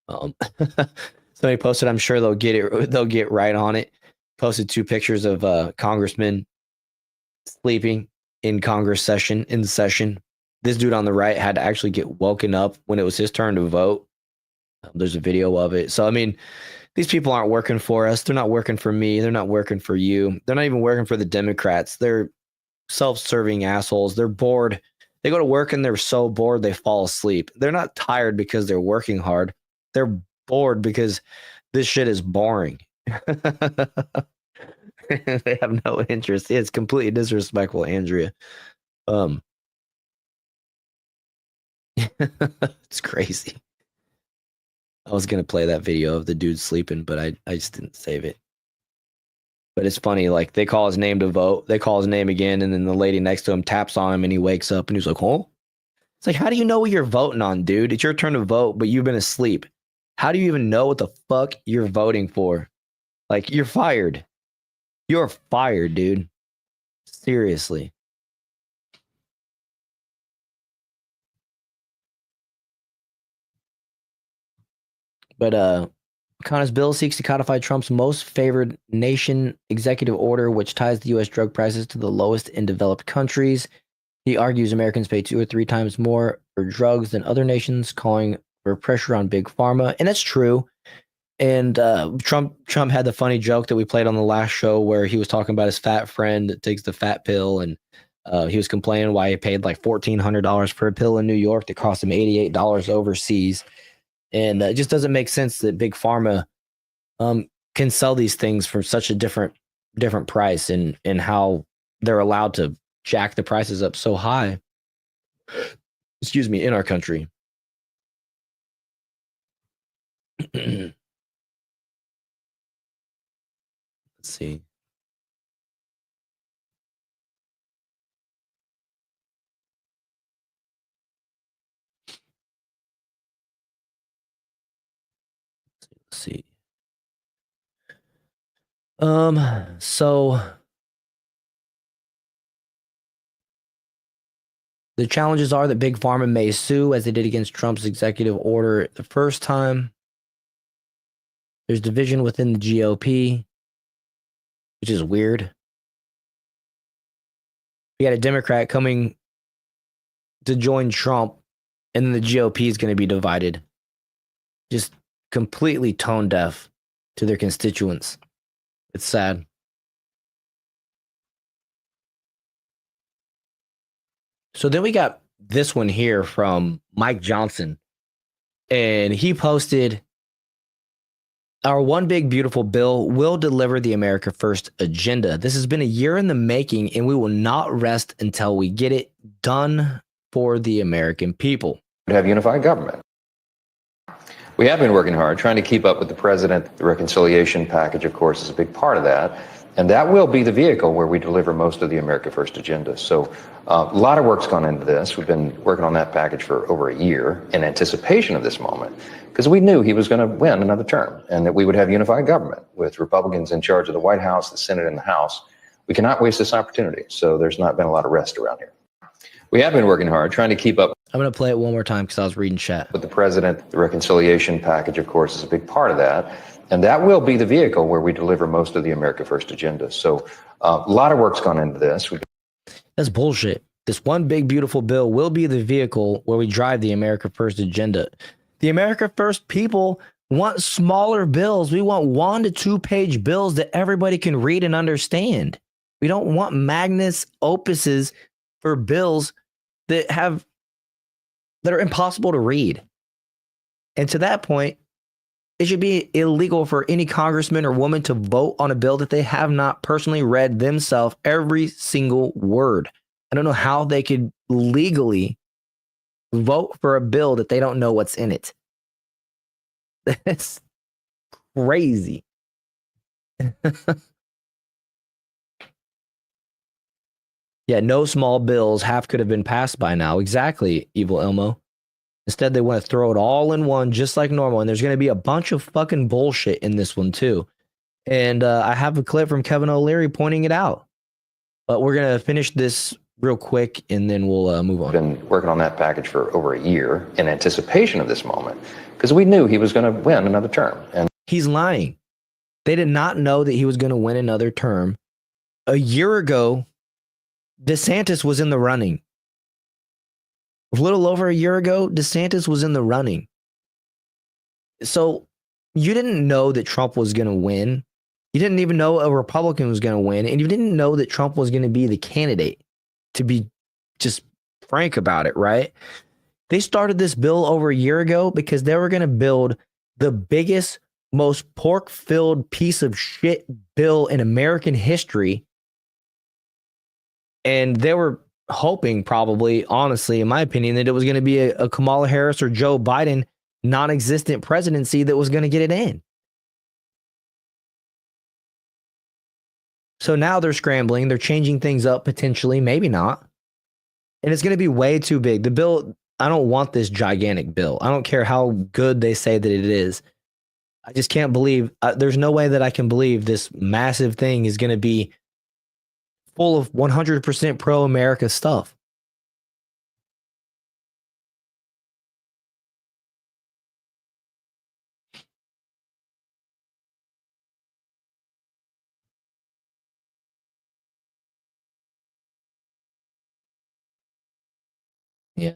Somebody posted, I'm sure they'll get right on it. Posted 2 pictures of congressmen sleeping in Congress session. This dude on the right had to actually get woken up when it was his turn to vote. There's a video of it. So, I mean, these people aren't working for us. They're not working for me. They're not working for you. They're not even working for the Democrats. They're self-serving assholes. They're bored. They go to work and they're so bored they fall asleep. They're not tired because they're working hard. They're bored because this shit is boring. They have no interest. It's completely disrespectful, Andrea. It's crazy. I was going to play that video of the dude sleeping, but I just didn't save it. But it's funny, like, they call his name to vote. They call his name again, and then the lady next to him taps on him, and he wakes up, and he's like, oh? It's like, how do you know what you're voting on, dude? It's your turn to vote, but you've been asleep. How do you even know what the fuck you're voting for? Like, you're fired. You're fired, dude. Seriously. But Khanna's bill seeks to codify Trump's most favored nation executive order, which ties the U.S. drug prices to the lowest in developed countries. He argues Americans pay 2 or 3 times more for drugs than other nations, calling for pressure on big pharma. And that's true. And Trump had the funny joke that we played on the last show where he was talking about his fat friend that takes the fat pill, and he was complaining why he paid like $1,400 for a pill in New York that cost him $88 overseas. And it just doesn't make sense that big pharma can sell these things for such a different price, and how they're allowed to jack the prices up so high. Excuse me, in our country. Let's see. Let's see. So the challenges are that Big Pharma may sue, as they did against Trump's executive order the first time. There's division within the GOP, which is weird. We got a Democrat coming to join Trump, and then the GOP is going to be divided. Just completely tone deaf to their constituents. It's sad. So then we got this one here from Mike Johnson. And he posted, our one big beautiful bill will deliver the America First agenda. This has been a year in the making, and we will not rest until we get it done for the American people. Have unified government. We have been working hard, trying to keep up with the president. The reconciliation package, of course, is a big part of that. And that will be the vehicle where we deliver most of the America First agenda. So a lot of work's gone into this. We've been working on that package for over a year in anticipation of this moment, because we knew he was going to win another term and that we would have unified government with Republicans in charge of the White House, the Senate, and the House. We cannot waste this opportunity. So there's not been a lot of rest around here. We have been working hard, trying to keep up. I'm going to play it one more time because I was reading chat. With the president, the reconciliation package, of course, is a big part of that. And that will be the vehicle where we deliver most of the America First agenda. So a lot of work's gone into this. That's bullshit. This one big beautiful bill will be the vehicle where we drive the America First agenda. The America First people want smaller bills. We want 1 to 2 page bills that everybody can read and understand. We don't want magnus opuses for bills that are impossible to read. And to that point, it should be illegal for any congressman or woman to vote on a bill that they have not personally read themselves every single word. I don't know how they could legally vote for a bill that they don't know what's in it. That's crazy. Yeah, no small bills. Half could have been passed by now. Exactly, Evil Elmo. Instead, they want to throw it all in one, just like normal. And there's going to be a bunch of fucking bullshit in this one, too. And I have a clip from Kevin O'Leary pointing it out. But we're going to finish this real quick, and then we'll move on. We've been working on that package for over a year in anticipation of this moment, because we knew he was going to win another term. And he's lying. They did not know that he was going to win another term. A year ago, DeSantis was in the running. A little over a year ago, DeSantis was in the running. So you didn't know that Trump was going to win. You didn't even know a Republican was going to win. And you didn't know that Trump was going to be the candidate, to be just frank about it, right? They started this bill over a year ago because they were going to build the biggest, most pork-filled piece of shit bill in American history. And they were hoping, probably, honestly, in my opinion, that it was going to be a Kamala Harris or Joe Biden non-existent presidency that was going to get it in. So now they're scrambling. They're changing things up potentially, maybe not. And it's going to be way too big. The bill, I don't want this gigantic bill. I don't care how good they say that it is. I just can't believe, there's no way that I can believe this massive thing is going to be full of 100% pro-America stuff. Yeah,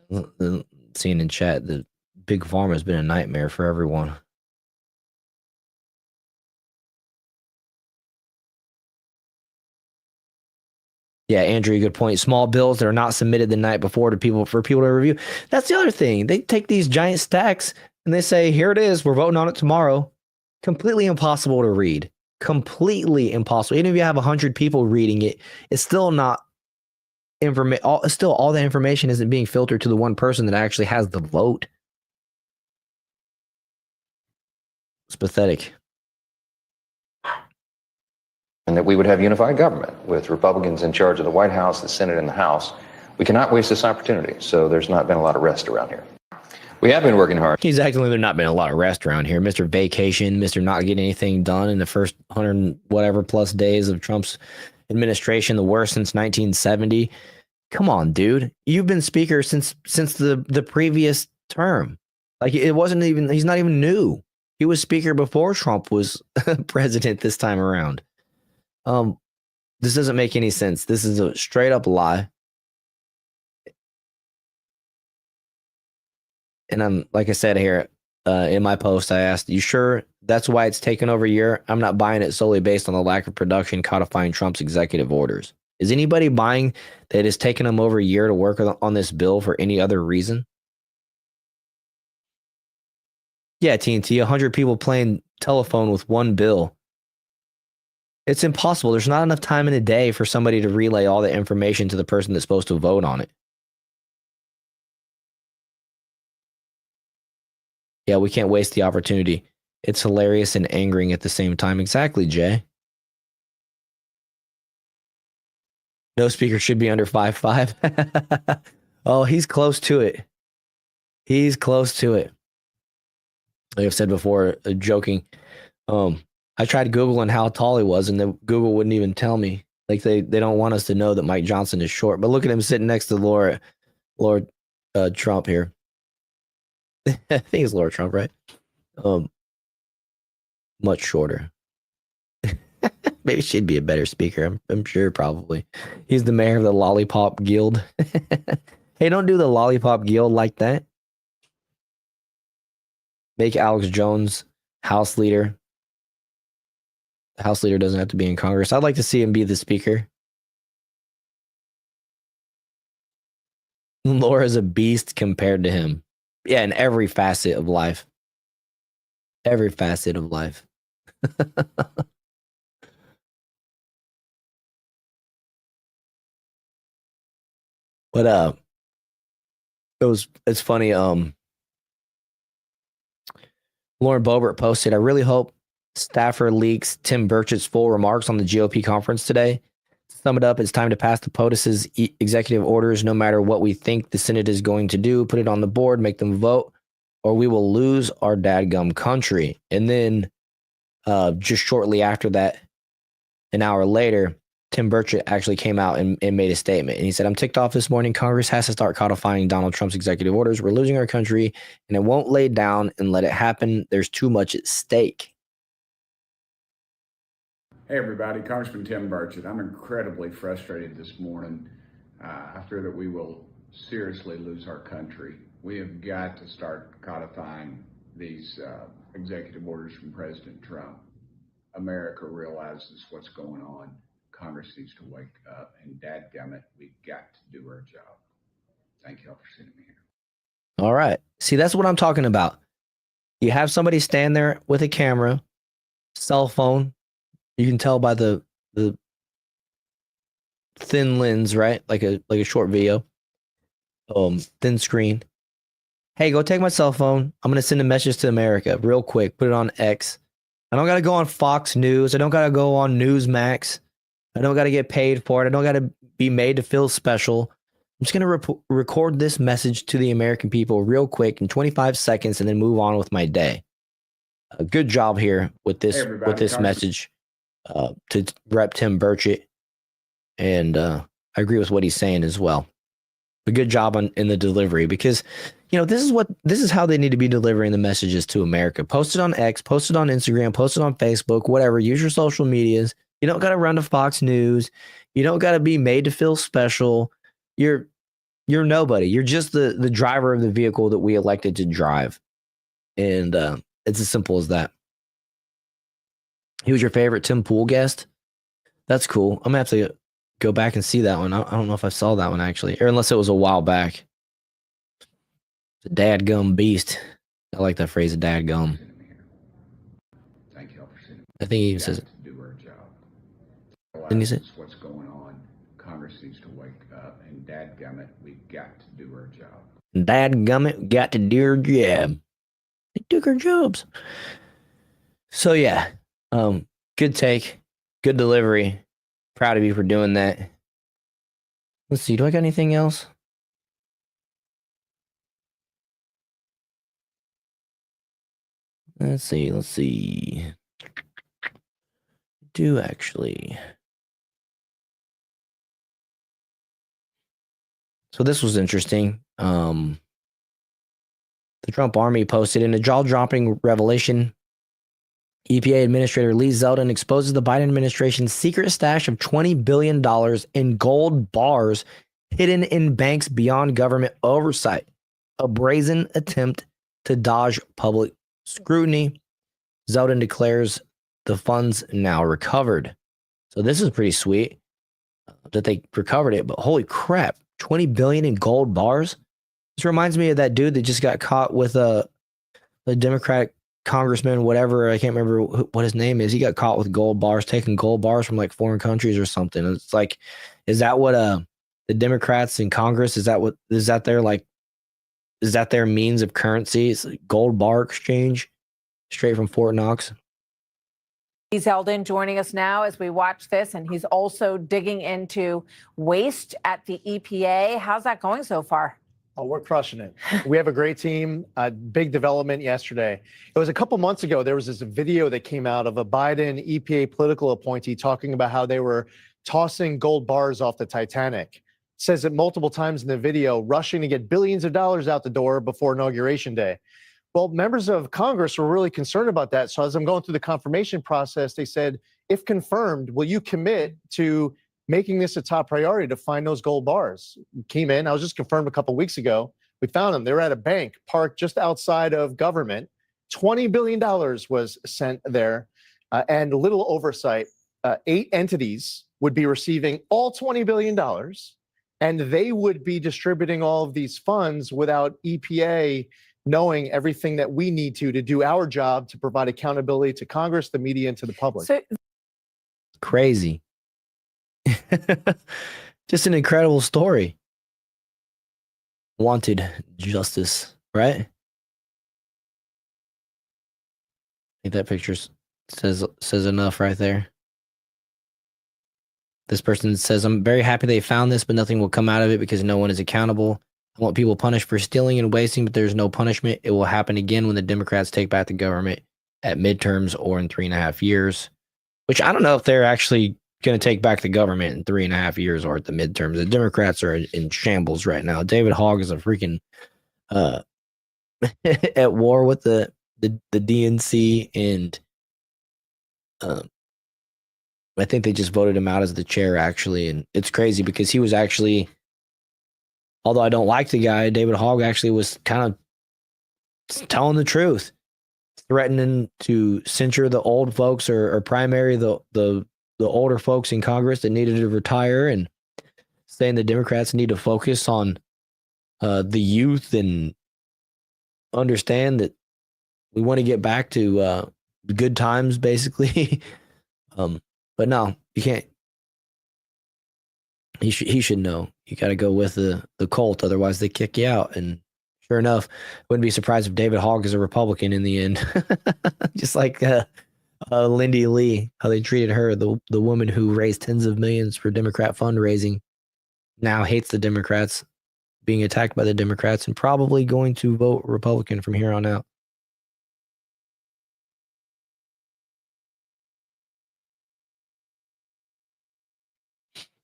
seeing in chat, the big pharma has been a nightmare for everyone. Yeah, Andrew, good point. Small bills that are not submitted the night before for people to review. That's the other thing. They take these giant stacks and they say, here it is. We're voting on it tomorrow. Completely impossible to read. Completely impossible. Even if you have 100 people reading it, it's still not information. Still, all the information isn't being filtered to the one person that actually has the vote. It's pathetic. and that we would have unified government with Republicans in charge of the White House, the Senate, and the House. We cannot waste this opportunity. So there's not been a lot of rest around here. We have been working hard. Exactly. There's not been a lot of rest around here. Mr. Vacation, Mr. Not getting anything done in the first 100 whatever plus days of Trump's administration, the worst since 1970. Come on, dude. You've been speaker since the previous term. Like, it wasn't even, he's not even new. He was speaker before Trump was president this time around. This doesn't make any sense. This is a straight up lie. And I'm, like I said here in my post, I asked, you sure that's why it's taken over a year? I'm not buying it solely based on the lack of production codifying Trump's executive orders. Is anybody buying that it's taken them over a year to work on this bill for any other reason? Yeah, TNT, 100 people playing telephone with one bill. It's impossible. There's not enough time in a day for somebody to relay all the information to the person that's supposed to vote on it. Yeah, we can't waste the opportunity. It's hilarious and angering at the same time. Exactly, Jay. No speaker should be under 5'5". Oh, he's close to it. He's close to it. Like I've said before, joking. I tried Googling how tall he was, and then Google wouldn't even tell me. Like they don't want us to know that Mike Johnson is short. But look at him sitting next to Lord Trump here. I think it's Lord Trump, right? Much shorter. Maybe she'd be a better speaker. I'm sure, probably. He's the mayor of the Lollipop Guild. Hey, don't do the Lollipop Guild like that. Make Alex Jones House leader. The House leader doesn't have to be in Congress. I'd like to see him be the speaker. Laura's a beast compared to him. Yeah, in every facet of life. Every facet of life. But it's funny. Lauren Boebert posted, I really hope staffer leaks Tim Burchett's full remarks on the GOP conference today. To sum it up, it's time to pass the POTUS's executive orders, no matter what we think the Senate is going to do. Put it on the board, make them vote, or we will lose our dadgum country. And then just shortly after that, an hour later, Tim Burchett actually came out and made a statement. And he said, I'm ticked off this morning. Congress has to start codifying Donald Trump's executive orders. We're losing our country, and it won't lay down and let it happen. There's too much at stake. Hey, everybody. Congressman Tim Burchett. I'm incredibly frustrated this morning. I fear that we will seriously lose our country. We have got to start codifying these executive orders from President Trump. America realizes what's going on. Congress needs to wake up, and dadgummit, we've got to do our job. Thank you all for sending me here. All right. See, that's what I'm talking about. You have somebody stand there with a camera, cell phone. You can tell by the thin lens, right? Like a short video. Thin screen. Hey, go take my cell phone. I'm gonna send a message to America real quick. Put it on X. I don't gotta go on Fox News. I don't gotta go on Newsmax. I don't got to get paid for it. I don't got to be made to feel special. I'm just going to record this message to the American people real quick in 25 seconds and then move on with my day. Good job here with this message to Rep. Tim Burchett. And I agree with what he's saying as well. A good job in the delivery, because this is how they need to be delivering the messages to America. Post it on X, post it on Instagram, post it on Facebook, whatever. Use your social medias. You don't got to run to Fox News. You don't got to be made to feel special. You're nobody. You're just the driver of the vehicle that we elected to drive. And it's as simple as that. He was your favorite Tim Pool guest? That's cool. I'm going to have to go back and see that one. I don't know if I saw that one, actually. Or unless it was a while back. The dadgum beast. I like that phrase, dadgum. Thank you all for sending me. I think he even says it. Didn't you say? What's going on? Congress needs to wake up, and dadgummit, we've got to do our job. Dadgummit, got to do our job. They took our jobs. So yeah, good take, good delivery. Proud of you for doing that. Let's see, do I got anything else? Let's see. Do actually. So this was interesting. The Trump Army posted in a jaw-dropping revelation. EPA Administrator Lee Zeldin exposes the Biden administration's secret stash of $20 billion in gold bars hidden in banks beyond government oversight. A brazen attempt to dodge public scrutiny. Zeldin declares the funds now recovered. So this is pretty sweet that they recovered it, but holy crap. 20 billion in gold bars. This reminds me of that dude that just got caught with the Democratic congressman, whatever, I can't remember what his name is. He got caught with gold bars, taking gold bars from like foreign countries or something. It's like, is that what the Democrats in Congress, is that their means of currency? It's like gold bar exchange straight from Fort Knox. He's held in, joining us now as we watch this, and he's also digging into waste at the EPA. How's that going so far? Oh, we're crushing it. We have a great team. Big development yesterday. It was a couple months ago. There was this video that came out of a Biden EPA political appointee talking about how they were tossing gold bars off the Titanic. Says it multiple times in the video, rushing to get billions of dollars out the door before Inauguration Day. Well, members of Congress were really concerned about that. So as I'm going through the confirmation process, they said, if confirmed, will you commit to making this a top priority to find those gold bars? Came in, I was just confirmed a couple weeks ago. We found them. They were at a bank parked just outside of government. $20 billion was sent there, and a little oversight. 8 entities would be receiving all $20 billion, and they would be distributing all of these funds without EPA knowing everything that we need to do our job to provide accountability to Congress, the media, and to the public. So crazy. Just an incredible story. Wanted justice, right? I think that picture says enough right there. This person says, I'm very happy they found this, but nothing will come out of it because no one is accountable. I want people punished for stealing and wasting, but there's no punishment. It will happen again when the Democrats take back the government at midterms or in 3.5 years, which I don't know if they're actually going to take back the government in 3.5 years or at the midterms. The Democrats are in shambles right now. David Hogg is a freaking at war with the DNC, and I think they just voted him out as the chair, actually. And it's crazy because he was actually, although I don't like the guy, David Hogg actually was kind of telling the truth, threatening to censure the old folks or primary the older folks in Congress that needed to retire, and saying the Democrats need to focus on the youth and understand that we want to get back to good times, basically. But no, you can't. He should know. You got to go with the cult, otherwise they kick you out. And sure enough, wouldn't be surprised if David Hogg is a Republican in the end, just like Lindy Lee, how they treated her, the woman who raised tens of millions for Democrat fundraising, now hates the Democrats, being attacked by the Democrats, and probably going to vote Republican from here on out.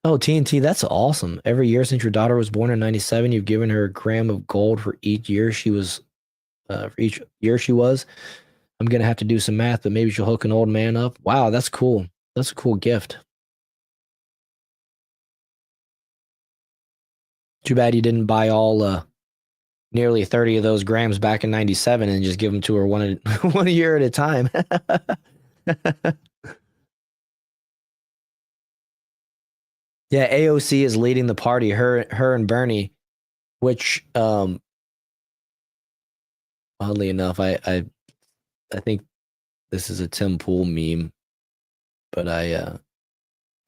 Oh, TNT, that's awesome. Every year since your daughter was born in 97, you've given her a gram of gold for each year she was. I'm going to have to do some math, but maybe she'll hook an old man up. Wow, that's cool. That's a cool gift. Too bad you didn't buy all nearly 30 of those grams back in 97 and just give them to her one a year at a time. Yeah, AOC is leading the party, her and Bernie, which oddly enough, I think this is a Tim Pool meme, but I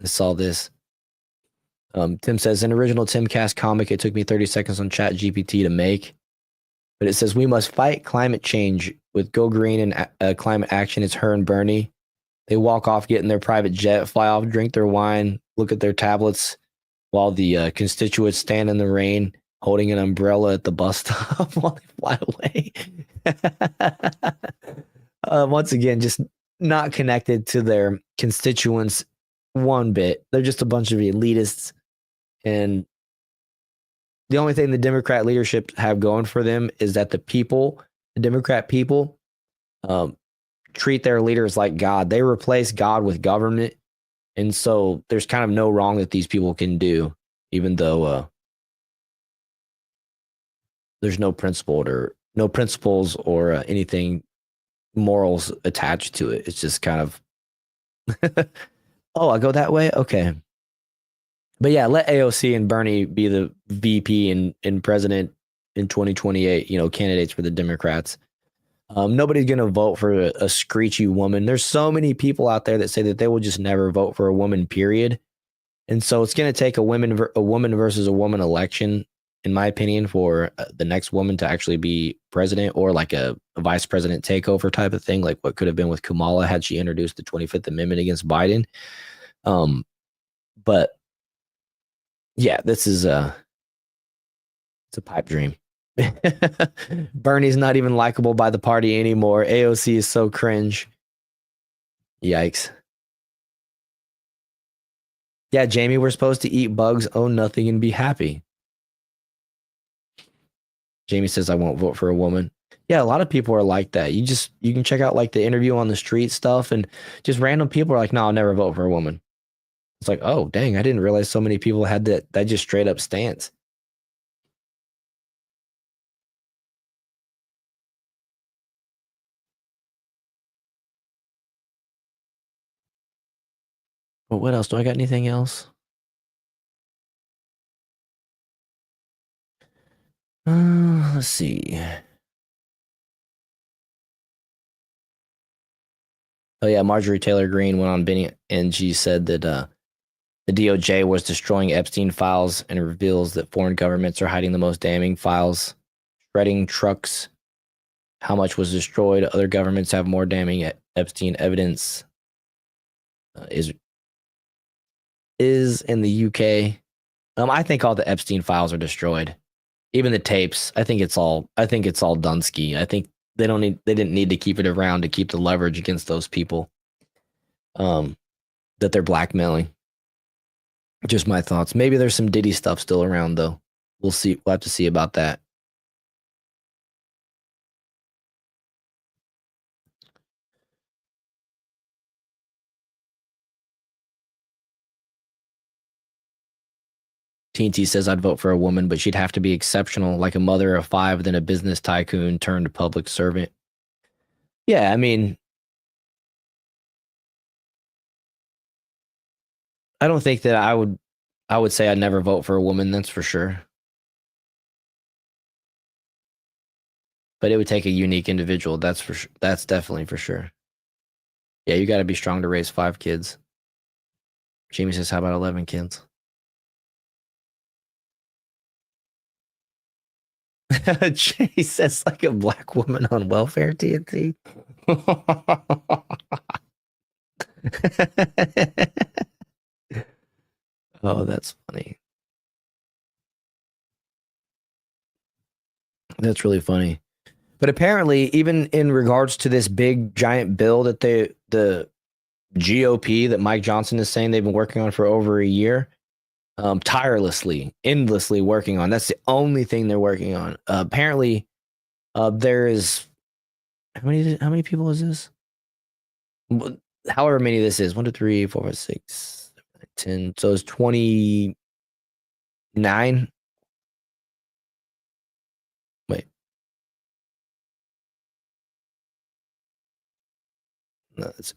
saw this. Tim says, an original Timcast comic, it took me 30 seconds on ChatGPT to make, but it says, we must fight climate change with Go Green and Climate Action. It's her and Bernie. They walk off, get in their private jet, fly off, drink their wine, look at their tablets, while the constituents stand in the rain, holding an umbrella at the bus stop while they fly away. Once again, just not connected to their constituents one bit. They're just a bunch of elitists. And the only thing the Democrat leadership have going for them is that the Democrat people, treat their leaders like God. They replace God with government. And so there's kind of no wrong that these people can do, even though there's no principles or anything morals attached to it. It's just kind of, oh, I go that way? Okay. But yeah, let AOC and Bernie be the VP and president in 2028, candidates for the Democrats. Nobody's going to vote for a screechy woman. There's so many people out there that say that they will just never vote for a woman, period. And so it's going to take a woman versus a woman election, in my opinion, for the next woman to actually be president, or like a vice president takeover type of thing, like what could have been with Kamala had she introduced the 25th Amendment against Biden. But yeah, this is it's a pipe dream. Bernie's not even likable by the party anymore. AOC is so cringe. Yikes. Yeah, Jamie, we're supposed to eat bugs, own nothing, and be happy. Jamie says, I won't vote for a woman. Yeah, a lot of people are like that. You can check out like the interview on the street stuff, and just random people are like, no, I'll never vote for a woman. It's like, oh, dang, I didn't realize so many people had that just straight up stance. But what else? Do I got anything else? Let's see. Oh yeah, Marjorie Taylor Greene went on Benny, and she said that the DOJ was destroying Epstein files, and reveals that foreign governments are hiding the most damning files, shredding trucks. How much was destroyed? Other governments have more damning Epstein evidence. Is in the UK. I think all the Epstein files are destroyed. Even the tapes. I think it's all Dunsky. I think they didn't need to keep it around to keep the leverage against those people that they're blackmailing. Just my thoughts. Maybe there's some Diddy stuff still around though. We'll see. We'll have to see about that. TNT says I'd vote for a woman, but she'd have to be exceptional, like a mother of 5, then a business tycoon turned public servant. Yeah, I mean, I don't think that I would say I'd never vote for a woman, that's for sure. But it would take a unique individual, that's for sure. That's definitely for sure. Yeah, you got to be strong to raise 5 kids. Jamie says, how about 11 kids? Jay says like a black woman on welfare, TNT. Oh, that's funny. That's really funny. But apparently, even in regards to this big giant bill that the GOP that Mike Johnson is saying they've been working on for over a year, tirelessly, endlessly working on. That's the only thing they're working on. Apparently, there is how many people is this? However many this is, 1, 2, 3, 4, 5, 6, 7, 10. So it's 29. Wait. No, it's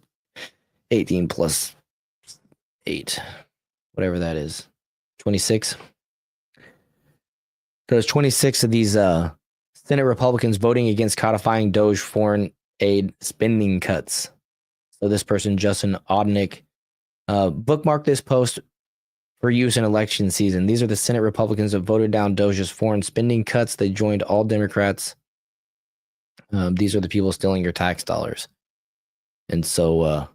18 plus 8, whatever that is. 26. There's 26 of these Senate Republicans voting against codifying Doge foreign aid spending cuts. So this person, Justin Odnick, bookmarked this post for use in election season. These are the Senate Republicans that voted down Doge's foreign spending cuts. They joined all Democrats. These are the people stealing your tax dollars. And so,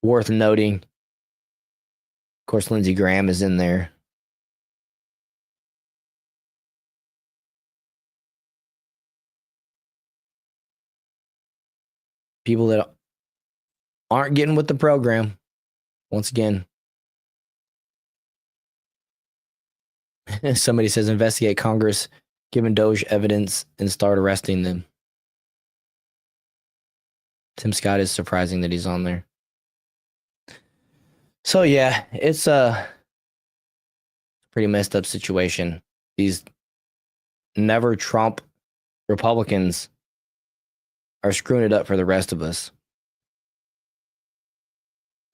worth noting, of course, Lindsey Graham is in there. People that aren't getting with the program, once again. Somebody says investigate Congress, given Doge evidence, and start arresting them. Tim Scott is surprising that he's on there. So yeah, it's a pretty messed up situation. These never Trump Republicans are screwing it up for the rest of us.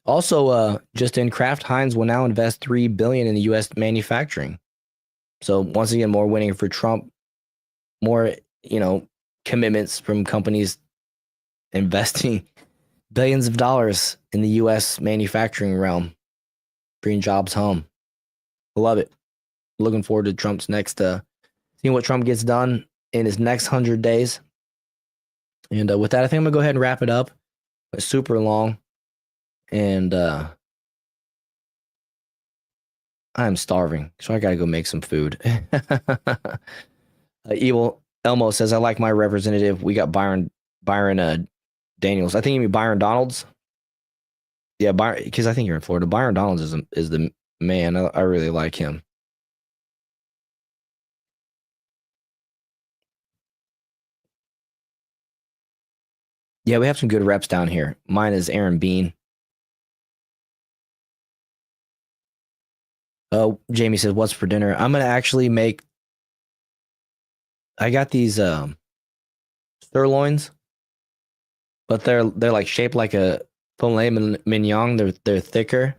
Also, just in, Kraft Heinz will now invest $3 billion in the U.S. manufacturing. So once again, more winning for Trump. More, commitments from companies investing billions of dollars in the U.S. manufacturing realm, bringing jobs home. I love it. Looking forward to Trump's next, seeing what Trump gets done in his next 100 days. And with that, I think I'm gonna go ahead and wrap it up. It's super long, and I'm starving, so I gotta go make some food. Evil Elmo says, "I like my representative. We got Byron Daniels. I think you mean Byron Donalds. Yeah, Byron, because I think you're in Florida. Byron Donalds is the man. I really like him." Yeah, we have some good reps down here. Mine is Aaron Bean. Oh, Jamie says, "What's for dinner?" I'm gonna actually make. I got these sirloins, but they're like shaped like a filet mignon. They're thicker,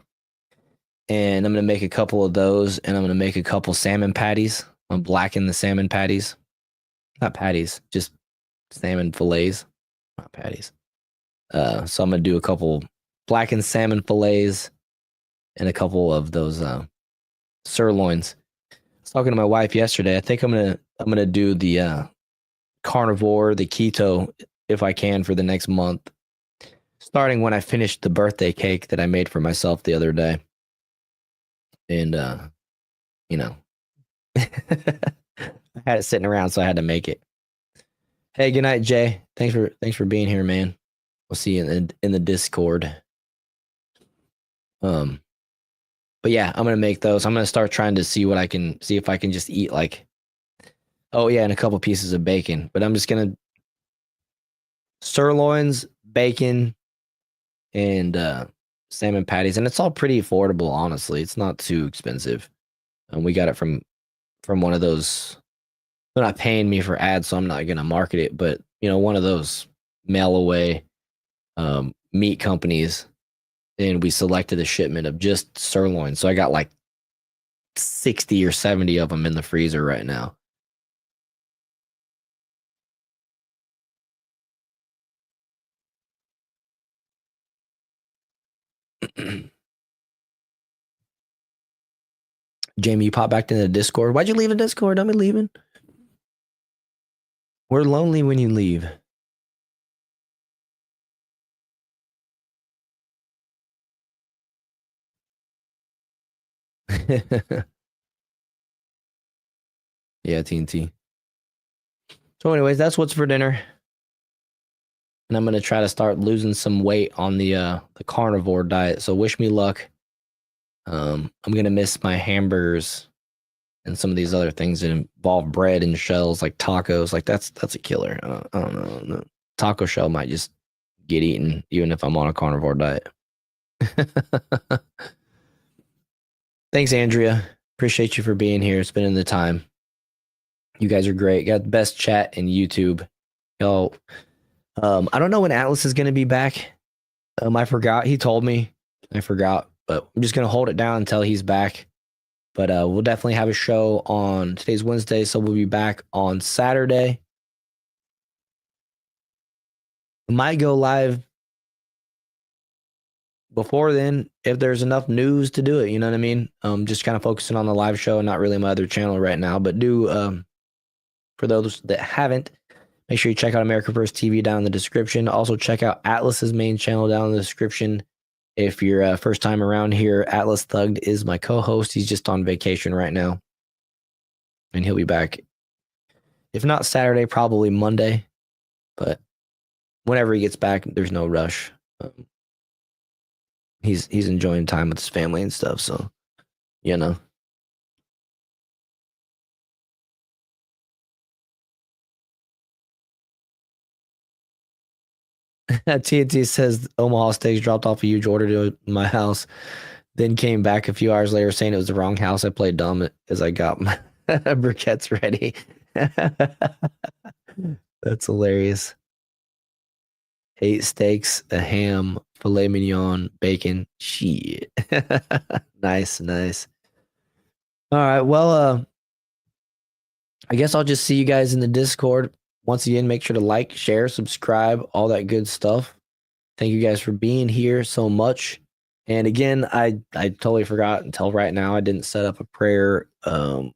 and I'm gonna make a couple of those, and I'm gonna make a couple salmon patties. I'm blacken the salmon patties, not patties, just salmon fillets. Not patties. So I'm gonna do a couple blackened salmon fillets and a couple of those sirloins. I was talking to my wife yesterday. I think I'm gonna do the carnivore, the keto, if I can, for the next month. Starting when I finished the birthday cake that I made for myself the other day. And I had it sitting around, so I had to make it. Hey, good night, Jay. Thanks for being here, man. We'll see you in the Discord. But yeah, I'm gonna make those. I'm gonna start trying to see if I can just eat like, oh yeah, and a couple pieces of bacon. But I'm just gonna sirloins, bacon, and salmon patties, and it's all pretty affordable. Honestly, it's not too expensive. And we got it from one of those. They're not paying me for ads, so I'm not gonna market it. But one of those mail away meat companies, and we selected a shipment of just sirloin. So I got like 60 or 70 of them in the freezer right now. Jamie, you pop back into the Discord. Why'd you leave the Discord? I'm leaving. We're lonely when you leave. Yeah, TNT. So anyways, that's what's for dinner. And I'm going to try to start losing some weight on the carnivore diet. So wish me luck. I'm going to miss my hamburgers and some of these other things that involve bread and shells, like tacos. Like that's a killer. I don't know. The taco shell might just get eaten even if I'm on a carnivore diet. Thanks, Andrea. Appreciate you for being here, spending the time. You guys are great. Got the best chat in YouTube. Y'all, I don't know when Atlas is going to be back. I forgot. He told me. I forgot. But I'm just going to hold it down until he's back. But we'll definitely have a show on today's Wednesday, so we'll be back on Saturday. Might go live before then if there's enough news to do it. You know what I mean? Just kind of focusing on the live show and not really my other channel right now. But for those that haven't, make sure you check out America First TV down in the description. Also check out Atlas's main channel down in the description. If you're first time around here, Atlas Thugged is my co-host. He's just on vacation right now. And he'll be back. If not Saturday, probably Monday. But whenever he gets back, there's no rush. He's enjoying time with his family and stuff. So, TNT says Omaha Steaks dropped off a huge order to my house, then came back a few hours later saying it was the wrong house. I played dumb as I got my briquettes ready. That's hilarious. 8 steaks, a ham, filet mignon, bacon. Shit. Nice. All right. Well, I guess I'll just see you guys in the Discord once again, make sure to like, share, subscribe, all that good stuff. Thank you guys for being here so much. And again, I totally forgot until right now. I didn't set up a prayer or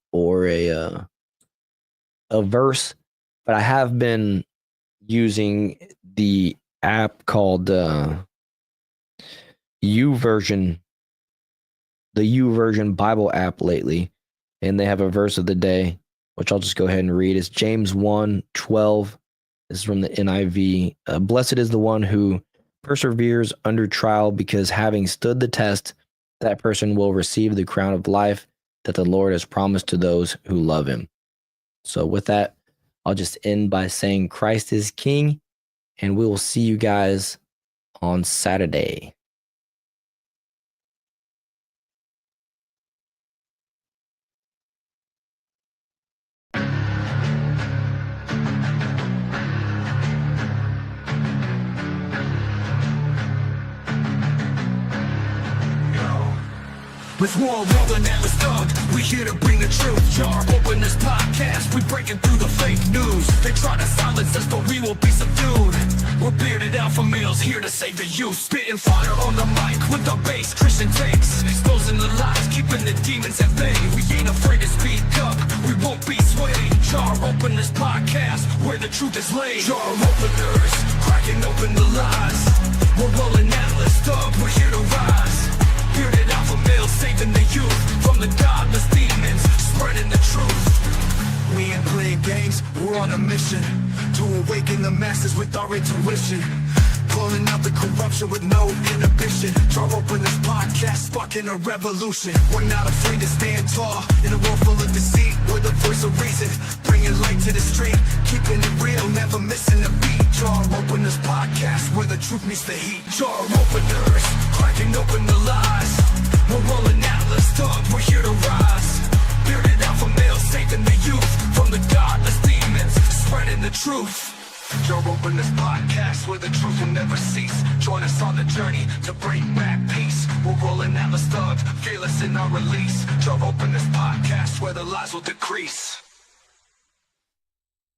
a verse, but I have been using the app called YouVersion, the YouVersion Bible app lately, and they have a verse of the day, which I'll just go ahead and read. It's James 1:12. This is from the NIV. Blessed is the one who perseveres under trial, because having stood the test, that person will receive the crown of life that the Lord has promised to those who love him. So with that, I'll just end by saying Christ is King, and we will see you guys on Saturday. With war rolling and we're stuck, we here to bring the truth. Jar open this podcast, we breaking through the fake news. They try to silence us, but we will be subdued. We're bearded alpha males here to save the youth. Spitting fire on the mic with the bass, Christian takes. Exposing the lies, keeping the demons at bay. We ain't afraid to speak up, we won't be swayed. Jar open this podcast, where the truth is laid. Jar openers, cracking open the lies. We're rolling atlas up, we're here to rise. Bearded alpha males saving the youth from the godless demons, spreading the truth. We ain't playing games, we're on a mission to awaken the masses with our intuition. Pulling out the corruption with no inhibition. Draw open this podcast, sparking a revolution. We're not afraid to stand tall in a world full of deceit. We're the voice of reason, bringing light to the street, keeping it real, never missing a beat. Jar open this podcast, where the truth meets the heat. Jar openers, cracking open the lies. We're rolling atlas up, we're here to rise. Bearded alpha males saving the youth from the godless demons, spreading the truth. Jar open this podcast, where the truth will never cease. Join us on the journey to bring back peace. We're rolling atlas up, fearless in our release. Jar open this podcast, where the lies will decrease.